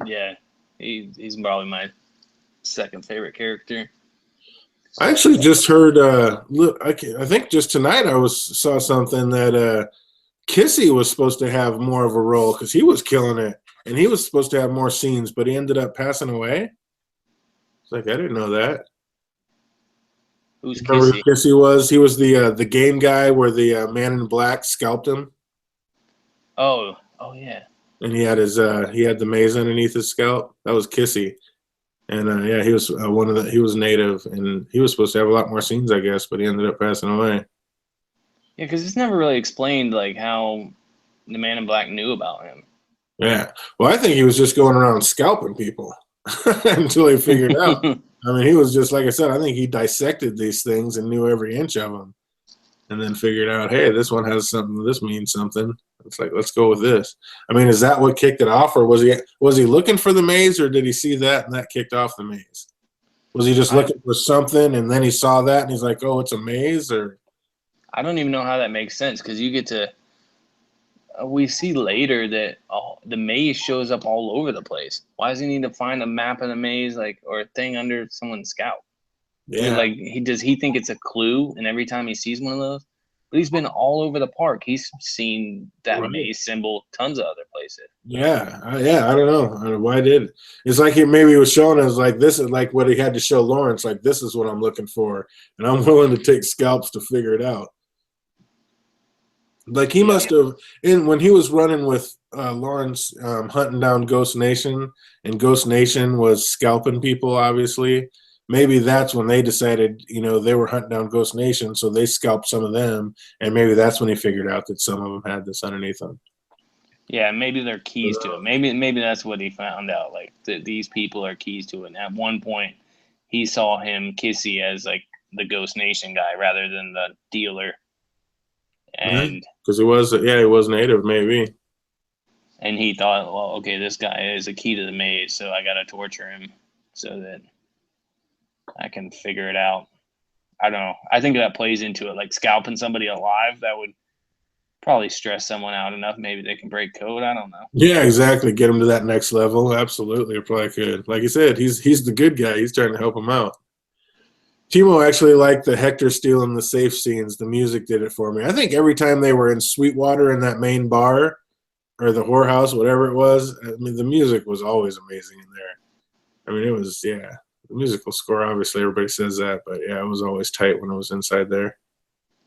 [SPEAKER 3] Yeah, he's probably my second favorite character.
[SPEAKER 1] I actually just heard. I think just tonight I saw something that Kissy was supposed to have more of a role because he was killing it, and he was supposed to have more scenes, but he ended up passing away. It's like I didn't know that.
[SPEAKER 3] Who's
[SPEAKER 1] Remember
[SPEAKER 3] Kissy?
[SPEAKER 1] Who Kissy was? He was the game guy where the Man in Black scalped him.
[SPEAKER 3] Oh yeah.
[SPEAKER 1] And he had the maze underneath his scalp. That was Kissy, and yeah, he was he was native, and he was supposed to have a lot more scenes, I guess, but he ended up passing away.
[SPEAKER 3] Yeah, because it's never really explained like how the Man in Black knew about him.
[SPEAKER 1] Yeah, well, I think he was just going around scalping people until he figured out. I mean, he was just like I said. I think he dissected these things and knew every inch of them, and then figured out, hey, this one has something. This means something. It's like, let's go with this. I mean, is that what kicked it off, or was he looking for the maze, or did he see that and that kicked off the maze? Was he just looking for something and then he saw that and he's like, oh, it's a maze? Or
[SPEAKER 3] I don't even know how that makes sense because you get to we see later that the maze shows up all over the place. Why does he need to find a map of the maze or a thing under someone's scalp?
[SPEAKER 1] Yeah,
[SPEAKER 3] like he think it's a clue, and every time he sees one of those. But he's been all over the park. He's seen that maze symbol tons of other places.
[SPEAKER 1] Yeah. I don't know. Why did it? It's like maybe he was showing us like this is like what he had to show Lawrence. Like, this is what I'm looking for. And I'm willing to take scalps to figure it out. Like he must have, when he was running with Lawrence hunting down Ghost Nation, and Ghost Nation was scalping people, obviously. Maybe that's when they decided, they were hunting down Ghost Nation, so they scalped some of them, and maybe that's when he figured out that some of them had this underneath them.
[SPEAKER 3] Yeah, maybe they're keys to it. Maybe that's what he found out, like that these people are keys to it. And at one point, he saw him Kissy as like the Ghost Nation guy rather than the dealer. And
[SPEAKER 1] because he was native, maybe.
[SPEAKER 3] And he thought, well, okay, this guy is a key to the maze, so I got to torture him so that I can figure it out. I don't know. I think that plays into it. Like scalping somebody alive, that would probably stress someone out enough. Maybe they can break code. I don't know.
[SPEAKER 1] Yeah, exactly. Get him to that next level. Absolutely. It probably could. Like you said, he's the good guy. He's trying to help him out. Timo actually liked the Hector stealing the safe scenes. The music did it for me. I think every time they were in Sweetwater in that main bar or the whorehouse, whatever it was, I mean, the music was always amazing in there. I mean, it was, the musical score, obviously, everybody says that, but yeah, it was always tight when it was inside there.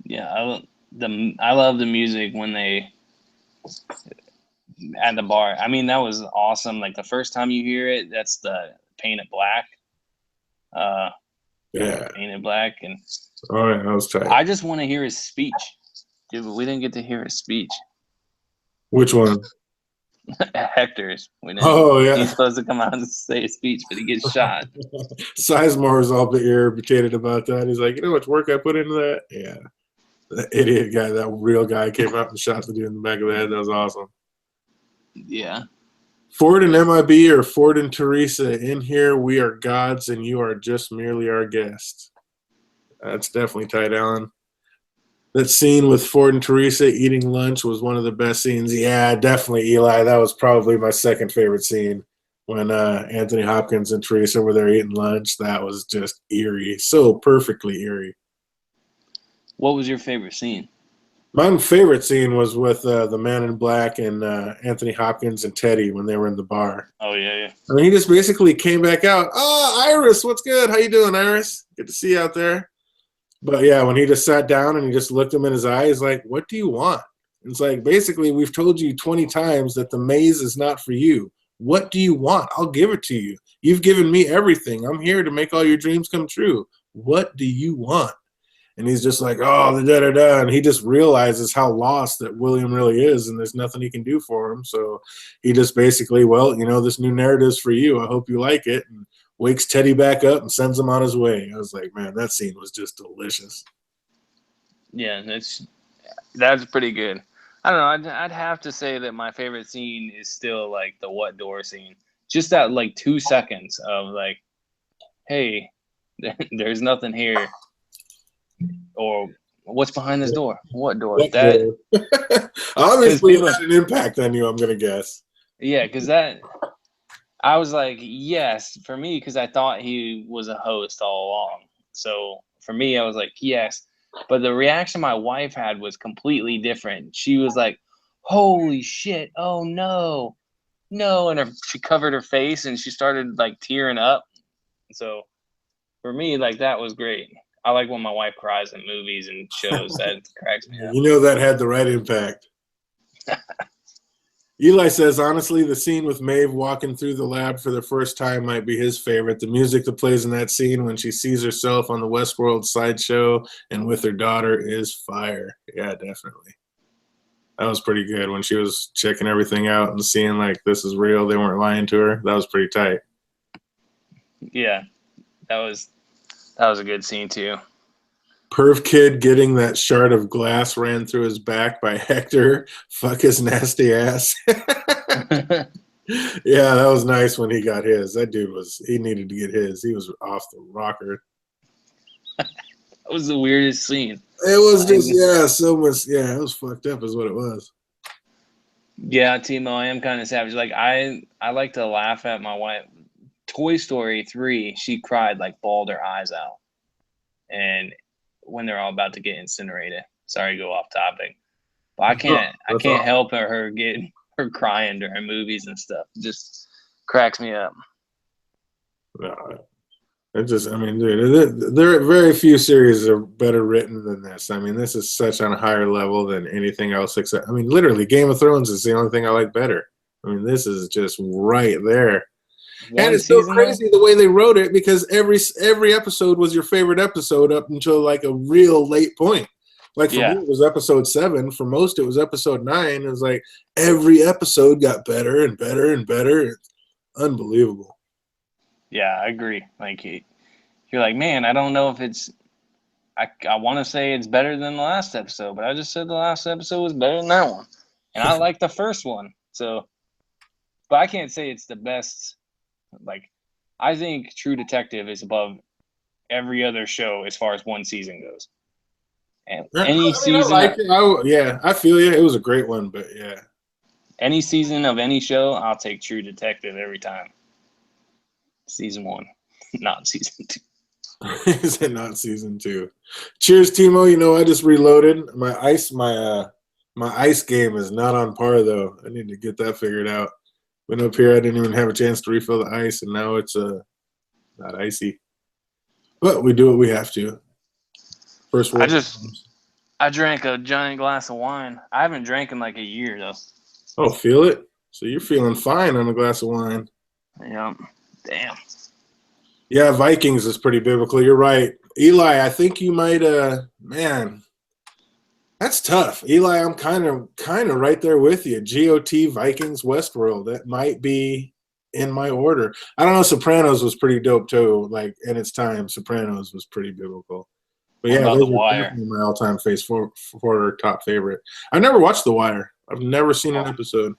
[SPEAKER 3] Yeah, I love the music when they at the bar. I mean, that was awesome. Like the first time you hear it, that's the Paint It Black.
[SPEAKER 1] Yeah.
[SPEAKER 3] Paint It Black, and
[SPEAKER 1] All right, I was tight.
[SPEAKER 3] I just want to hear his speech, dude. But we didn't get to hear hhis speech.
[SPEAKER 1] Which one?
[SPEAKER 3] Hector's. We didn't.
[SPEAKER 1] Oh yeah.
[SPEAKER 3] He's supposed to come out and say a speech, but he gets shot.
[SPEAKER 1] Sizemore was all irritated about that. He's like, you know how much work I put into that? Yeah. That idiot guy, that real guy came out and shot the dude in the back of the head. That was awesome.
[SPEAKER 3] Yeah.
[SPEAKER 1] Ford and MIB, or Ford and Teresa, in here we are gods and you are just merely our guest. That's definitely tight, Alan. That scene with Ford and Teresa eating lunch was one of the best scenes. Yeah, definitely, Eli. That was probably my second favorite scene when Anthony Hopkins and Teresa were there eating lunch. That was just eerie, so perfectly eerie.
[SPEAKER 3] What was your favorite scene?
[SPEAKER 1] My favorite scene was with the Man in Black and Anthony Hopkins and Teddy when they were in the bar.
[SPEAKER 3] Oh, yeah.
[SPEAKER 1] I mean, he just basically came back out. Oh, Iris, what's good? How you doing, Iris? Good to see you out there. But, yeah, when he just sat down and he just looked him in his eyes like, what do you want? It's like, basically, we've told you 20 times that the maze is not for you. What do you want? I'll give it to you. You've given me everything. I'm here to make all your dreams come true. What do you want? And he's just like, oh, da-da-da. And he just realizes how lost that William really is, and there's nothing he can do for him. So he just basically, well, you know, this new narrative's for you. I hope you like it. And wakes Teddy back up and sends him on his way. I was like, man, that scene was just delicious.
[SPEAKER 3] Yeah, that's pretty good. I don't know. I'd have to say that my favorite scene is still like the what door scene. Just that like 2 seconds of like, hey, there's nothing here. Or what's behind this door? What door?
[SPEAKER 1] What
[SPEAKER 3] that
[SPEAKER 1] door? Obviously, it had an impact on you, I'm going to guess.
[SPEAKER 3] Yeah, because I was like, yes, for me, because I thought he was a host all along. So for me, I was like, yes. But the reaction my wife had was completely different. She was like, holy shit, oh no, no. And she covered her face and she started like tearing up. So for me, like that was great. I like when my wife cries in movies and shows. That cracks me up.
[SPEAKER 1] You know that had the right impact. Eli says, honestly, the scene with Maeve walking through the lab for the first time might be his favorite. The music that plays in that scene when she sees herself on the WestWorld sideshow and with her daughter is fire. Yeah, definitely. That was pretty good when she was checking everything out and seeing like this is real. They weren't lying to her. That was pretty tight.
[SPEAKER 3] Yeah, that was a good scene too.
[SPEAKER 1] Perv kid getting that shard of glass ran through his back by Hector. Fuck his nasty ass. Yeah, that was nice when he got his. That dude he needed to get his. He was off the rocker.
[SPEAKER 3] That was the weirdest scene.
[SPEAKER 1] It was just, so much. Yeah, it was fucked up is what it was.
[SPEAKER 3] Yeah, Timo, I am kind of savage. Like, I like to laugh at my wife. Toy Story 3, she cried, like, bawled her eyes out. And when they're all about to get incinerated. Sorry to go off topic. But I can't help her crying during movies and stuff. It just cracks me up.
[SPEAKER 1] No, dude, there are very few series that are better written than this. I mean, this is such on a higher level than anything else except, literally, Game of Thrones is the only thing I like better. I mean, this is just right there. And it's so crazy the way they wrote it because every episode was your favorite episode up until like a real late point. Like for me, it was episode 7. For most, it was episode 9. It was like every episode got better and better and better. It's unbelievable.
[SPEAKER 3] Yeah, I agree. Like you're like, man, I don't know if it's. I want to say it's better than the last episode, but I just said the last episode was better than that one, and I like the first one. So, but I can't say it's the best. Like, I think True Detective is above every other show as far as one season goes. And any season,
[SPEAKER 1] I feel you. It was a great one, but yeah,
[SPEAKER 3] any season of any show, I'll take True Detective every time. Season 1, not season 2.
[SPEAKER 1] Is it not season 2? Cheers, Timo. You know, I just reloaded my ice. My ice game is not on par though. I need to get that figured out. Went up here, I didn't even have a chance to refill the ice, and now it's not icy. But we do what we have to. First world.
[SPEAKER 3] I drank a giant glass of wine. I haven't drank in like a year though.
[SPEAKER 1] Oh, feel it? So you're feeling fine on a glass of wine.
[SPEAKER 3] Yeah. Damn.
[SPEAKER 1] Yeah, Vikings is pretty biblical. You're right. Eli, I think you might man, that's tough. Eli, I'm kind of right there with you. G.O.T, Vikings, Westworld. That might be in my order. I don't know, Sopranos was pretty dope too. Like in its time, Sopranos was pretty biblical. But
[SPEAKER 3] What
[SPEAKER 1] yeah,
[SPEAKER 3] about
[SPEAKER 1] those
[SPEAKER 3] The
[SPEAKER 1] are
[SPEAKER 3] Wire?
[SPEAKER 1] definitely my all-time face for top favorite. I've never watched The Wire. I've never seen an episode.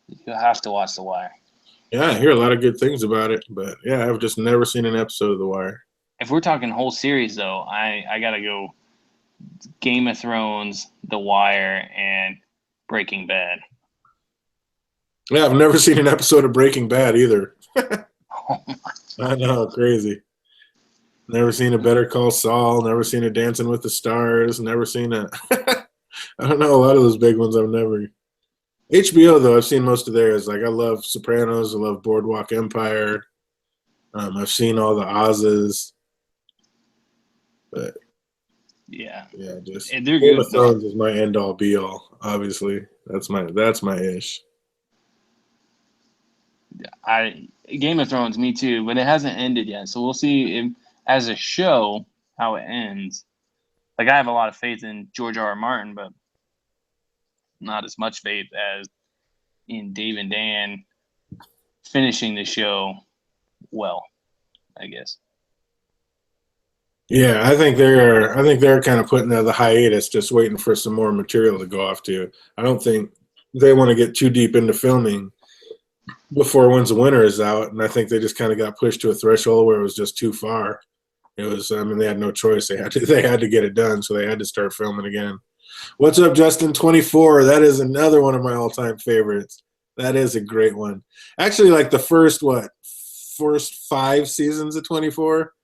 [SPEAKER 3] You have to watch The Wire.
[SPEAKER 1] Yeah, I hear a lot of good things about it, but yeah, I've just never seen an episode of The Wire.
[SPEAKER 3] If we're talking whole series though, I gotta go Game of Thrones, The Wire, and Breaking Bad.
[SPEAKER 1] Yeah, I've never seen an episode of Breaking Bad either.
[SPEAKER 3] Oh my.
[SPEAKER 1] I know, crazy. Never seen a Better Call Saul. Never seen a Dancing with the Stars. Never seen a. I don't know, a lot of those big ones I've never. HBO though, I've seen most of theirs. Like I love Sopranos. I love Boardwalk Empire. I've seen all the Oz's. But
[SPEAKER 3] Yeah,
[SPEAKER 1] just
[SPEAKER 3] and they're
[SPEAKER 1] Game
[SPEAKER 3] good.
[SPEAKER 1] of Thrones is my end all be all. Obviously, that's my ish.
[SPEAKER 3] Game of Thrones, me too, but it hasn't ended yet, so we'll see if, as a show, how it ends. Like I have a lot of faith in George R.R. Martin, but not as much faith as in Dave and Dan finishing the show well, I guess.
[SPEAKER 1] Yeah, I think they're kind of putting the hiatus, just waiting for some more material to go off to. I don't think they want to get too deep into filming before When's the Winter is out, and I think they just kind of got pushed to a threshold where it was just too far. It was, I mean, they had no choice. They had to get it done, so they had to start filming again. What's up, Justin? 24. That is another one of my all-time favorites. That is a great one. Actually, like the first 5 seasons of 24.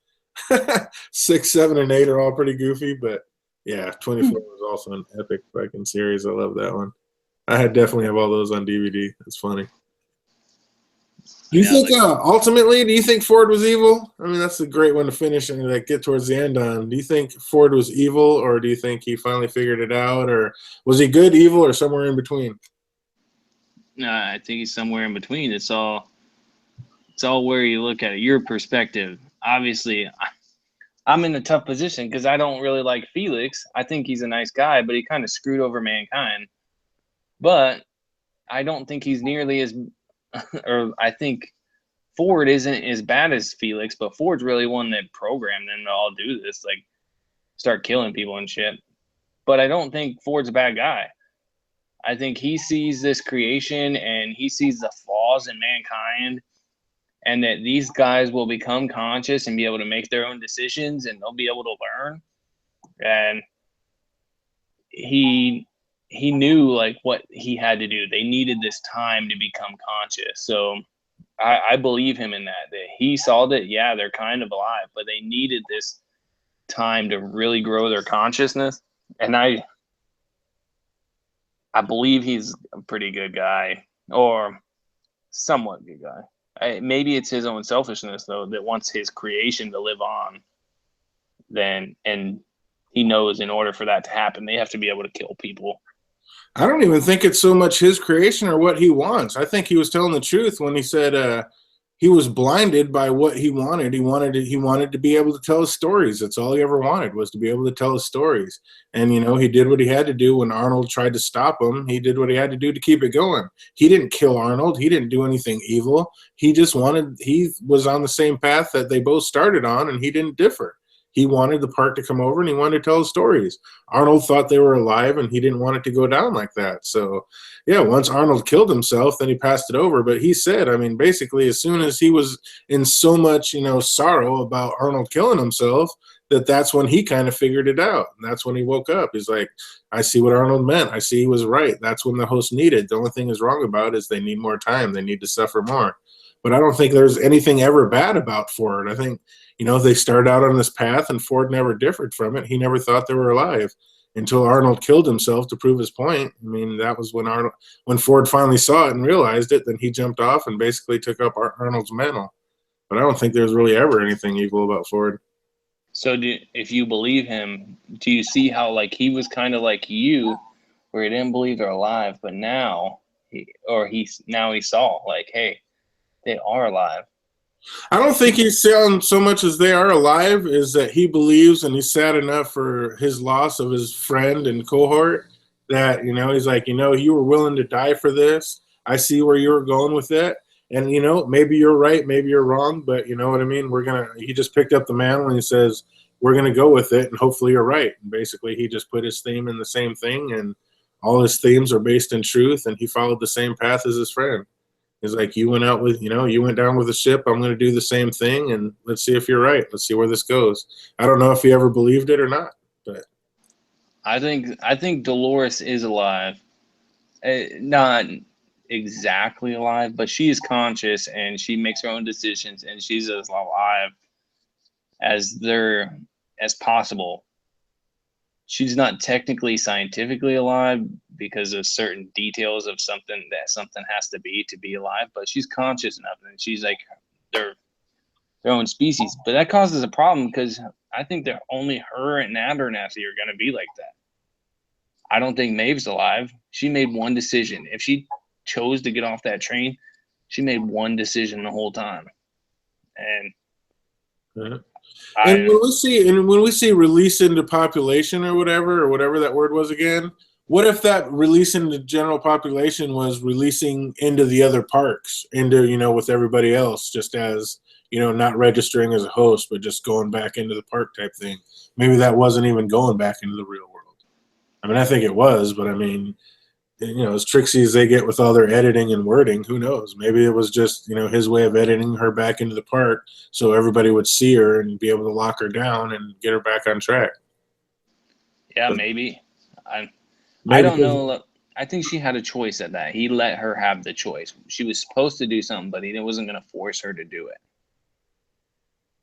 [SPEAKER 1] 6, 7, and 8 are all pretty goofy, but yeah, 24 was also an epic fucking series. I love that one. I definitely have all those on DVD. It's funny. Do you think ultimately? Do you think Ford was evil? I mean, that's a great one to finish and like get towards the end on. Do you think Ford was evil, or do you think he finally figured it out, or was he good, evil, or somewhere in between?
[SPEAKER 3] No, I think he's somewhere in between. It's all where you look at it. Your perspective. Obviously, I'm in a tough position because I don't really like Felix. I think he's a nice guy, but he kind of screwed over mankind. But I don't think he's nearly as, or I think Ford isn't as bad as Felix, but Ford's really one that programmed them to all do this, like start killing people and shit. But I don't think Ford's a bad guy. I think he sees this creation and he sees the flaws in mankind, and that these guys will become conscious and be able to make their own decisions, and they'll be able to learn. And he knew like what he had to do. They needed this time to become conscious. So I believe him in that he saw that, yeah, they're kind of alive, but they needed this time to really grow their consciousness. And I believe he's a pretty good guy, or somewhat good guy. Maybe it's his own selfishness though that wants his creation to live on. And he knows in order for that to happen, they have to be able to kill people.
[SPEAKER 1] I don't even think it's so much his creation or what he wants. I think he was telling the truth when he said he was blinded by what he wanted. He wanted to be able to tell his stories. That's all he ever wanted, was to be able to tell his stories. And, you know, he did what he had to do when Arnold tried to stop him. He did what he had to do to keep it going. He didn't kill Arnold. He didn't do anything evil. He was on the same path that they both started on, and he didn't differ. He wanted the part to come over, and he wanted to tell his stories. Arnold thought they were alive, and he didn't want it to go down like that. So, yeah, once Arnold killed himself, then he passed it over. But he said, I mean, basically, as soon as he was in so much, you know, sorrow about Arnold killing himself, that's when he kind of figured it out. And that's when he woke up. He's like, I see what Arnold meant. I see he was right. That's when the host needed. The only thing is wrong about it is they need more time. They need to suffer more. But I don't think there's anything ever bad about Ford. I think, you know, they started out on this path and Ford never differed from it. He never thought they were alive until Arnold killed himself to prove his point. I mean, that was when Ford finally saw it and realized it, then he jumped off and basically took up Arnold's mantle. But I don't think there's really ever anything evil about Ford.
[SPEAKER 3] So if you believe him, do you see how like he was kind of like you, where he didn't believe they're alive, but now he saw like, hey, they are alive.
[SPEAKER 1] I don't think he's saying so much as they are alive is that he believes and he's sad enough for his loss of his friend and cohort that, he's like, you were willing to die for this. I see where you were going with it. And, maybe you're right, maybe you're wrong, but you know what I mean? He just picked up the mantle and he says, we're going to go with it. And hopefully you're right. And basically he just put his theme in the same thing, and all his themes are based in truth. And he followed the same path as his friend. He's like, you went out with, you went down with a ship. I'm going to do the same thing, and let's see if you're right. Let's see where this goes. I don't know if he ever believed it or not, but
[SPEAKER 3] I think Dolores is alive. Not exactly alive, but she is conscious and she makes her own decisions, and she's as alive as possible. She's not technically scientifically alive because of certain details of something has to be alive, but she's conscious enough, and she's like their own species. But that causes a problem because I think that only her and Abernathy are going to be like that. I don't think Maeve's alive. She made one decision. If she chose to get off that train, she made one decision the whole time. And
[SPEAKER 1] and when we see release into population or whatever that word was again, what if that release into general population was releasing into the other parks, into, with everybody else, just as, not registering as a host, but just going back into the park type thing? Maybe that wasn't even going back into the real world. I mean, I think it was, but I mean, as tricksy as they get with all their editing and wording, who knows? Maybe it was just, his way of editing her back into the park so everybody would see her and be able to lock her down and get her back on track.
[SPEAKER 3] Yeah, maybe. I don't know. I think she had a choice at that. He let her have the choice. She was supposed to do something, but he wasn't going to force her to do it.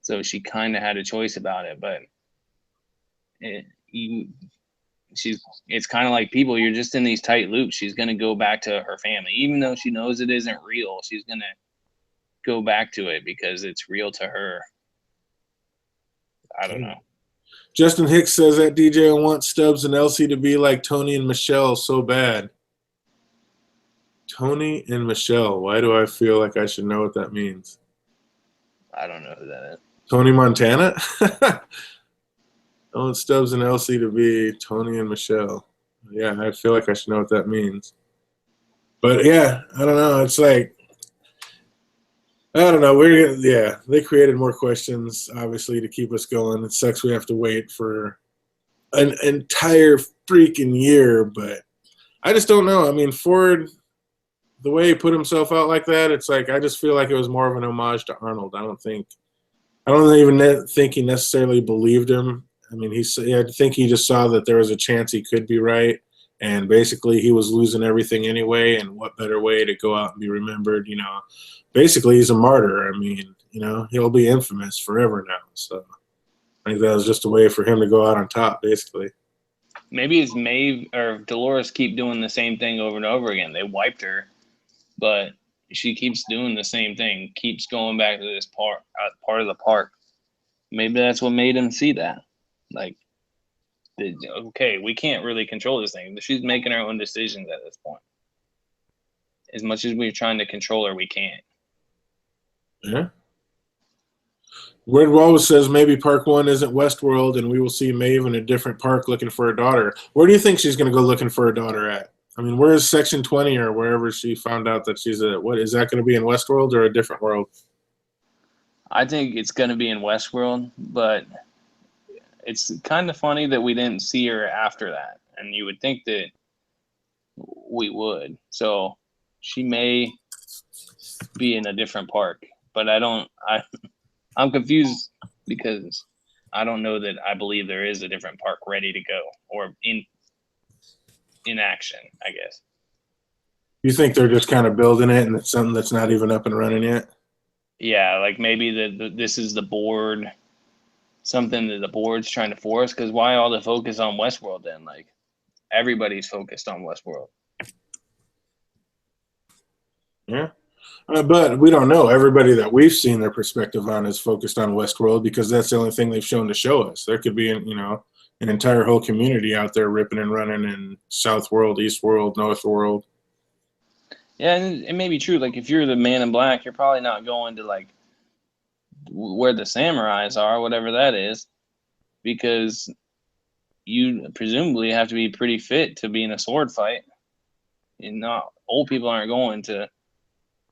[SPEAKER 3] So she kind of had a choice about it, but it's kind of like people. You're just in these tight loops. She's going to go back to her family, even though she knows it isn't real. She's going to go back to it because it's real to her. I don't know.
[SPEAKER 1] Justin Hicks says that DJ wants Stubbs and Elsie to be like Tony and Michelle so bad. Tony and Michelle. Why do I feel like I should know what that means?
[SPEAKER 3] I don't know who that is.
[SPEAKER 1] Tony Montana? I want Stubbs and Elsie to be Tony and Michelle. Yeah, I feel like I should know what that means. But yeah, I don't know. It's like, I don't know. They created more questions, obviously, to keep us going. It sucks we have to wait for an entire freaking year, but I just don't know. I mean, Ford, the way he put himself out like that, it's like I just feel like it was more of an homage to Arnold. I don't even think he necessarily believed him. I mean, I think he just saw that there was a chance he could be right, and basically he was losing everything anyway, and what better way to go out and be remembered, Basically, he's a martyr. I mean, he'll be infamous forever now. So I think that was just a way for him to go out on top, basically.
[SPEAKER 3] Maybe it's Maeve or Dolores keep doing the same thing over and over again. They wiped her, but she keeps doing the same thing, keeps going back to this part of the park. Maybe that's what made him see that. Like, okay, we can't really control this thing. But she's making her own decisions at this point. As much as we're trying to control her, we can't.
[SPEAKER 1] Yeah. Red Wallace says maybe Park 1 isn't WestWorld and we will see Maeve in a different park looking for a daughter. Where do you think she's going to go looking for a daughter at? I mean, where is Section 20 or wherever she found out that she's what is that going to be in WestWorld or a different world?
[SPEAKER 3] I think it's going to be in WestWorld, but it's kind of funny that we didn't see her after that. And you would think that we would. So she may be in a different park, but I'm confused because I don't know that I believe there is a different park ready to go or in action, I guess.
[SPEAKER 1] You think they're just kind of building it and it's something that's not even up and running yet?
[SPEAKER 3] Yeah, like maybe this is the board, something that the board's trying to force, because why all the focus on WestWorld then? Like, everybody's focused on WestWorld.
[SPEAKER 1] Yeah. But we don't know. Everybody that we've seen their perspective on is focused on WestWorld because that's the only thing they've shown to show us. There could be, an entire whole community out there ripping and running in South World, East World, North World.
[SPEAKER 3] Yeah, and it may be true. Like if you're the man in black, you're probably not going to like where the samurais are, whatever that is, because you presumably have to be pretty fit to be in a sword fight. And not old people aren't going to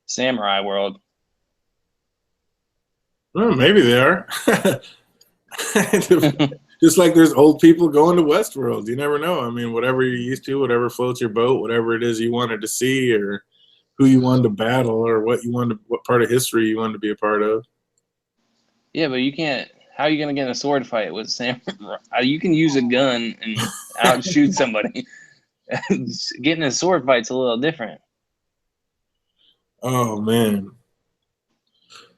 [SPEAKER 3] samurai world.
[SPEAKER 1] Well, maybe they are. Just like there's old people going to Westworld. You never know. I mean, whatever you're used to, whatever floats your boat, whatever it is you wanted to see, or who you wanted to battle, or what part of history you wanted to be a part of. Yeah,
[SPEAKER 3] but you can't. How are you going to get in a sword fight with samurai? You can use a gun and outshoot somebody. Getting a sword fight's a little different.
[SPEAKER 1] Oh, man.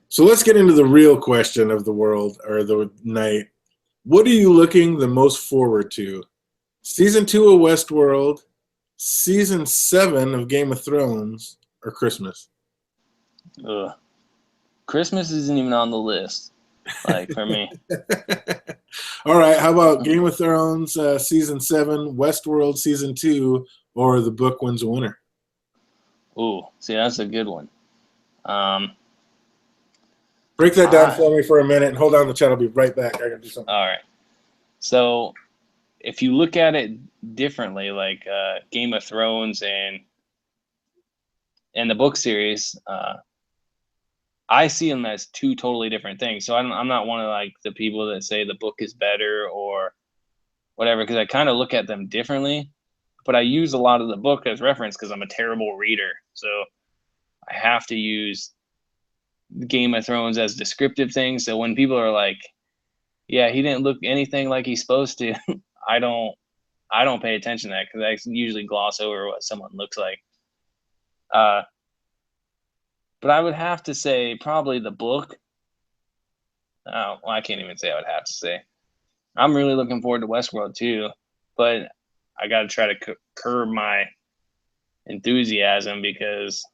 [SPEAKER 1] So let's get into the real question of the world or the night. What are you looking the most forward to? Season 2 of WestWorld, Season 7 of Game of Thrones, or Christmas?
[SPEAKER 3] Ugh. Christmas isn't even on the list, like, for me.
[SPEAKER 1] All right, how about Game of Thrones Season 7, WestWorld Season 2, or the book wins a winner?
[SPEAKER 3] Ooh, see, that's a good one.
[SPEAKER 1] Break that down for me for a minute and hold on the chat. I'll be right back. I got to do something.
[SPEAKER 3] All right. So if you look at it differently, like Game of Thrones and the book series, I see them as two totally different things. So I'm not one of like the people that say the book is better or whatever, because I kind of look at them differently. But I use a lot of the book as reference because I'm a terrible reader. So I have to use Game of Thrones as descriptive things. So when people are like, yeah, he didn't look anything like he's supposed to, I don't pay attention to that because I usually gloss over what someone looks like. But I would have to say probably the book. Oh, well, I can't even say I would have to say. I'm really looking forward to WestWorld too, but I got to try to curb my enthusiasm because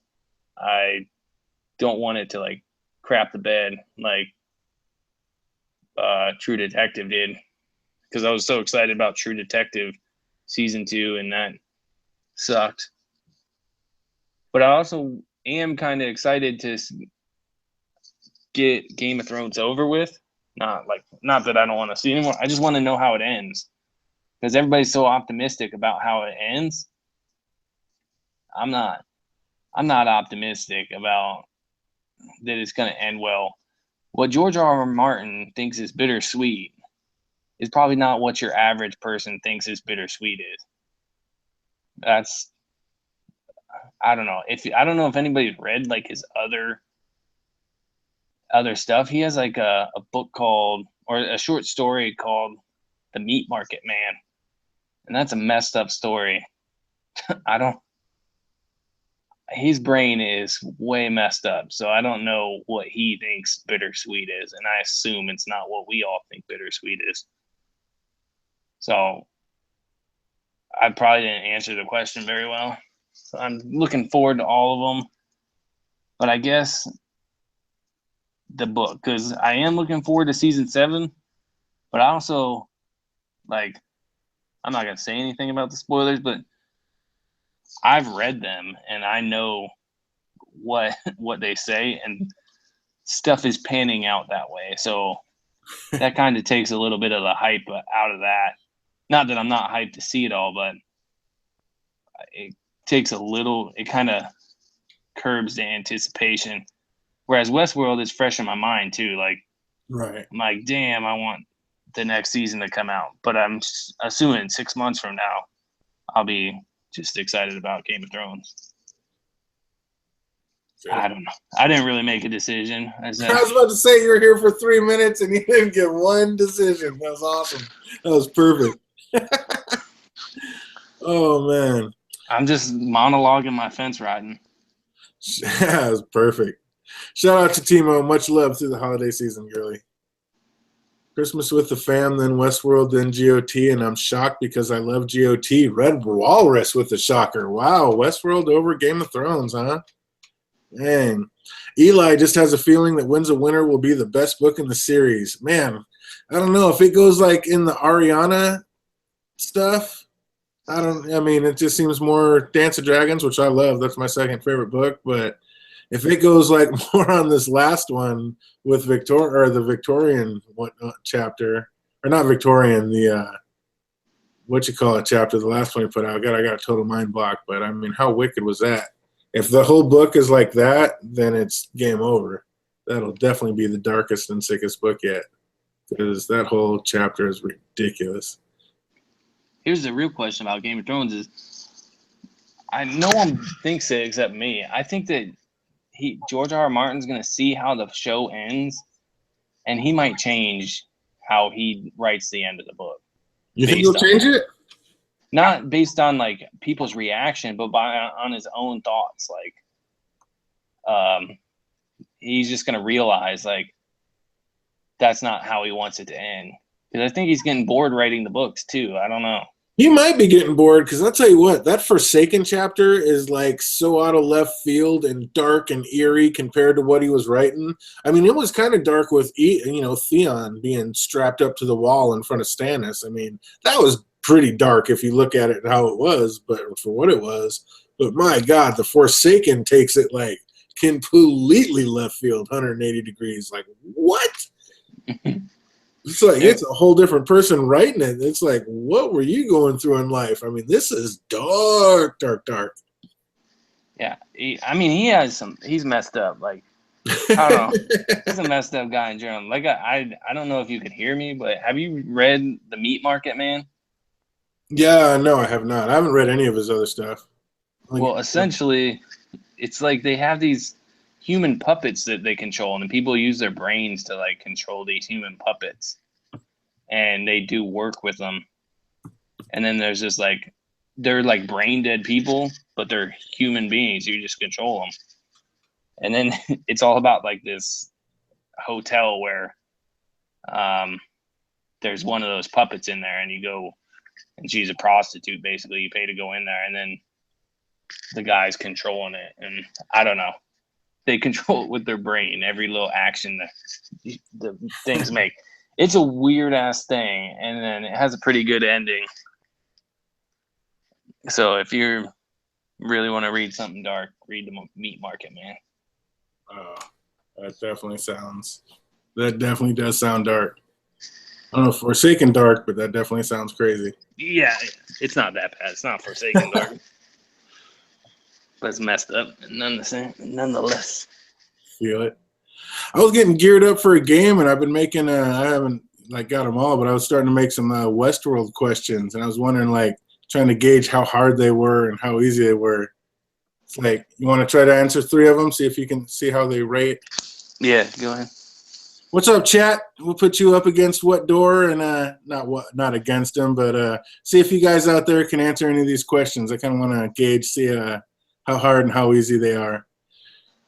[SPEAKER 3] I don't want it to like crap the bed like True Detective did, because I was so excited about True Detective Season 2 and that sucked. But I also am kind of excited to get Game of Thrones over with. Not that I don't want to see anymore. I just want to know how it ends, because everybody's so optimistic about how it ends. I'm not optimistic about that it's going to end well. What George R.R. Martin thinks is bittersweet is probably not what your average person thinks is bittersweet is. That's, I don't know if anybody's read like his other stuff. He has like a book called, or a short story called The Meat Market Man. And that's a messed up story. His brain is way messed up. So I don't know what he thinks bittersweet is. And I assume it's not what we all think bittersweet is. So I probably didn't answer the question very well. So I'm looking forward to all of them. But I guess the book, because I am looking forward to Season 7. But I also, like, I'm not going to say anything about the spoilers, but I've read them and I know what they say, and stuff is panning out that way. So that kind of takes a little bit of the hype out of that. Not that I'm not hyped to see it all, but it takes it kind of curbs the anticipation. Whereas WestWorld is fresh in my mind too. Like,
[SPEAKER 1] right.
[SPEAKER 3] I'm like, damn, I want the next season to come out. But I'm assuming 6 months from now, I'll be just excited about Game of Thrones. Sure. I don't know. I didn't really make a decision. I was
[SPEAKER 1] about to say you were here for 3 minutes and you didn't get one decision. That was awesome. That was perfect. Oh, man.
[SPEAKER 3] I'm just monologuing my fence riding.
[SPEAKER 1] That was perfect. Shout out to Timo. Much love through the holiday season, girly. Christmas with the fam, then WestWorld, then G.O.T. And I'm shocked because I love G.O.T. Red Walrus with the shocker. Wow, WestWorld over Game of Thrones, huh? Dang. Eli just has a feeling that Wins a Winner will be the best book in the series. Man, I don't know if it goes like in the Ariana stuff. I mean, it just seems more Dance of Dragons, which I love. That's my second favorite book. But if it goes like more on this last one with the Victorian chapter, or not Victorian, the chapter, the last one he put out. God, I got a total mind block. But I mean, how wicked was that? If the whole book is like that, then it's game over. That'll definitely be the darkest and sickest book yet, because that whole chapter is ridiculous.
[SPEAKER 3] Here's the real question about Game of Thrones is, no one thinks it except me. I think that George R.R. Martin's going to see how the show ends, and he might change how he writes the end of the book.
[SPEAKER 1] You think he'll change it?
[SPEAKER 3] Not based on like people's reaction, but on his own thoughts. Like, he's just going to realize like that's not how he wants it to end. Because I think he's getting bored writing the books too. I don't know.
[SPEAKER 1] He might be getting bored, because I'll tell you what, that Forsaken chapter is like so out of left field and dark and eerie compared to what he was writing. I mean, it was kind of dark with Theon being strapped up to the wall in front of Stannis. I mean, that was pretty dark if you look at it how it was, but for what it was. But my God, the Forsaken takes it like completely left field, 180 degrees. Like, what? It's like it's a whole different person writing it. It's like, what were you going through in life? I mean, this is dark, dark, dark.
[SPEAKER 3] Yeah, he's messed up. Like, I don't know. He's a messed up guy in general. Like, I don't know if you can hear me, but have you read The Meat Market Man?
[SPEAKER 1] Yeah, no, I have not. I haven't read any of his other stuff.
[SPEAKER 3] Well, essentially, it's like they have these human puppets that they control, and people use their brains to like control these human puppets, and they do work with them. And then there's this like, they're like brain dead people, but they're human beings. You just control them. And then it's all about like this hotel where there's one of those puppets in there, and you go, and she's a prostitute basically. You pay to go in there, and then the guy's controlling it, and I don't know. They control it with their brain, every little action that the things make. It's a weird ass thing, and then it has a pretty good ending. So if you really want to read something dark, read The Meat Market Man.
[SPEAKER 1] That definitely does sound dark. I don't know if Forsaken dark, but that definitely sounds crazy.
[SPEAKER 3] Yeah, it's not that bad. It's not Forsaken dark. But it's messed up nonetheless.
[SPEAKER 1] Feel it. I was getting geared up for a game, and I've been making I haven't like got them all, but I was starting to make some WestWorld questions, and I was wondering, like, trying to gauge how hard they were and how easy they were. It's like, you want to try to answer 3 of them, see if you can see how they rate?
[SPEAKER 3] Yeah, go ahead.
[SPEAKER 1] What's up, chat? We'll put you up against What Door, and not against them, but see if you guys out there can answer any of these questions. I kind of want to gauge, see how hard and how easy they are.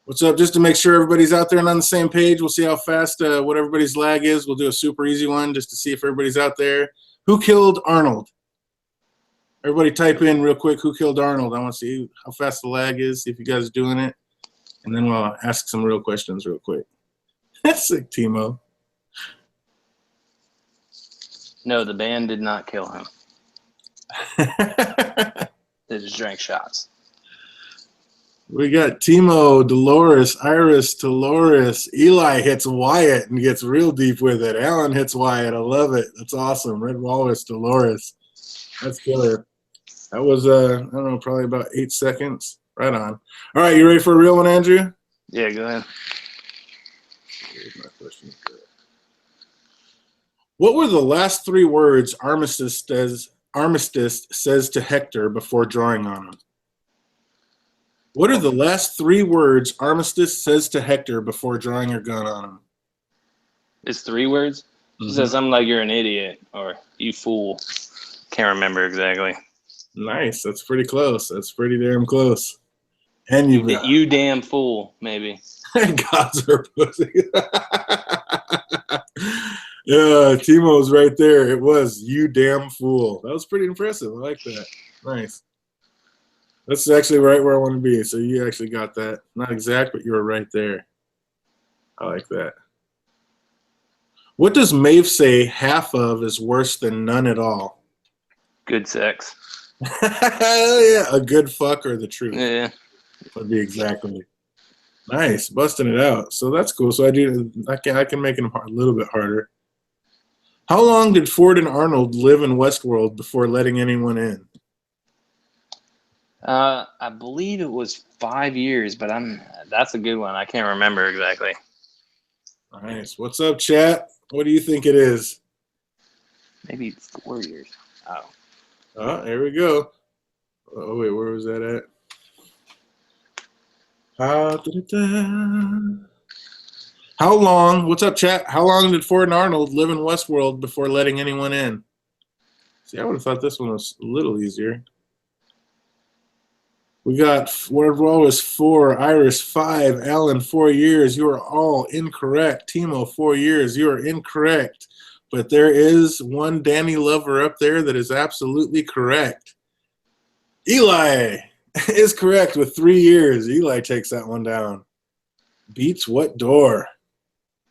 [SPEAKER 1] What's up? Just to make sure everybody's out there and on the same page, we'll see how fast what everybody's lag is. We'll do a super easy one just to see if everybody's out there. Who killed Arnold? Everybody type in real quick, who killed Arnold? I want to see how fast the lag is, see if you guys are doing it. And then we'll ask some real questions real quick. That's sick, Timo.
[SPEAKER 3] No, the band did not kill him. They just drank shots.
[SPEAKER 1] We got Timo, Dolores, Iris, Dolores. Eli hits Wyatt and gets real deep with it. Alan hits Wyatt. I love it. That's awesome. Red Walrus, Dolores. That's killer. That was, I don't know, probably about 8 seconds. Right on. All right, you ready for a real one, Andrew?
[SPEAKER 3] Yeah, go ahead.
[SPEAKER 1] Here's my question. What were the last 3 words Armistice says to Hector before drawing on him? What are the last 3 words Armistice says to Hector before drawing her gun on him?
[SPEAKER 3] It's 3 words? She says something like, you're an idiot, or you fool. Can't remember exactly.
[SPEAKER 1] Nice. That's pretty close. That's pretty damn close. And
[SPEAKER 3] you damn fool, maybe.
[SPEAKER 1] God's her pussy. Yeah, Timo's right there. It was you damn fool. That was pretty impressive. I like that. Nice. That's actually right where I want to be. So you actually got that. Not exact, but you were right there. I like that. What does Maeve say half of is worse than none at all?
[SPEAKER 3] Good sex.
[SPEAKER 1] Yeah, a good fuck or the truth.
[SPEAKER 3] Yeah.
[SPEAKER 1] Would be exactly. Nice, busting it out. So that's cool. So I can make it a little bit harder. How long did Ford and Arnold live in WestWorld before letting anyone in?
[SPEAKER 3] I believe it was 5 years, but that's a good one. I can't remember exactly.
[SPEAKER 1] Nice. What's up, chat? What do you think it is?
[SPEAKER 3] Maybe 4 years. Oh.
[SPEAKER 1] Oh, here we go. Oh, wait, where was that at? How long, what's up, chat? How long did Ford and Arnold live in WestWorld before letting anyone in? See, I would have thought this one was a little easier. We got WestWorld 4, Iris 5, Alan 4 years. You are all incorrect. Timo 4 years. You are incorrect. But there is one Danny lover up there that is absolutely correct. Eli is correct with 3 years. Eli takes that one down. Beats what door?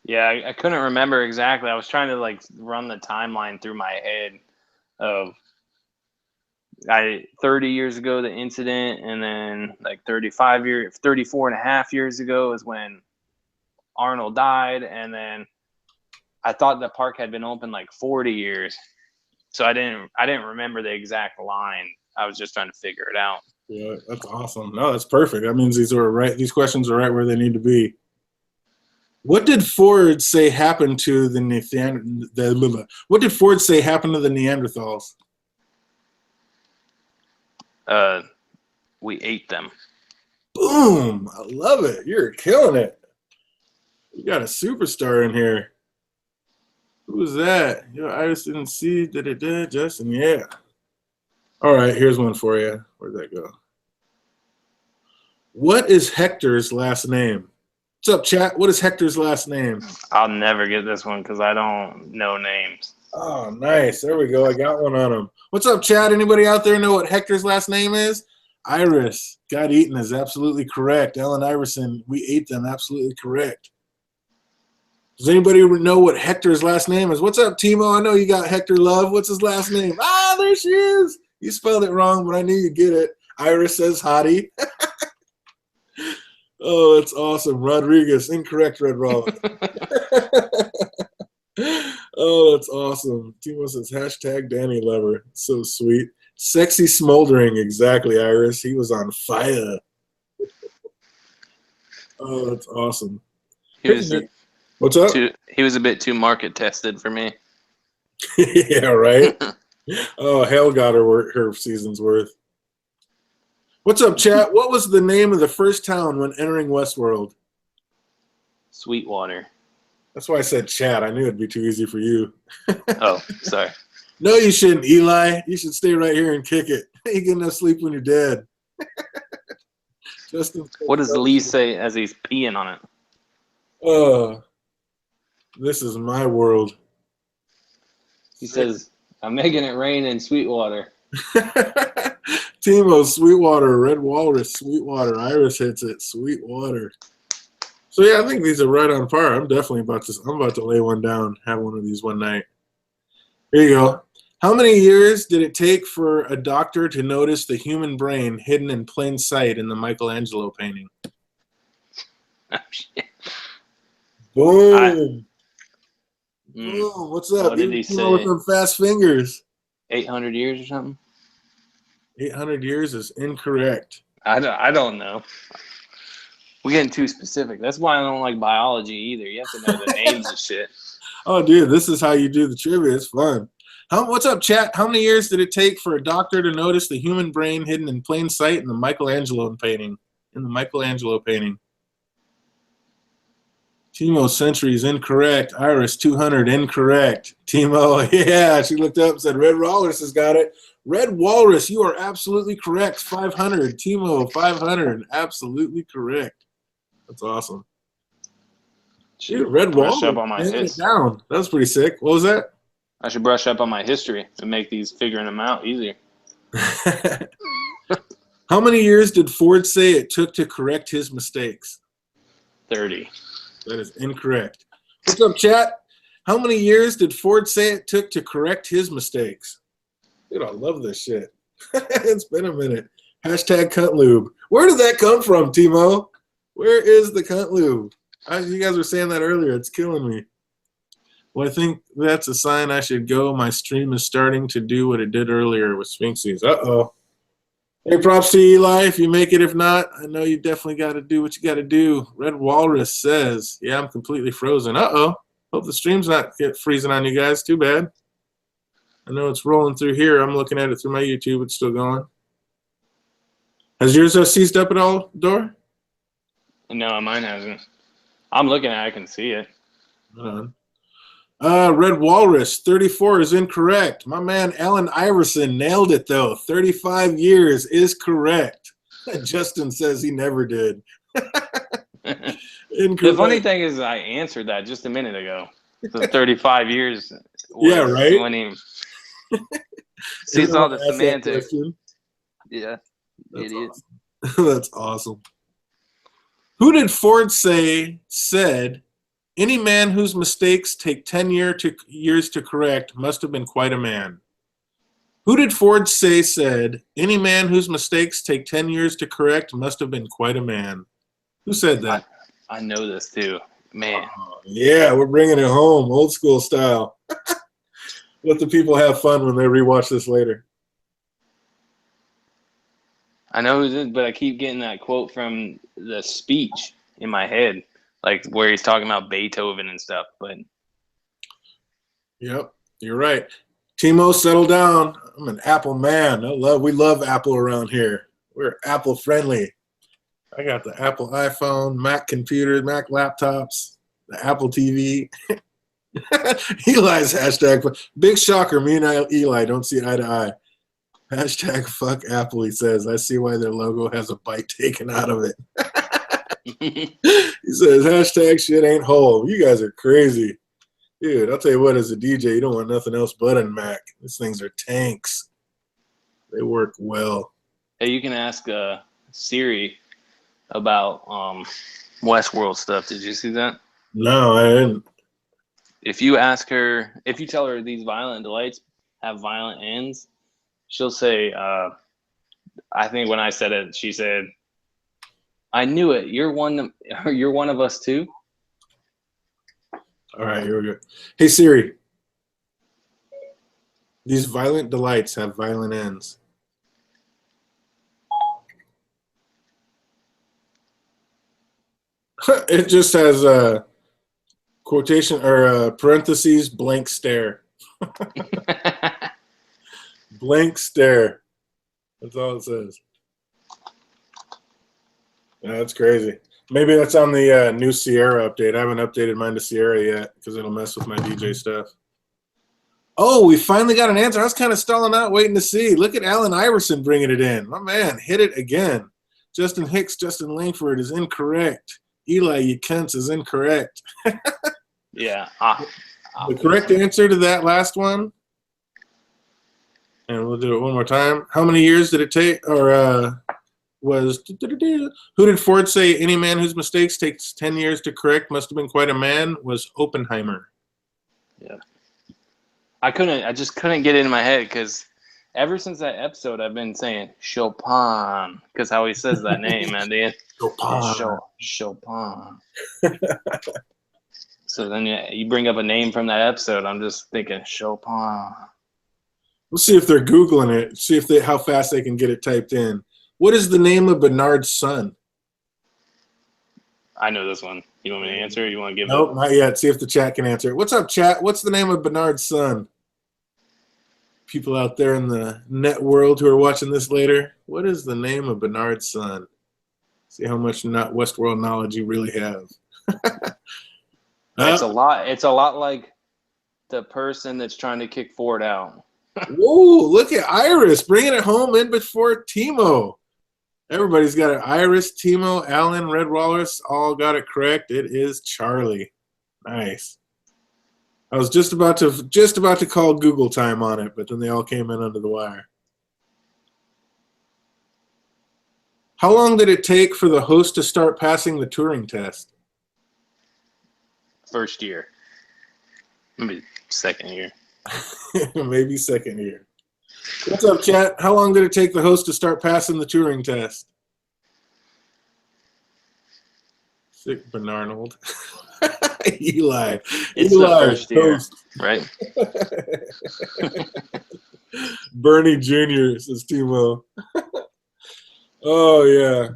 [SPEAKER 3] Yeah, I couldn't remember exactly. I was trying to like run the timeline through my head of 30 years ago the incident, and then like 34 and a half years ago is when Arnold died, and then I thought the park had been open like 40 years. So I didn't remember the exact line. I was just trying to figure it out.
[SPEAKER 1] Yeah, that's awesome. No, that's perfect. That means these are right. These questions are right where they need to be. What did Ford say happened to the What did Ford say happened to the Neanderthals?
[SPEAKER 3] We ate them.
[SPEAKER 1] Boom! I love it. You're killing it. You got a superstar in here. Who was that? I just didn't see that it did, Justin. Yeah. All right, here's one for you. Where'd that go? What is Hector's last name? What's up, chat? What is Hector's last name?
[SPEAKER 3] I'll never get this one because I don't know names.
[SPEAKER 1] Oh, nice. There we go. I got one on him. What's up, chat? Anybody out there know what Hector's last name is? Iris. Got eaten is absolutely correct. Ellen Iverson, we ate them. Absolutely correct. Does anybody know what Hector's last name is? What's up, Timo? I know you got Hector Love. What's his last name? Ah, there she is. You spelled it wrong, but I knew you'd get it. Iris says hottie. Oh, that's awesome. Rodriguez. Incorrect, Red Rollins. Oh, that's awesome. Timo says hashtag Danny Lover. So sweet. Sexy smoldering. Exactly, Iris. He was on fire. Oh, that's awesome. What's up?
[SPEAKER 3] He was a bit too market tested for me.
[SPEAKER 1] Yeah, right? Oh, hell got her season's worth. What's up, chat? What was the name of the first town when entering WestWorld?
[SPEAKER 3] Sweetwater.
[SPEAKER 1] That's why I said chat. I knew it'd be too easy for you.
[SPEAKER 3] Oh, sorry.
[SPEAKER 1] No, you shouldn't, Eli. You should stay right here and kick it. You get enough sleep when you're dead.
[SPEAKER 3] What does Lee say as he's peeing on it?
[SPEAKER 1] Oh, this is my world.
[SPEAKER 3] He says, I'm making it rain in Sweetwater.
[SPEAKER 1] Timo, Sweetwater, Red Walrus, Sweetwater, Iris hits it, Sweetwater. So yeah, I think these are right on par. I'm about to lay one down, have one of these one night. Here you go. How many years did it take for a doctor to notice the human brain hidden in plain sight in the Michelangelo painting?
[SPEAKER 3] Oh, shit.
[SPEAKER 1] Boom. Boom. What's up?
[SPEAKER 3] What did he say?
[SPEAKER 1] With them fast fingers.
[SPEAKER 3] 800 years or something?
[SPEAKER 1] 800 years is incorrect.
[SPEAKER 3] I don't know. We're getting too specific. That's why I don't like biology either. You have to know the names of shit.
[SPEAKER 1] Oh, dude, this is how you do the trivia. It's fun. What's up, chat? How many years did it take for a doctor to notice the human brain hidden in plain sight in the Michelangelo painting? Timo, century is incorrect. Iris, 200, incorrect. Timo, yeah, she looked up and said, Red Walrus has got it. Red Walrus, you are absolutely correct. 500. Timo, 500. Absolutely correct. That's awesome. Dude, Red Walrus.
[SPEAKER 3] Up on my history.
[SPEAKER 1] Down. That was pretty sick. What was that?
[SPEAKER 3] I should brush up on my history to make these figuring them out easier.
[SPEAKER 1] How many years did Ford say it took to correct his mistakes?
[SPEAKER 3] 30.
[SPEAKER 1] That is incorrect. What's up, chat? How many years did Ford say it took to correct his mistakes? Dude, I love this shit. It's been a minute. Hashtag cunt lube. Where did that come from, Timo? Where is the cunt lube? You guys were saying that earlier. It's killing me. Well, I think that's a sign I should go. My stream is starting to do what it did earlier with Sphinxies. Uh-oh. Hey, props to Eli. If you make it, if not, I know you definitely got to do what you got to do. Red Walrus says, yeah, I'm completely frozen. Uh-oh. Hope the stream's not freezing on you guys. Too bad. I know it's rolling through here. I'm looking at it through my YouTube. It's still going. Has yours seized up at all, Dor?
[SPEAKER 3] No, mine hasn't. I'm looking at it. I can see it.
[SPEAKER 1] Hold on. Red Walrus, 34 is incorrect. My man Allen Iverson nailed it, though. 35 years is correct. Justin says he never did.
[SPEAKER 3] The funny thing is I answered that just a minute ago. So 35 years.
[SPEAKER 1] Yeah, right?
[SPEAKER 3] When he... See, it's all the semantics. Yeah.
[SPEAKER 1] That's awesome. That's awesome. Who did Ford say said, any man whose mistakes take 10 years to correct must have been quite a man? Who did Ford say said, any man whose mistakes take 10 years to correct must have been quite a man? Who said that?
[SPEAKER 3] I know this too. Man.
[SPEAKER 1] Yeah, we're bringing it home, old school style. Let the people have fun when they rewatch this later.
[SPEAKER 3] I know who this is, but I keep getting that quote from the speech in my head, like where he's talking about Beethoven and stuff. But
[SPEAKER 1] yep, you're right. Timo, settle down. I'm an Apple man. We love Apple around here. We're Apple friendly. I got the Apple iPhone, Mac computers, Mac laptops, the Apple TV. Eli's hashtag. Big shocker. Me and Eli don't see eye to eye. Hashtag fuck Apple, he says. I see why their logo has a bite taken out of it. He says, hashtag shit ain't whole. You guys are crazy. Dude, I'll tell you what, as a DJ, you don't want nothing else but a Mac. These things are tanks. They work well.
[SPEAKER 3] Hey, you can ask Siri about WestWorld stuff. Did you see that?
[SPEAKER 1] No, I didn't.
[SPEAKER 3] If you tell her these violent delights have violent ends, she'll say, I think when I said it, she said, I knew it. You're one of us too.
[SPEAKER 1] All right, here we go. Hey, Siri. These violent delights have violent ends. It just has a quotation or parentheses, blank stare. Blank stare. That's all it says. Yeah, that's crazy. Maybe that's on the new Sierra update. I haven't updated mine to Sierra yet because it'll mess with my DJ stuff. Oh, we finally got an answer. I was kind of stalling out, waiting to see. Look at Allen Iverson bringing it in. My man, hit it again. Justin Hicks, Justin Langford is incorrect. Eli, you cunts, is incorrect.
[SPEAKER 3] Yeah.
[SPEAKER 1] The correct answer to that last one, and we'll do it one more time. How many years did it take, or who did Ford say any man whose mistakes takes 10 years to correct must have been quite a man? Was Oppenheimer.
[SPEAKER 3] Yeah. I just couldn't get it in my head because ever since that episode, I've been saying Chopin because how he says that name at the end. Chopin. So then you bring up a name from that episode. I'm just thinking Chopin.
[SPEAKER 1] We'll see if they're Googling it. See if how fast they can get it typed in. What is the name of Bernard's son?
[SPEAKER 3] I know this one. You want me to answer? Or you want to give
[SPEAKER 1] Nope, not yet. See if the chat can answer. What's up, chat? What's the name of Bernard's son? People out there in the net world who are watching this later, what is the name of Bernard's son? See how much not WestWorld knowledge you really have.
[SPEAKER 3] It's a lot. It's a lot like the person that's trying to kick Ford out.
[SPEAKER 1] Whoa! Look at Iris bringing it home in before Timo. Everybody's got it. Iris, Timo, Alan, Red Walrus all got it correct. It is Charlie. Nice. I was just about to call Google time on it, but then they all came in under the wire. How long did it take for the host to start passing the Turing test?
[SPEAKER 3] First year. Maybe second year.
[SPEAKER 1] Maybe second year. What's up, chat? How long did it take the host to start passing the Turing test? Sick Bernarnold. Eli.
[SPEAKER 3] It's
[SPEAKER 1] Eli,
[SPEAKER 3] the first year,
[SPEAKER 1] host.
[SPEAKER 3] right?
[SPEAKER 1] Bernie Jr. says Timo. Oh, yeah.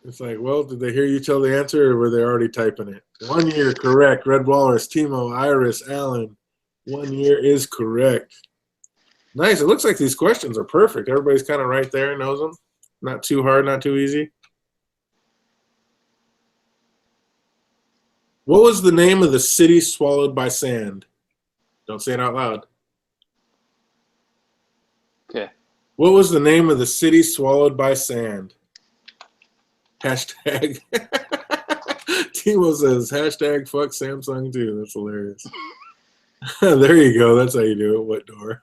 [SPEAKER 1] It's like, well, did they hear you tell the answer or were they already typing it? 1 year, correct. Red Walrus, Timo, Iris, Allen. 1 year is correct. Nice. It looks like these questions are perfect. Everybody's kind of right there, knows them. Not too hard, not too easy. What was the name of the city swallowed by sand? Don't say it out loud.
[SPEAKER 3] Okay.
[SPEAKER 1] What was the name of the city swallowed by sand? Hashtag. Timo says, hashtag fuck Samsung too. That's hilarious. There you go. That's how you do it. What door?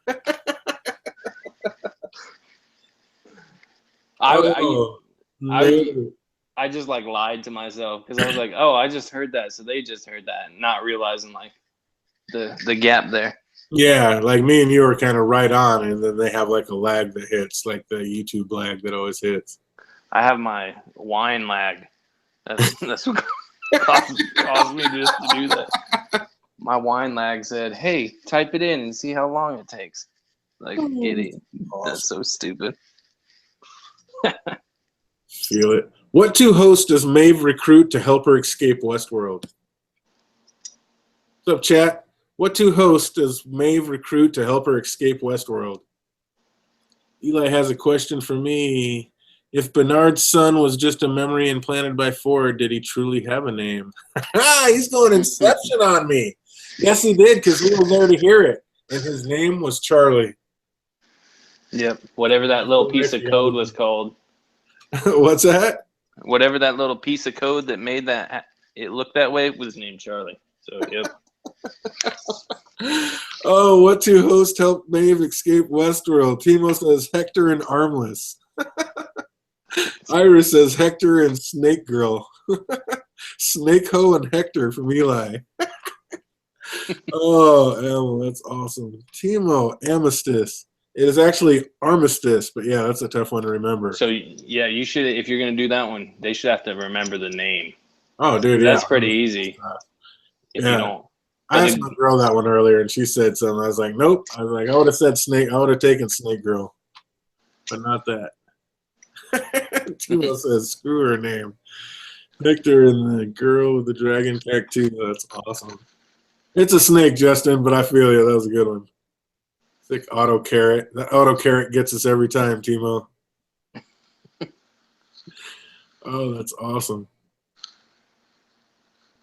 [SPEAKER 3] I just like lied to myself because I was like, oh, I just heard that. So they just heard that, not realizing like the gap there.
[SPEAKER 1] Yeah, like me and you are kind of right on, and then they have like a lag that hits, like the YouTube lag that always hits.
[SPEAKER 3] I have my wine lag. That's what caused me just to do that. My wine lag said, hey, type it in and see how long it takes. Like, idiot.
[SPEAKER 1] Awesome.
[SPEAKER 3] That's so stupid.
[SPEAKER 1] Feel it. What two hosts does Maeve recruit to help her escape WestWorld? What's up, chat? What two hosts does Maeve recruit to help her escape WestWorld? Eli has a question for me. If Bernard's son was just a memory implanted by Ford, did he truly have a name? He's going Inception on me. Yes, he did, because we were there to hear it. And his name was Charlie.
[SPEAKER 3] Yep. Whatever that little piece of code was called.
[SPEAKER 1] What's that?
[SPEAKER 3] Whatever that little piece of code that made that it look that way was named Charlie. So, yep.
[SPEAKER 1] Oh, what two hosts helped Maeve escape Westworld? Timo says Hector and Armless. Iris says Hector and Snake Girl. Snake Ho and Hector from Eli. Oh, Emma, that's awesome. Timo, Amethyst. It is actually Armistice, but yeah, that's a tough one to remember.
[SPEAKER 3] So, yeah, you should, if you're going to do that one, they should have to remember the name.
[SPEAKER 1] Oh, dude, yeah.
[SPEAKER 3] That's pretty easy. If you don't.
[SPEAKER 1] I asked my girl that one earlier, and she said something. I was like, nope. I was like, I would have said Snake. I would have taken Snake Girl, but not that. Timo says, screw her name. Hector and the girl with the dragon tattoo. That's awesome. It's a snake, Justin, but I feel you. That was a good one. Thick auto carrot. That auto carrot gets us every time, Timo. Oh, that's awesome.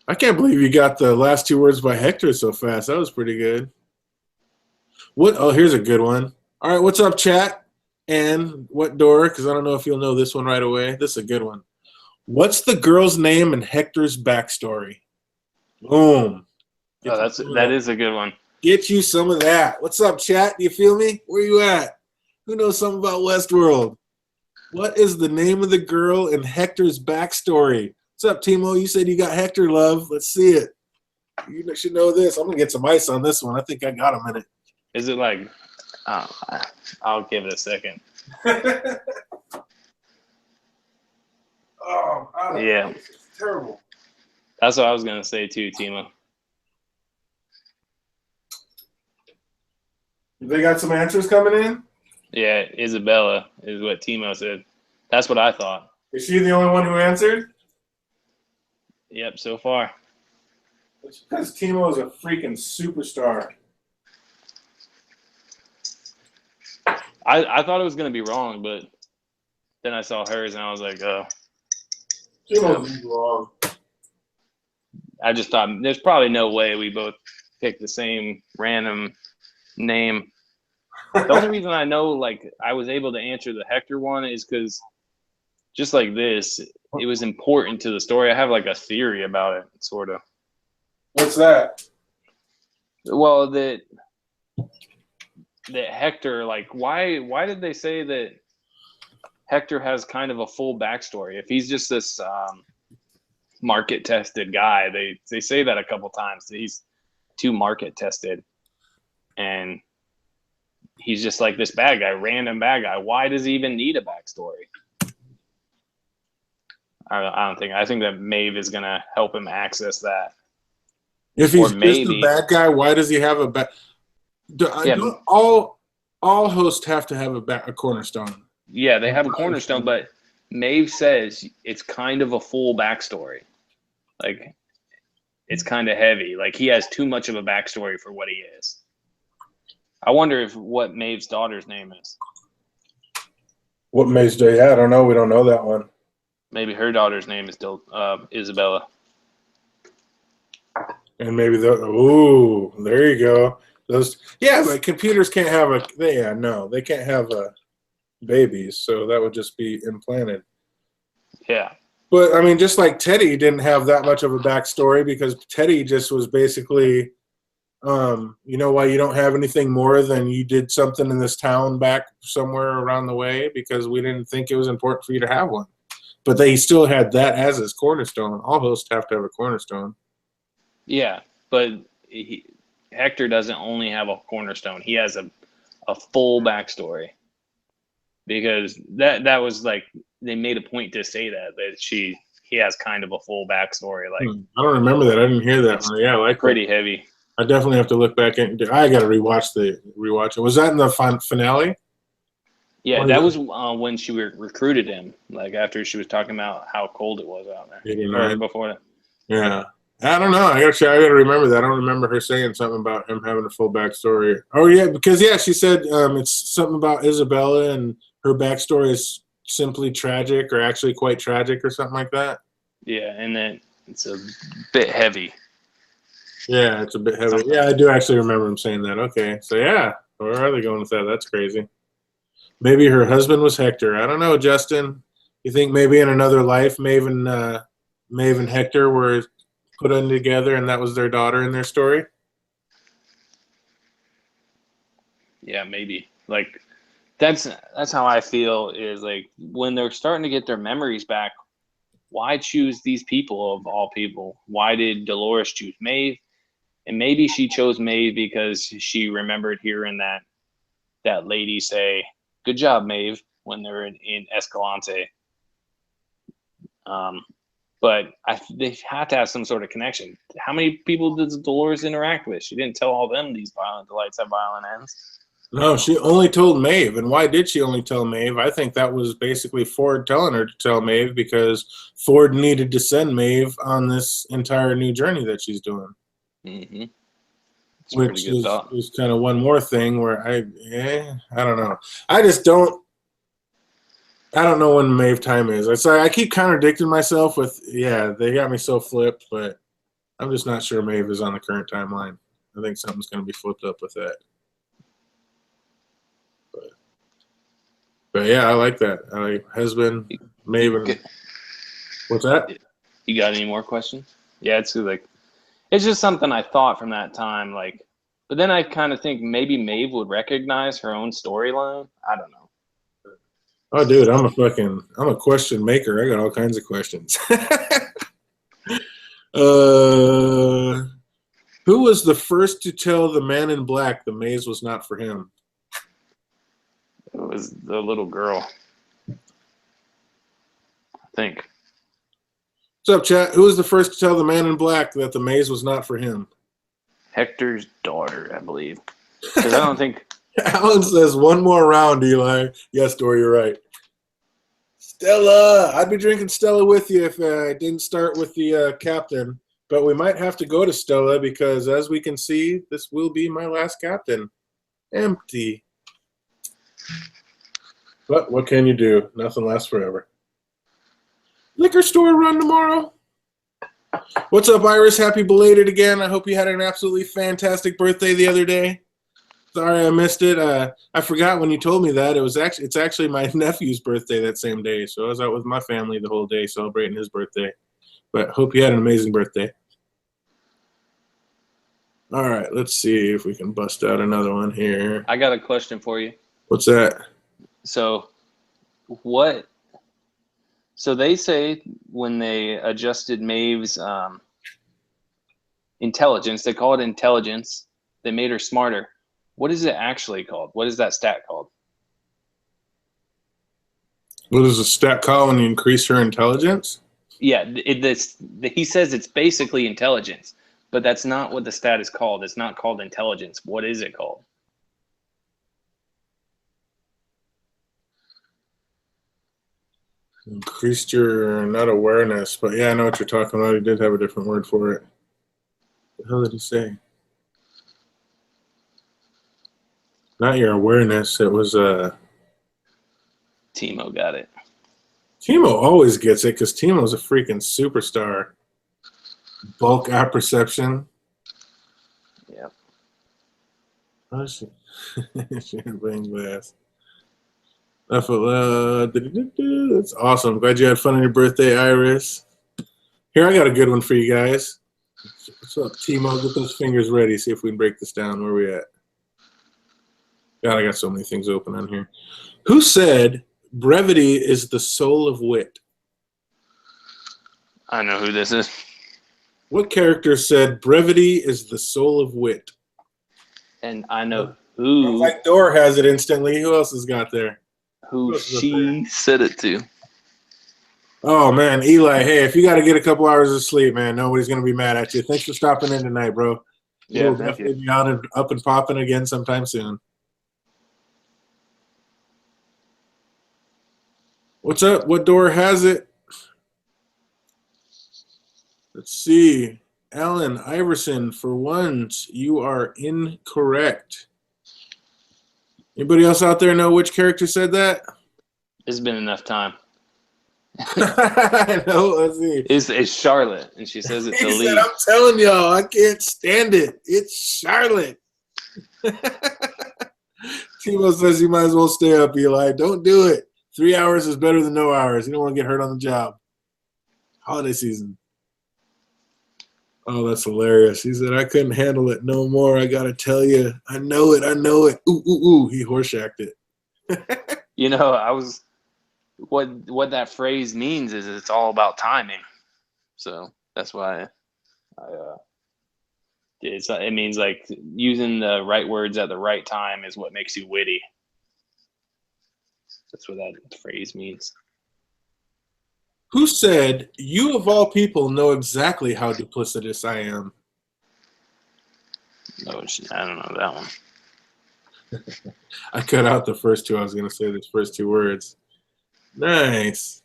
[SPEAKER 1] I can't believe you got the last two words by Hector so fast. That was pretty good. What? Oh, here's a good one. All right, what's up, chat? And what door? Because I don't know if you'll know this one right away. This is a good one. What's the girl's name in Hector's backstory? Boom.
[SPEAKER 3] Oh, that is a good one.
[SPEAKER 1] Get you some of that. What's up, chat? Do you feel me? Where you at? Who knows something about WestWorld? What is the name of the girl in Hector's backstory? What's up, Timo? You said you got Hector love. Let's see it. You should know this. I'm going to get some ice on this one. I think I got a minute.
[SPEAKER 3] Is it like, I'll give it a second.
[SPEAKER 1] Oh,
[SPEAKER 3] yeah.
[SPEAKER 1] It's terrible.
[SPEAKER 3] That's what I was going to say too, Timo.
[SPEAKER 1] They got some answers coming in?
[SPEAKER 3] Yeah, Isabella is what Timo said. That's what I thought.
[SPEAKER 1] Is she the only one who answered?
[SPEAKER 3] Yep, so far.
[SPEAKER 1] It's because Timo is a freaking superstar.
[SPEAKER 3] I thought it was going to be wrong, but then I saw hers and I was like, oh.
[SPEAKER 1] Timo's wrong.
[SPEAKER 3] I just thought there's probably no way we both picked the same random name. The only reason I know like I was able to answer the Hector one is because just like this, it was important to the story. I have like a theory about it, sort of.
[SPEAKER 1] What's that?
[SPEAKER 3] Well, that Hector, like, why did they say that Hector has kind of a full backstory. If he's just this market tested guy, they say that a couple times. He's too market tested, and he's just like this bad guy, random bad guy. Why does he even need a backstory? I don't think. I think that Maeve is gonna help him access that.
[SPEAKER 1] If he's just a bad guy, why does he have a back? Don't all hosts have to have a cornerstone?
[SPEAKER 3] Yeah, they have a cornerstone, but Maeve says it's kind of a full backstory. Like, it's kind of heavy. Like, he has too much of a backstory for what he is. I wonder what Maeve's daughter's name is.
[SPEAKER 1] What Maeve's daughter? Yeah, I don't know. We don't know that one.
[SPEAKER 3] Maybe her daughter's name is still Isabella.
[SPEAKER 1] And maybe ooh, there you go. But computers can't have they can't have babies, so that would just be implanted.
[SPEAKER 3] Yeah.
[SPEAKER 1] But I mean, just like Teddy didn't have that much of a backstory because Teddy just was basically, you know why you don't have anything more than you did something in this town back somewhere around the way because we didn't think it was important for you to have one. But they still had that as his cornerstone. All hosts have to have a cornerstone.
[SPEAKER 3] Yeah, but Hector doesn't only have a cornerstone. He has a full backstory. Because that was like they made a point to say that he has kind of a full backstory. Like
[SPEAKER 1] I don't remember that. I didn't hear that one. Yeah, I like
[SPEAKER 3] pretty heavy.
[SPEAKER 1] I definitely have to look back I got to rewatch it. Was that in the finale?
[SPEAKER 3] Yeah, that was when she recruited him. Like after she was talking about how cold it was out there. Or before that.
[SPEAKER 1] Yeah. I don't know. I gotta remember that. I don't remember her saying something about him having a full backstory. Oh yeah, because she said it's something about Isabella and her backstory is simply tragic or actually quite tragic or something like that.
[SPEAKER 3] Yeah, and then it's a bit heavy.
[SPEAKER 1] Yeah, it's a bit heavy. Yeah, I do actually remember him saying that. Okay, so yeah, where are they going with that? That's crazy. Maybe her husband was Hector. I don't know, Justin. You think maybe in another life, Maeve and Hector were put in together and that was their daughter in their story?
[SPEAKER 3] Yeah, maybe. Like that's how I feel is like when they're starting to get their memories back, why choose these people of all people? Why did Dolores choose Maeve? And maybe she chose Maeve because she remembered hearing that lady say, "Good job, Maeve," when they're in Escalante. But they had to have some sort of connection. How many people does Dolores interact with? She didn't tell all them these violent delights have violent ends.
[SPEAKER 1] No, she only told Maeve. And why did she only tell Maeve? I think that was basically Ford telling her to tell Maeve because Ford needed to send Maeve on this entire new journey that she's doing.
[SPEAKER 3] Mm-hmm.
[SPEAKER 1] Which is kind of one more thing where I don't know. I don't know when Maeve time is. It's like I keep contradicting myself with, they got me so flipped, but I'm just not sure Maeve is on the current timeline. I think something's going to be flipped up with that. But yeah, I like that. I like husband, Maeve. What's that?
[SPEAKER 3] You got any more questions? Yeah, it's just something I thought from that time. Like, but then I kind of think maybe Maeve would recognize her own storyline. I don't know.
[SPEAKER 1] Oh, dude, I'm a question maker. I got all kinds of questions. Who was the first to tell the man in black the maze was not for him?
[SPEAKER 3] It was the little girl, I think.
[SPEAKER 1] What's up, chat? Who was the first to tell the man in black that the maze was not for him?
[SPEAKER 3] Hector's daughter, I believe. Because I don't think...
[SPEAKER 1] Alan says, one more round, Eli. Yes, Dory, you're right. Stella! I'd be drinking Stella with you if I didn't start with the captain. But we might have to go to Stella because, as we can see, this will be my last captain. Empty. But what can you do? Nothing lasts forever. Liquor store run tomorrow. What's up, Iris? Happy belated again. I hope you had an absolutely fantastic birthday the other day. Sorry I missed it. I forgot when you told me that. It's actually my nephew's birthday that same day. So I was out with my family the whole day celebrating his birthday. But hope you had an amazing birthday. All right, let's see if we can bust out another one here.
[SPEAKER 3] I got a question for you.
[SPEAKER 1] What's that?
[SPEAKER 3] So What? So they say when they adjusted Maeve's intelligence, they call it intelligence. They made her smarter. What is it actually called? What is that stat called?
[SPEAKER 1] What is the stat called when you increase her intelligence?
[SPEAKER 3] Yeah, he says it's basically intelligence, but that's not what the stat is called. It's not called intelligence. What is it called?
[SPEAKER 1] Increased your, not awareness, but yeah, I know what you're talking about. He did have a different word for it. What the hell did he say? Not your awareness. It was
[SPEAKER 3] Timo got it.
[SPEAKER 1] Timo always gets it because Timo's a freaking superstar. Bulk apperception.
[SPEAKER 3] Yep.
[SPEAKER 1] Oh shit! Champagne glass. That's awesome. Glad you had fun on your birthday, Iris. Here, I got a good one for you guys. What's up, Timo? Get those fingers ready. See if we can break this down. Where we at? God, I got so many things open on here. Who said brevity is the soul of wit?
[SPEAKER 3] I know who this is.
[SPEAKER 1] What character said brevity is the soul of wit?
[SPEAKER 3] And I know who.
[SPEAKER 1] Like Dor has it instantly. Who else has got there?
[SPEAKER 3] Who she said it to.
[SPEAKER 1] Oh, man, Eli, hey, if you got to get a couple hours of sleep, man, nobody's going to be mad at you. Thanks for stopping in tonight, bro.
[SPEAKER 3] Yeah,
[SPEAKER 1] we'll
[SPEAKER 3] thank
[SPEAKER 1] definitely
[SPEAKER 3] you.
[SPEAKER 1] be on and up and popping again sometime soon. What's up? What door has it? Let's see. Alan Iverson, for once, you are incorrect. Anybody else out there know which character said that?
[SPEAKER 3] It's been enough time.
[SPEAKER 1] I know. Let's see.
[SPEAKER 3] It's Charlotte, and she says it to Lee.
[SPEAKER 1] Said, I'm telling y'all, I can't stand it. It's Charlotte. Timo says you might as well stay up, Eli. Don't do it. 3 hours is better than no hours. You don't want to get hurt on the job. Holiday season. Oh, that's hilarious. He said, I couldn't handle it no more. I got to tell you. I know it. I know it. Ooh, ooh, ooh. He horseshacked it.
[SPEAKER 3] You know, what that phrase means is it's all about timing. So that's why it means like using the right words at the right time is what makes you witty. That's what that phrase means.
[SPEAKER 1] Who said, you of all people know exactly how duplicitous I am?
[SPEAKER 3] No, I don't know that one.
[SPEAKER 1] I cut out the first two. I was going to say these first two words. Nice.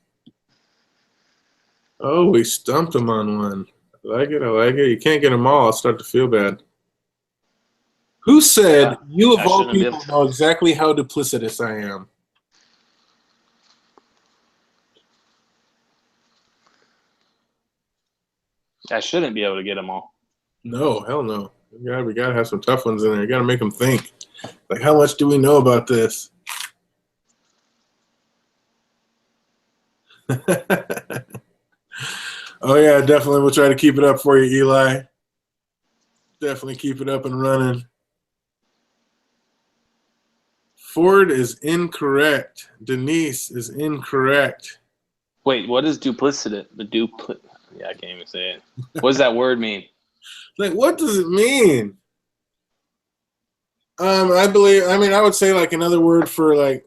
[SPEAKER 1] Oh, we stumped him on one. I like it. I like it. You can't get them all. I'll start to feel bad. Who said, you of all people know exactly how duplicitous I am?
[SPEAKER 3] I shouldn't be able to get them all.
[SPEAKER 1] No, hell no. We gotta have some tough ones in there. You gotta make them think. Like, how much do we know about this? Oh yeah, definitely. We'll try to keep it up for you, Eli. Definitely keep it up and running. Ford is incorrect. Denise is incorrect.
[SPEAKER 3] Wait, what is duplicit? Yeah, I can't even say it. What does that word mean?
[SPEAKER 1] Like, what does it mean? I would say like another word for like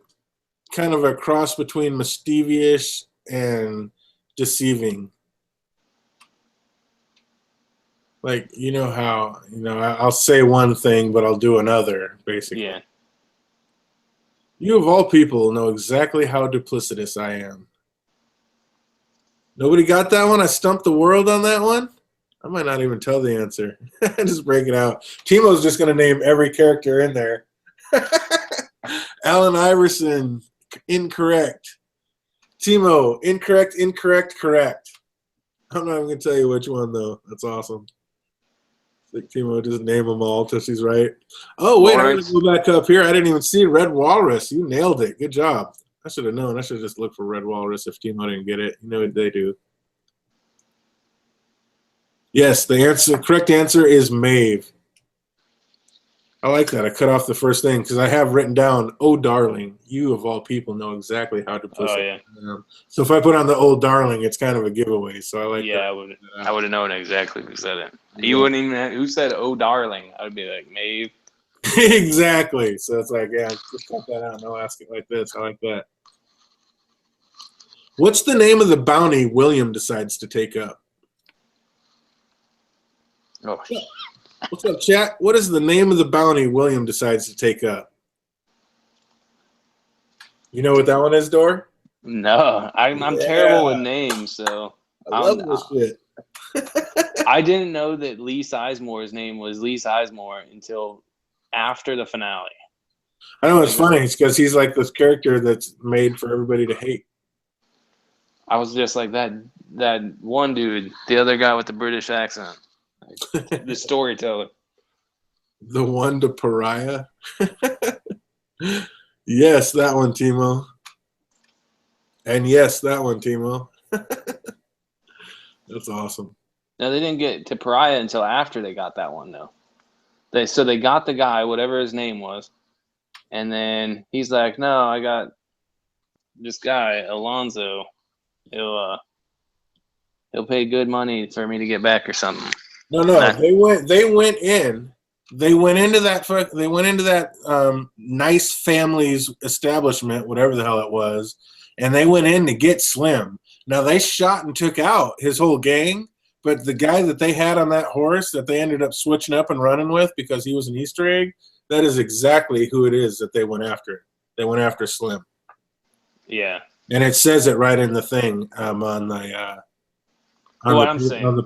[SPEAKER 1] kind of a cross between mischievous and deceiving. Like, you know how, I'll say one thing, but I'll do another, basically.
[SPEAKER 3] Yeah.
[SPEAKER 1] You of all people know exactly how duplicitous I am. Nobody got that one? I stumped the world on that one? I might not even tell the answer. Just break it out. Timo's just going to name every character in there. Alan Iverson, incorrect. Timo, incorrect, correct. I'm not even going to tell you which one, though. That's awesome. Like Timo, just name them all till she's right. Oh, wait, I'm going to go back up here. I didn't even see Red Walrus. You nailed it. Good job. I should have known. I should have just looked for Red Walrus if Timo didn't get it. You know what they do. Yes, the correct answer is Maeve. I like that. I cut off the first thing because I have written down, "Oh, darling." You of all people know exactly how to push
[SPEAKER 3] Oh
[SPEAKER 1] it.
[SPEAKER 3] yeah.
[SPEAKER 1] So if I put on the "Oh, darling," it's kind of a giveaway. So I like
[SPEAKER 3] Yeah,
[SPEAKER 1] that.
[SPEAKER 3] I would have known exactly who said it. You
[SPEAKER 1] Yeah.
[SPEAKER 3] wouldn't even who said "Oh, darling." I would be like, Maeve.
[SPEAKER 1] Exactly. So it's like, yeah, just cut that out. No, ask it like this. I like that. What's the name of the bounty William decides to take up?
[SPEAKER 3] Oh,
[SPEAKER 1] What's up, chat? What is the name of the bounty William decides to take up? You know what that one is, Dor?
[SPEAKER 3] no, I'm terrible with names, so
[SPEAKER 1] I love this shit.
[SPEAKER 3] I didn't know that Lee Sizemore's name was Lee Sizemore until after the finale.
[SPEAKER 1] I know it's funny. It's because he's like this character that's made for everybody to hate.
[SPEAKER 3] I was just like that one dude, the other guy with the British accent, the storyteller.
[SPEAKER 1] The one to pariah. Yes, that one, Timo. And yes, that one, Timo. That's awesome.
[SPEAKER 3] No, they didn't get to pariah until after they got that one though. They got the guy, whatever his name was, and then he's like, "No, I got this guy, Alonzo. He'll pay good money for me to get back or something."
[SPEAKER 1] No, they went into that nice family's establishment, whatever the hell it was, and they went in to get Slim. Now they shot and took out his whole gang, but the guy that they had on that horse that they ended up switching up and running with because he was an Easter egg, that is exactly who it is that they went after. They went after Slim.
[SPEAKER 3] Yeah.
[SPEAKER 1] And it says it right in the thing on the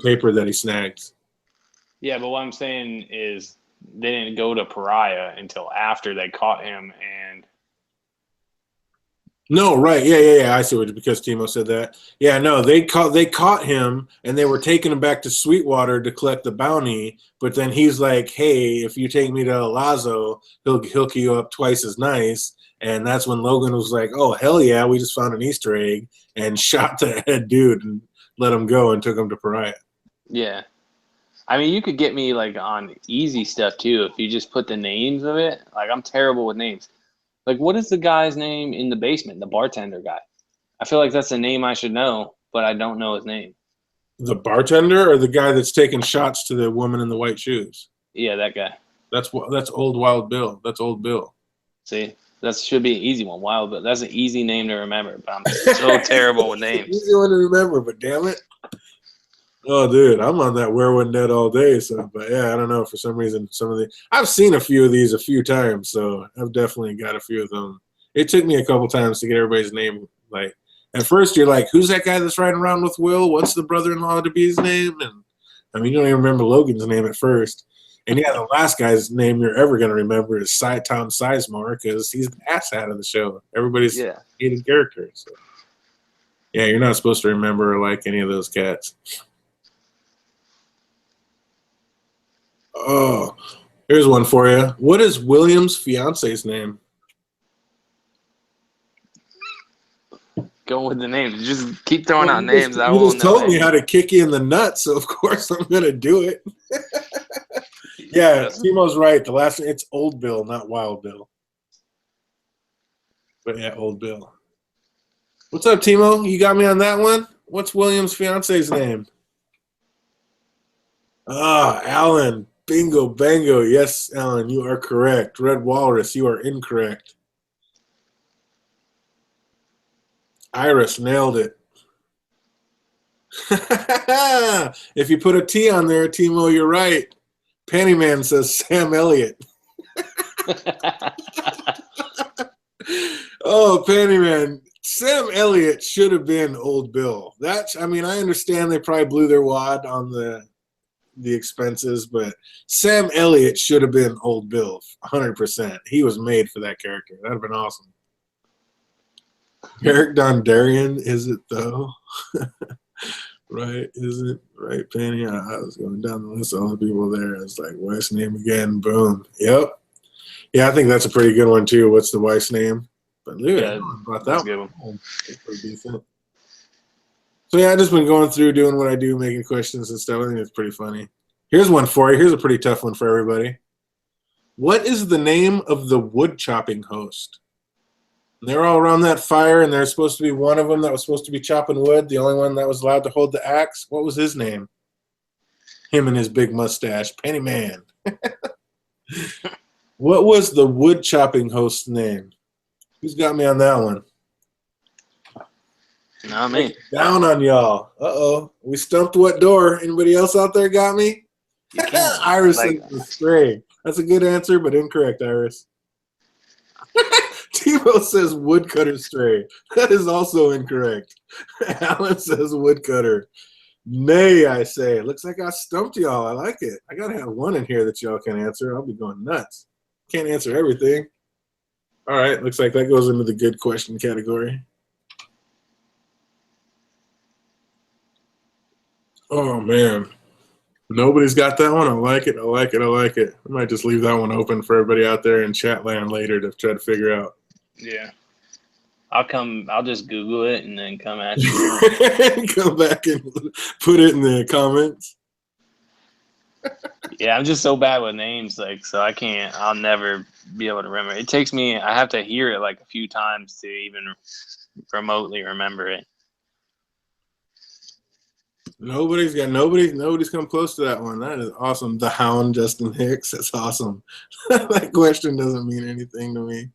[SPEAKER 1] paper that he snags.
[SPEAKER 3] Yeah, but what I'm saying is they didn't go to pariah until after they caught him and.
[SPEAKER 1] No, right. Yeah. I see what because Timo said that. Yeah, no, they caught him and they were taking him back to Sweetwater to collect the bounty. But then he's like, "Hey, if you take me to El Lazo, he'll hook you up twice as nice." And that's when Logan was like, "Oh hell yeah, we just found an Easter egg," and shot the head dude and let him go and took him to pariah.
[SPEAKER 3] Yeah, I mean, you could get me like on easy stuff too if you just put the names of it. Like I'm terrible with names. Like, what is the guy's name in the basement? The bartender guy. I feel like that's a name I should know, but I don't know his name.
[SPEAKER 1] The bartender or the guy that's taking shots to the woman in the white shoes?
[SPEAKER 3] Yeah, that guy.
[SPEAKER 1] That's Old Wild Bill. That's Old Bill.
[SPEAKER 3] See, that should be an easy one. Wild Bill. That's an easy name to remember, but I'm so terrible with names.
[SPEAKER 1] Easy one to remember, but damn it. Oh, dude, I'm on that Where When Dead all day. So, but yeah, I don't know. For some reason, I've seen a few of these a few times, so I've definitely got a few of them. It took me a couple times to get everybody's name. Like at first, you're like, "Who's that guy that's riding around with Will? What's the brother-in-law to be's name?" And I mean, you don't even remember Logan's name at first. And yeah, the last guy's name you're ever going to remember is Tom Sizemore because he's the asshat of the show. Everybody's hated character. So. Yeah, you're not supposed to remember like any of those cats. Oh, here's one for you. What is William's fiance's name?
[SPEAKER 3] Go with the names. Just keep throwing out names.
[SPEAKER 1] You just told me how to kick you in the nuts, so of course I'm gonna do it. Yeah, Timo's right. The last it's Old Bill, not Wild Bill. But yeah, Old Bill. What's up, Timo? You got me on that one? What's William's fiance's name? Alan. Bingo, bango. Yes, Alan, you are correct. Red Walrus, you are incorrect. Iris nailed it. If you put a T on there, Timo, you're right. Pennyman says Sam Elliott. Oh, Pennyman. Sam Elliott should have been Old Bill. I understand they probably blew their wad on the expenses, but Sam Elliott should have been Old Bill, 100%. He was made for that character. That'd have been awesome. Eric Dondarrion, is it though? Right, is it? Right, Penny? I was going down the list of all the people there. It's like, wife's name again, boom. Yep. Yeah, I think that's a pretty good one too. What's the wife's name? But look, I brought that one. That's pretty decent. So yeah, I've just been going through doing what I do, making questions and stuff. I think it's pretty funny. Here's one for you. Here's a pretty tough one for everybody. What is the name of the wood chopping host? They're all around that fire, and there's supposed to be one of them that was supposed to be chopping wood, the only one that was allowed to hold the axe. What was his name? Him and his big mustache. Penny Man. What was the wood chopping host's name? Who's got me on that one?
[SPEAKER 3] Not me.
[SPEAKER 1] Down on y'all. Uh-oh. We stumped what door? Anybody else out there got me? Iris says the stray. That's a good answer, but incorrect, Iris. Timo says woodcutter stray. That is also incorrect. Alan says woodcutter. Nay, I say. Looks like I stumped y'all. I like it. I gotta have one in here that y'all can answer. I'll be going nuts. Can't answer everything. All right, looks like that goes into the good question category. Oh man, nobody's got that one. I like it. I like it. I like it. I might just leave that one open for everybody out there in chat land later to try to figure out.
[SPEAKER 3] Yeah. I'll just Google it and then come at you.
[SPEAKER 1] Come back and put it in the comments.
[SPEAKER 3] Yeah, I'm just so bad with names, like, so I'll never be able to remember. It takes me, I have to hear it like a few times to even remotely remember it.
[SPEAKER 1] Nobody's come close to that one. That is awesome. The Hound, Justin Hicks. That's awesome. That question doesn't mean anything to me.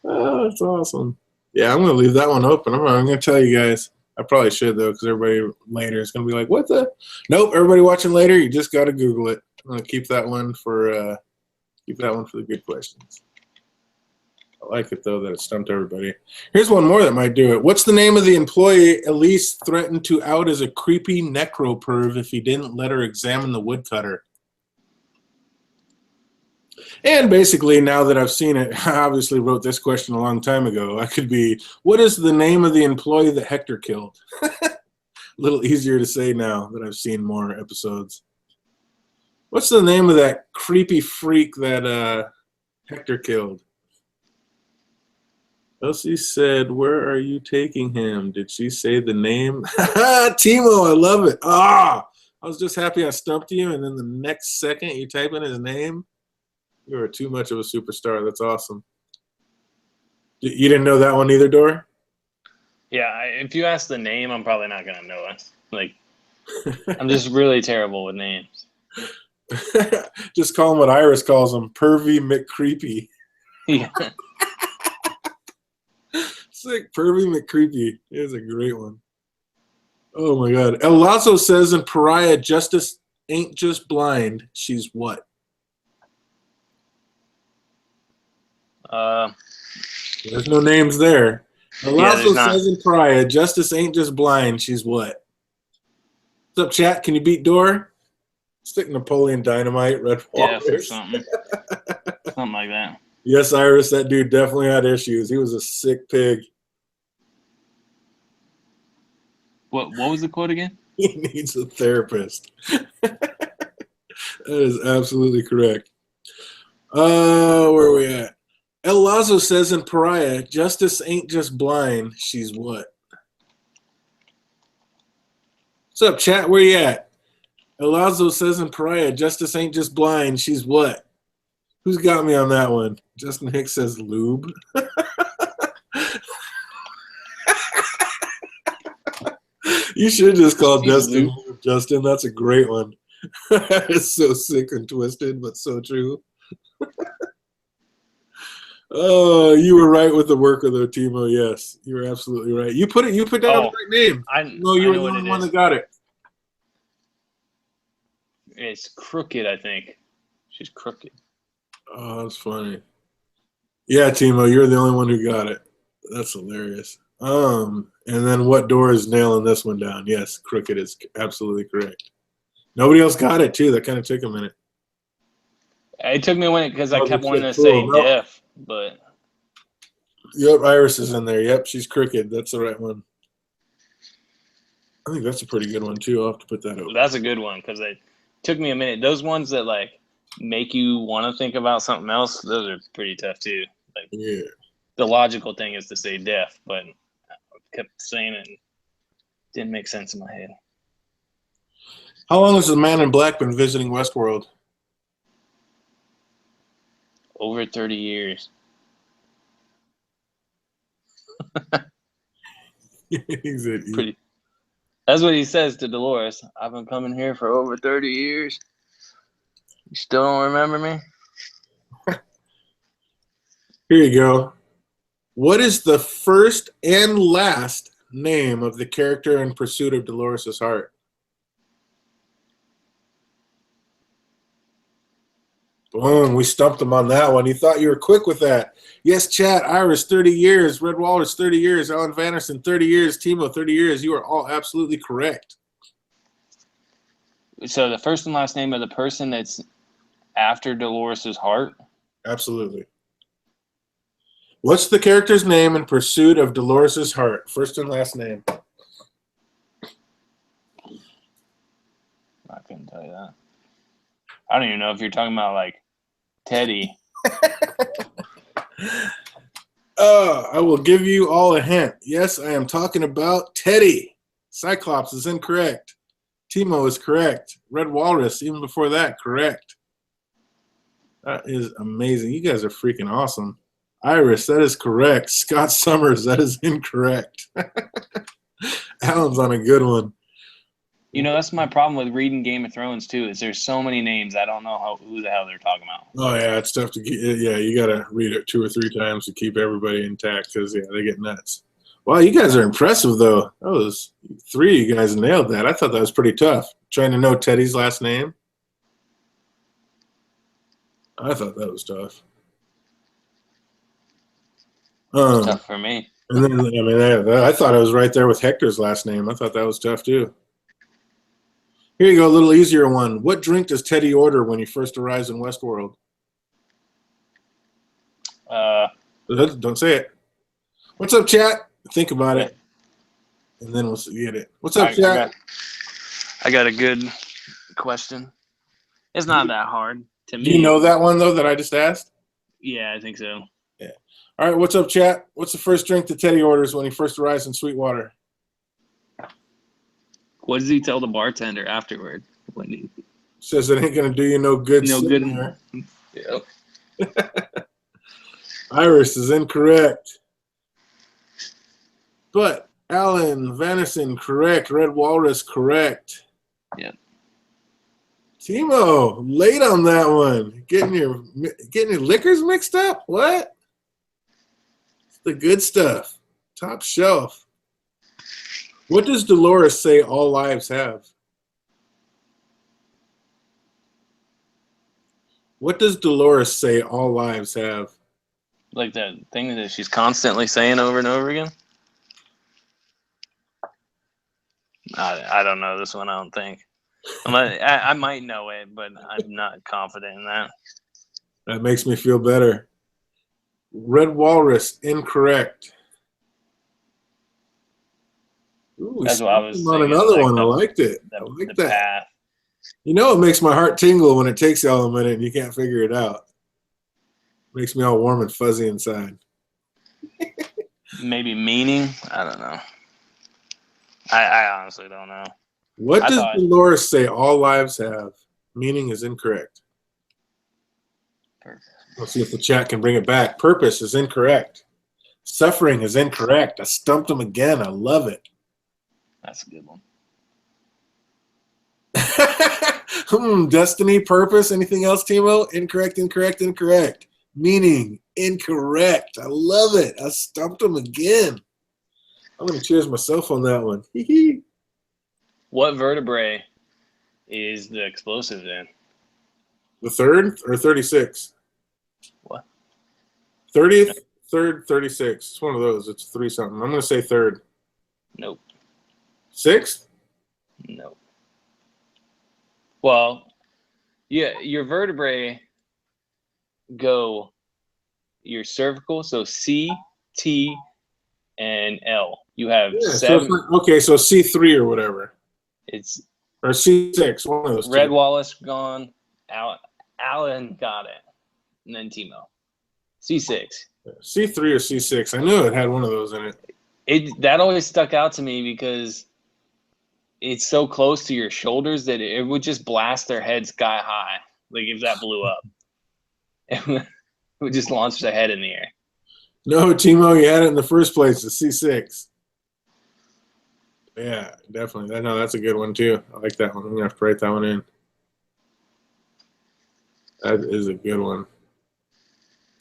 [SPEAKER 1] Oh, that's awesome. Yeah, I'm gonna leave that one open. I'm gonna tell you guys. I probably should though, because everybody later is gonna be like, "What the?" Nope. Everybody watching later, you just gotta Google it. I'm gonna keep that one for the good questions. I like it though that it stumped everybody. Here's one more that might do it. What's the name of the employee Elise threatened to out as a creepy necro-perv if he didn't let her examine the woodcutter? And basically, now that I've seen it, I obviously wrote this question a long time ago. I could be, what is the name of the employee that Hector killed? A little easier to say now that I've seen more episodes. What's the name of that creepy freak that Hector killed? Elsie said, where are you taking him? Did she say the name? Timo, I love it. I was just happy I stumped you, and then the next second you type in his name. You are too much of a superstar. That's awesome. You didn't know that one either, Dor?
[SPEAKER 3] Yeah, if you ask the name, I'm probably not gonna know it. Like, I'm just really terrible with names.
[SPEAKER 1] Just call him what Iris calls him, Pervy McCreepy.
[SPEAKER 3] Yeah.
[SPEAKER 1] Sick, Pervy McCreepy. It is a great one. Oh my God. El Lazo says in Pariah, justice ain't just blind. She's what? There's no names there. El Lazo says in Pariah, justice ain't just blind. She's what? What's up, chat? Can you beat Dor? Stick Napoleon Dynamite, Red Walrus.
[SPEAKER 3] Yeah, something. Something like that.
[SPEAKER 1] Yes, Iris, that dude definitely had issues. He was a sick pig.
[SPEAKER 3] What was the quote again?
[SPEAKER 1] He needs a therapist. That is absolutely correct. Where are we at? El Lazo says in Pariah, justice ain't just blind. She's what? What's up, chat? Where you at? El Lazo says in Pariah, justice ain't just blind. She's what? Who's got me on that one? Justin Hicks says lube. You should just call Justin lube, Justin. That's a great one. It's so sick and twisted, but so true. Oh, you were right with the worker though, Timo. Yes, you were absolutely right. You put down the right name. No, you were the only one that got it.
[SPEAKER 3] It's Crooked, I think. She's crooked.
[SPEAKER 1] Oh, that's funny. Yeah, Timo, you're the only one who got it. That's hilarious. And then what Dor is nailing this one down? Yes, Crooked is absolutely correct. Nobody else got it too. That kind of took a minute.
[SPEAKER 3] It took me a minute because I kept wanting to say deaf, but.
[SPEAKER 1] Yep, Iris is in there. Yep, she's Crooked. That's the right one. I think that's a pretty good one too. I'll have to put that over.
[SPEAKER 3] That's a good one because it took me a minute. Those ones that like make you want to think about something else, those are pretty tough too. Like,
[SPEAKER 1] yeah.
[SPEAKER 3] The logical thing is to say deaf, but I kept saying it and it didn't make sense in my head.
[SPEAKER 1] How long has the Man in Black been visiting WestWorld?
[SPEAKER 3] Over 30 years. Pretty. That's what he says to Dolores. I've been coming here for over 30 years. You still don't remember me?
[SPEAKER 1] Here you go. What is the first and last name of the character in Pursuit of Dolores' Heart? Boom, we stumped him on that one. He thought you were quick with that. Yes, chat. Iris, 30 years. Red Walrus, 30 years. Alan Vanderson, 30 years. Timo, 30 years. You are all absolutely correct.
[SPEAKER 3] So the first and last name of the person that's after Dolores' heart?
[SPEAKER 1] Absolutely. What's the character's name in Pursuit of Dolores' Heart? First and last name.
[SPEAKER 3] I couldn't tell you that. I don't even know if you're talking about like Teddy.
[SPEAKER 1] I will give you all a hint. Yes, I am talking about Teddy. Cyclops is incorrect. Timo is correct. Red Walrus, even before that, correct. That is amazing. You guys are freaking awesome. Iris, that is correct. Scott Summers, that is incorrect. Alan's on a good one.
[SPEAKER 3] You know, that's my problem with reading Game of Thrones too. Is there's so many names I don't know who the hell they're talking about.
[SPEAKER 1] Oh yeah, it's tough to get. Yeah, you got to read it 2 or 3 times to keep everybody intact because they get nuts. Wow, you guys are impressive though. That was 3 of you guys nailed that. I thought that was pretty tough. Trying to know Teddy's last name. I thought that was tough.
[SPEAKER 3] Tough for me.
[SPEAKER 1] And then, I mean, I thought I was right there with Hector's last name. I thought that was tough too. Here you go, a little easier one. What drink does Teddy order when he first arrives in WestWorld? Don't say it. What's up, chat? Think about it, and then we'll get it. What's up, chat?
[SPEAKER 3] I got a good question. It's not that hard to me.
[SPEAKER 1] Do you know that one though that I just asked?
[SPEAKER 3] Yeah, I think so.
[SPEAKER 1] Yeah. All right. What's up, chat? What's the first drink that Teddy orders when he first arrives in Sweetwater?
[SPEAKER 3] What does he tell the bartender afterward? When he
[SPEAKER 1] says it ain't gonna do you no good.
[SPEAKER 3] No good. Yep.
[SPEAKER 1] Iris is incorrect. But Alan Vanison, correct. Red Walrus, correct.
[SPEAKER 3] Yeah.
[SPEAKER 1] Timo, late on that one. Getting your liquors mixed up? What? It's the good stuff. Top shelf. What does Dolores say all lives have? What does Dolores say all lives have?
[SPEAKER 3] Like that thing that she's constantly saying over and over again? I don't know this one, I don't think. I might know it, but I'm not confident in that.
[SPEAKER 1] That makes me feel better. Red Walrus, incorrect. Ooh,
[SPEAKER 3] that's what I was
[SPEAKER 1] on another one. I liked it. I like that.
[SPEAKER 3] Path.
[SPEAKER 1] You know, it makes my heart tingle when it takes y'all a minute and you can't figure it out. Makes me all warm and fuzzy inside.
[SPEAKER 3] Maybe meaning? I don't know. I honestly don't know.
[SPEAKER 1] What does Dolores say all lives have? Meaning is incorrect.
[SPEAKER 3] Perfect.
[SPEAKER 1] Let's see if the chat can bring it back. Purpose is incorrect. Suffering is incorrect. I stumped him again. I love it.
[SPEAKER 3] That's a good one.
[SPEAKER 1] Destiny, purpose, anything else, Timo? Incorrect, incorrect, incorrect. Meaning, incorrect. I love it. I stumped him again. I'm going to cheers myself on that one.
[SPEAKER 3] What vertebrae is the explosive in?
[SPEAKER 1] The third or 36?
[SPEAKER 3] What?
[SPEAKER 1] 30th, third, 36. It's one of those. It's 3 something. I'm going to say third.
[SPEAKER 3] Nope.
[SPEAKER 1] 6th?
[SPEAKER 3] Nope. Well, yeah, your vertebrae go your cervical, so C, T, and L. You have 7.
[SPEAKER 1] So okay, so C3 or whatever.
[SPEAKER 3] It's
[SPEAKER 1] or C6. One of those.
[SPEAKER 3] Red Wallace gone. Alan got it, and then Timo. C6.
[SPEAKER 1] C3 or C6. I knew it had one of those in it.
[SPEAKER 3] That always stuck out to me because it's so close to your shoulders that it would just blast their head sky high, like if that blew up. who just launched their head in the air.
[SPEAKER 1] No, Timo, you had it in the first place, the C6. Yeah, definitely. No, that's a good one, too. I like that one. I'm going to have to write that one in. That is a good one.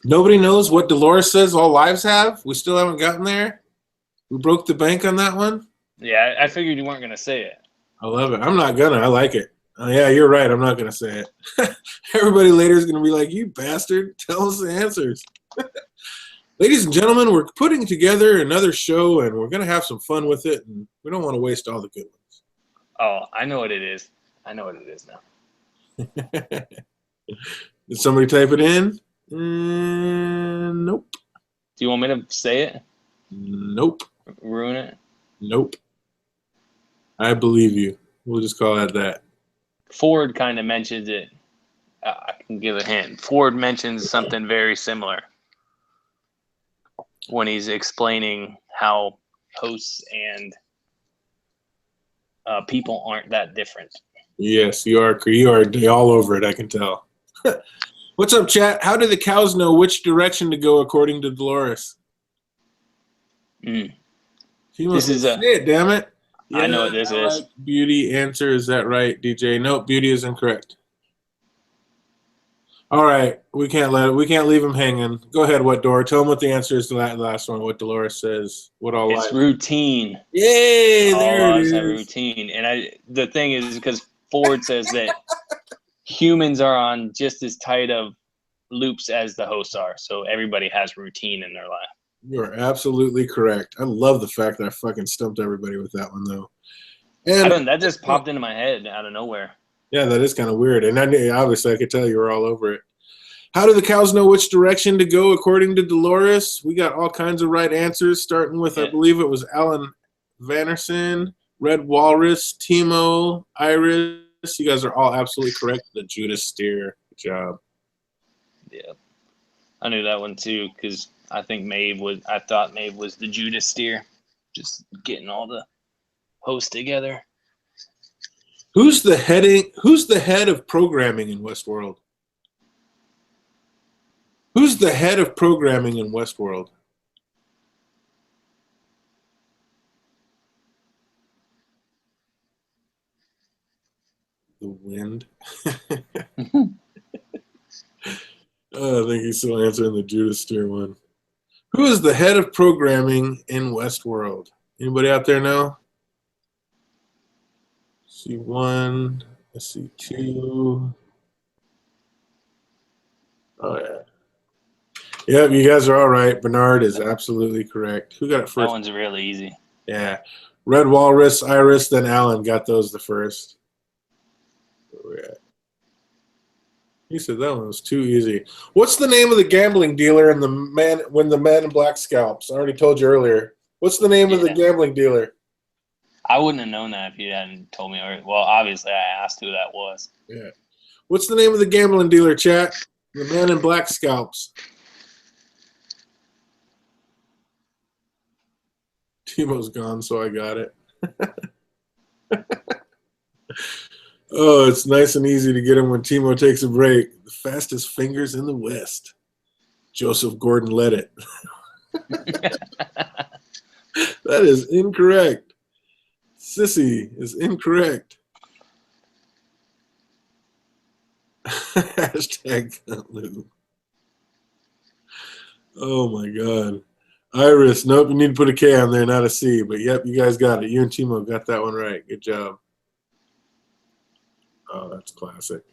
[SPEAKER 1] Nobody knows what Dolores says all lives have? We still haven't gotten there? We broke the bank on that one?
[SPEAKER 3] Yeah, I figured you weren't going to say it.
[SPEAKER 1] I love it. I'm not going to. I like it. Oh, yeah, you're right. I'm not going to say it. Everybody later is going to be like, you bastard, tell us the answers. Ladies and gentlemen, we're putting together another show, and we're going to have some fun with it, and we don't want to waste all the good ones.
[SPEAKER 3] Oh, I know what it is. I know what it is now.
[SPEAKER 1] Did somebody type it in? Nope.
[SPEAKER 3] Do you want me to say it?
[SPEAKER 1] Nope.
[SPEAKER 3] Ruin it?
[SPEAKER 1] Nope. I believe you. We'll just call it that.
[SPEAKER 3] Ford kind of mentions it. I can give a hint. Ford mentions something very similar when he's explaining how hosts and people aren't that different.
[SPEAKER 1] Yes, you are all over it, I can tell. What's up, chat? How do the cows know which direction to go according to Dolores? She must say it, damn it.
[SPEAKER 3] Yeah, I know what this is.
[SPEAKER 1] Beauty answer. Is that right, DJ? Nope, beauty is incorrect. All right, we can't leave him hanging. Go ahead, what door? Tell him what the answer is to that last one. What Dolores says. What all?
[SPEAKER 3] It's routine.
[SPEAKER 1] Yay! There it is.
[SPEAKER 3] Routine, and the thing is because Ford says that humans are on just as tight of loops as the hosts are, so everybody has routine in their life.
[SPEAKER 1] You are absolutely correct. I love the fact that I fucking stumped everybody with that one, though. And
[SPEAKER 3] that just popped into my head out of nowhere.
[SPEAKER 1] Yeah, that is kind of weird. And obviously I could tell you were all over it. How do the cows know which direction to go according to Dolores? We got all kinds of right answers, starting with, I believe it was Alan Vannerson, Red Walrus, Timo, Iris. You guys are all absolutely correct. The Judas steer. Good job.
[SPEAKER 3] Yeah. I knew that one too because I thought Maeve was the Judas steer. Just getting all the hosts together.
[SPEAKER 1] Who's the head of programming in WestWorld? Who's the head of programming in WestWorld? The wind. Oh, I think he's still answering the Judas steer one. Who is the head of programming in WestWorld? Anybody out there know? C1, C2. Oh, yeah. Yep, you guys are all right. Bernard is absolutely correct. Who got it first?
[SPEAKER 3] That one's really easy.
[SPEAKER 1] Yeah. Red Walrus, Iris, then Alan got those the first. Where we at? He said that one was too easy. What's the name of the gambling dealer and when the man in black scalps? I already told you earlier. What's the name of the gambling dealer?
[SPEAKER 3] I wouldn't have known that if you hadn't told me already. Well, obviously I asked who that was.
[SPEAKER 1] Yeah. What's the name of the gambling dealer, chat? The man in black scalps. Timo's gone, so I got it. Oh, it's nice and easy to get him when Timo takes a break. The fastest fingers in the West. Joseph Gordon-Levitt. That is incorrect. Sissy is incorrect. Hashtag Lou. Oh my God. Iris, nope, you need to put a K on there, not a C. But yep, you guys got it. You and Timo got that one right. Good job. Oh, that's classic.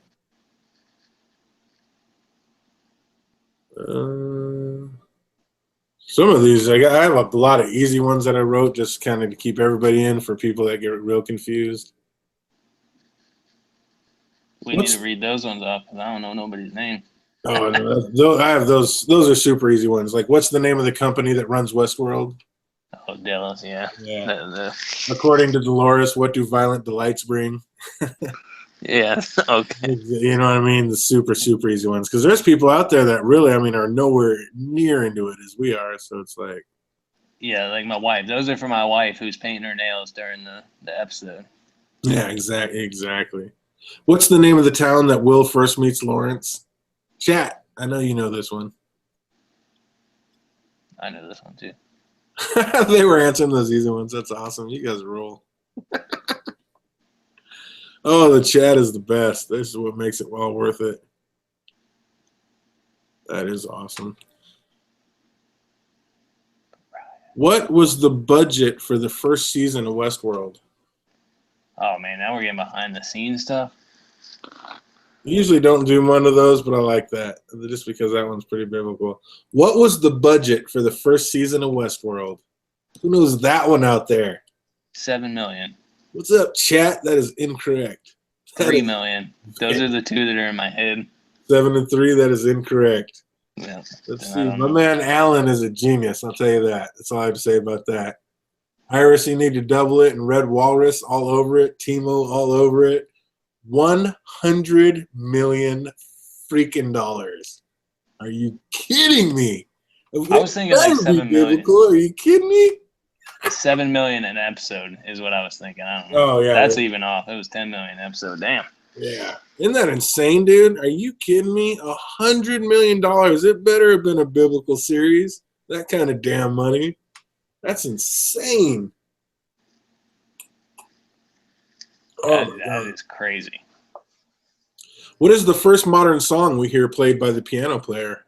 [SPEAKER 1] Some of these, I have a lot of easy ones that I wrote just kind of to keep everybody in for people that get real confused.
[SPEAKER 3] We need to read those ones off because I don't know nobody's name.
[SPEAKER 1] Oh, no, I have those. Those are super easy ones. Like, what's the name of the company that runs WestWorld?
[SPEAKER 3] Oh, Delos, yeah.
[SPEAKER 1] According to Dolores, what do violent delights bring?
[SPEAKER 3] Yeah, okay.
[SPEAKER 1] You know what I mean? The super, super easy ones. Because there's people out there that really, are nowhere near into it as we are. So it's like.
[SPEAKER 3] Yeah, like my wife. Those are for my wife who's painting her nails during the episode.
[SPEAKER 1] Yeah, exactly. What's the name of the town that Will first meets Lawrence? Chat. I know you know this one.
[SPEAKER 3] I know this one too.
[SPEAKER 1] They were answering those easy ones. That's awesome. You guys roll. Oh, the chat is the best. This is what makes it well worth it. That is awesome. What was the budget for the first season of WestWorld?
[SPEAKER 3] Oh man, now we're getting behind the scenes stuff.
[SPEAKER 1] I usually don't do one of those, but I like that just because that one's pretty biblical. What was the budget for the first season of WestWorld? Who knows that one out there?
[SPEAKER 3] $7 million.
[SPEAKER 1] What's up, chat? That is incorrect.
[SPEAKER 3] $3 million. Those are the two that are in my head.
[SPEAKER 1] 7 and 3. That is incorrect.
[SPEAKER 3] Yeah.
[SPEAKER 1] Let's see. My man Alan is a genius. I'll tell you that. That's all I have to say about that. Iris, you need to double it, and Red Walrus all over it. Timo all over it. $100 million freaking dollars. Are you kidding me?
[SPEAKER 3] I was thinking like $7 million.
[SPEAKER 1] Are you kidding me?
[SPEAKER 3] $7 million an episode is what I was thinking. I don't know.
[SPEAKER 1] Oh yeah,
[SPEAKER 3] that's even off. It was $10 million an episode. Damn.
[SPEAKER 1] Yeah, isn't that insane, dude? Are you kidding me? $100 million. It better have been a biblical series. That kind of damn money. That's insane.
[SPEAKER 3] That is crazy.
[SPEAKER 1] What is the first modern song we hear played by the piano player?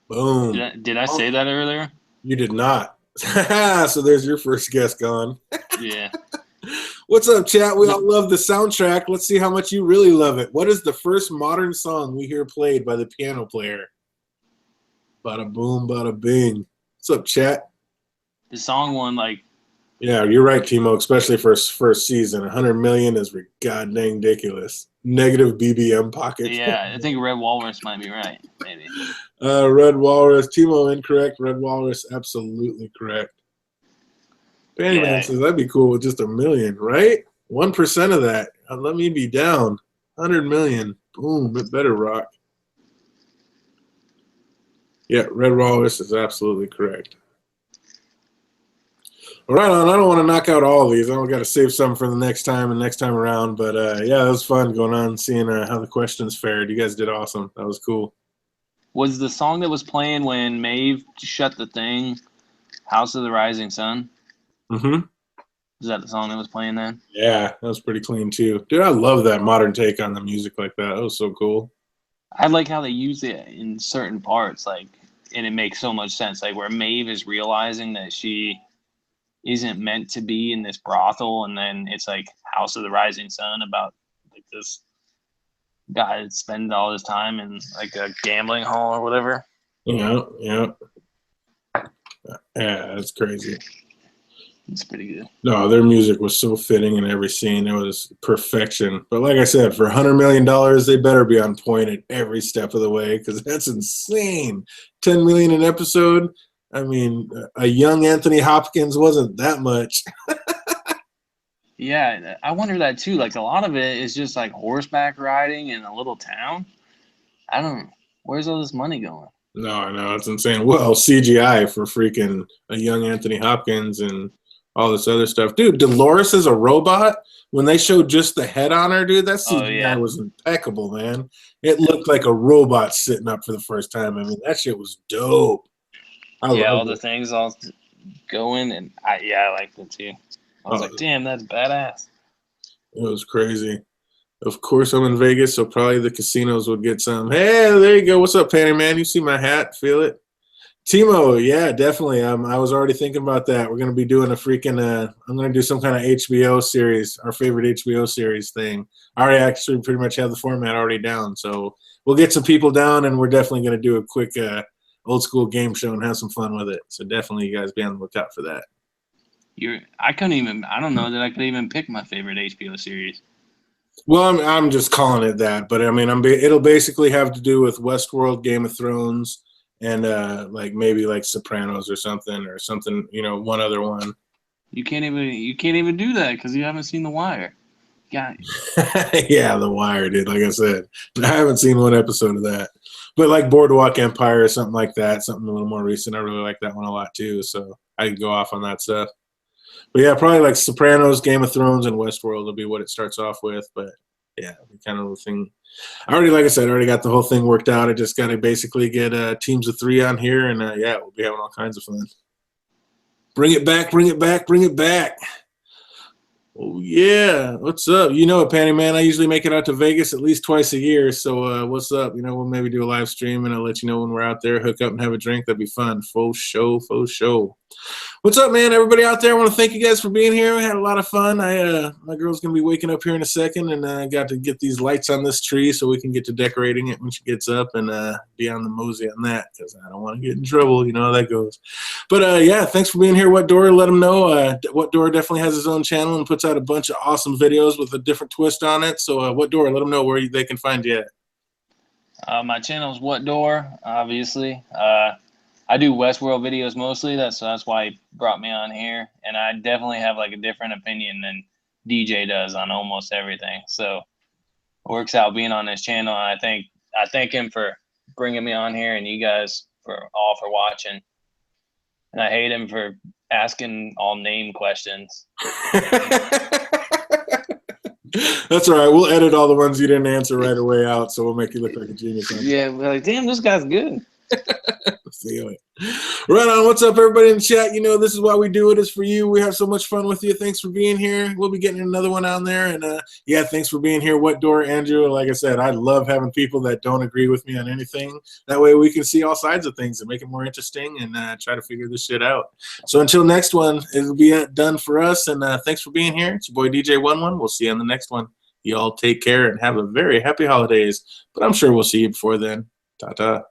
[SPEAKER 1] Boom.
[SPEAKER 3] Did I say that earlier?
[SPEAKER 1] You did not. So there's your first guess gone.
[SPEAKER 3] Yeah.
[SPEAKER 1] What's up, chat? We all love the soundtrack. Let's see how much you really love it. What is the first modern song we hear played by the piano player? Bada boom, bada bing. What's up, chat?
[SPEAKER 3] The song won like.
[SPEAKER 1] Yeah, you're right, Timo. Especially for first season, 100 million is god dang ridiculous. Negative BBM pockets.
[SPEAKER 3] Yeah, I think Red Walrus might be right. Maybe.
[SPEAKER 1] Red Walrus. Timo incorrect. Red Walrus absolutely correct. Pennyman says that'd be cool with just $1 million, right? 1% of that. Let me be down. 100 million. Boom. It better rock. Yeah, Red Walrus is absolutely correct. All right, I don't want to knock out all of these. I've got to save some for the next time and next time around. But yeah, it was fun going on, seeing how the questions fared. You guys did awesome. That was cool.
[SPEAKER 3] Was the song that was playing when Maeve shut the thing, House of the Rising Sun?
[SPEAKER 1] Mm-hmm.
[SPEAKER 3] Is that the song that was playing then?
[SPEAKER 1] Yeah, that was pretty clean too. Dude, I love that modern take on the music like that. That was so cool.
[SPEAKER 3] I like how they use it in certain parts, like, and it makes so much sense. Like where Maeve is realizing that she isn't meant to be in this brothel, and then it's like House of the Rising Sun about like this guy that spends all his time in like a gambling hall or whatever.
[SPEAKER 1] Yeah, that's crazy.
[SPEAKER 3] It's pretty good.
[SPEAKER 1] No, their music was so fitting in every scene. It was perfection. But like I said, for $100 million, they better be on point at every step of the way, because that's insane. $10 million an episode. I mean, a young Anthony Hopkins wasn't that much.
[SPEAKER 3] Yeah, I wonder that too. Like a lot of it is just like horseback riding in a little town. I don't know. Where's all this money going?
[SPEAKER 1] No, I know. It's insane. Well, CGI for freaking a young Anthony Hopkins and all this other stuff. Dude, Dolores is a robot. When they showed just the head on her, dude, that CGI was impeccable, man. It looked like a robot sitting up for the first time. I mean, that shit was dope.
[SPEAKER 3] All the things all going, and I liked it too. I was like, damn, that's badass.
[SPEAKER 1] It was crazy. Of course, I'm in Vegas, so probably the casinos would get some. Hey, there you go. What's up, Panty Man? You see my hat? Feel it? Timo, yeah, definitely. I was already thinking about that. We're going to be doing a freaking, I'm going to do some kind of HBO series, our favorite HBO series thing. I already actually pretty much have the format already down. So we'll get some people down, and we're definitely going to do a quick old school game show and have some fun with it. So definitely you guys be on the lookout for that.
[SPEAKER 3] I don't know that I could even pick my favorite HBO series.
[SPEAKER 1] Well, I'm just calling it that. But, I mean, it'll basically have to do with WestWorld, Game of Thrones, and like maybe like Sopranos or something, one other one.
[SPEAKER 3] You can't even do that because you haven't seen The Wire. Yeah.
[SPEAKER 1] Yeah, The Wire, dude. Like I said, I haven't seen one episode of that. But like Boardwalk Empire or something like that, something a little more recent. I really like that one a lot too. So I could go off on that stuff. But yeah, probably like Sopranos, Game of Thrones, and WestWorld will be what it starts off with. But yeah, kind of the thing. Like I said, I already got the whole thing worked out. I just got to basically get teams of 3 on here, and yeah, we'll be having all kinds of fun. Bring it back, bring it back, bring it back. Oh, yeah. What's up? You know it, Panty Man. I usually make it out to Vegas at least twice a year. So what's up? You know, we'll maybe do a live stream, and I'll let you know when we're out there, hook up and have a drink. That'd be fun. Faux show, faux show. What's up, man? Everybody out there, I want to thank you guys for being here. We had a lot of fun. My girl's going to be waking up here in a second, and I got to get these lights on this tree so we can get to decorating it when she gets up and be on the mosey on that because I don't want to get in trouble. You know how that goes. But, yeah, thanks for being here. What Door? Let them know. What Door definitely has his own channel and puts out a bunch of awesome videos with a different twist on it. So, What Door? Let them know where they can find you at.
[SPEAKER 3] My channel is What Door, obviously. I do WestWorld videos mostly. That's why he brought me on here. And I definitely have like a different opinion than DJ does on almost everything. So it works out being on this channel. And I thank him for bringing me on here and you guys for watching. And I hate him for asking all name questions.
[SPEAKER 1] That's all right. We'll edit all the ones you didn't answer right away out, so we'll make you look like a genius.
[SPEAKER 3] Yeah, we're like, damn, this guy's good.
[SPEAKER 1] Feel it. Right on. What's up, everybody in the chat? You know, this is why we do it, is for you. We have so much fun with you. Thanks for being here. We'll be getting another one on there. And yeah, thanks for being here. What Door, Andrew? Like I said, I love having people that don't agree with me on anything. That way we can see all sides of things and make it more interesting and try to figure this shit out. So until next one, it'll be done for us. And thanks for being here. It's your boy DJ Wun Wun. We'll see you on the next one. You all take care and have a very happy holidays. But I'm sure we'll see you before then. Ta-ta.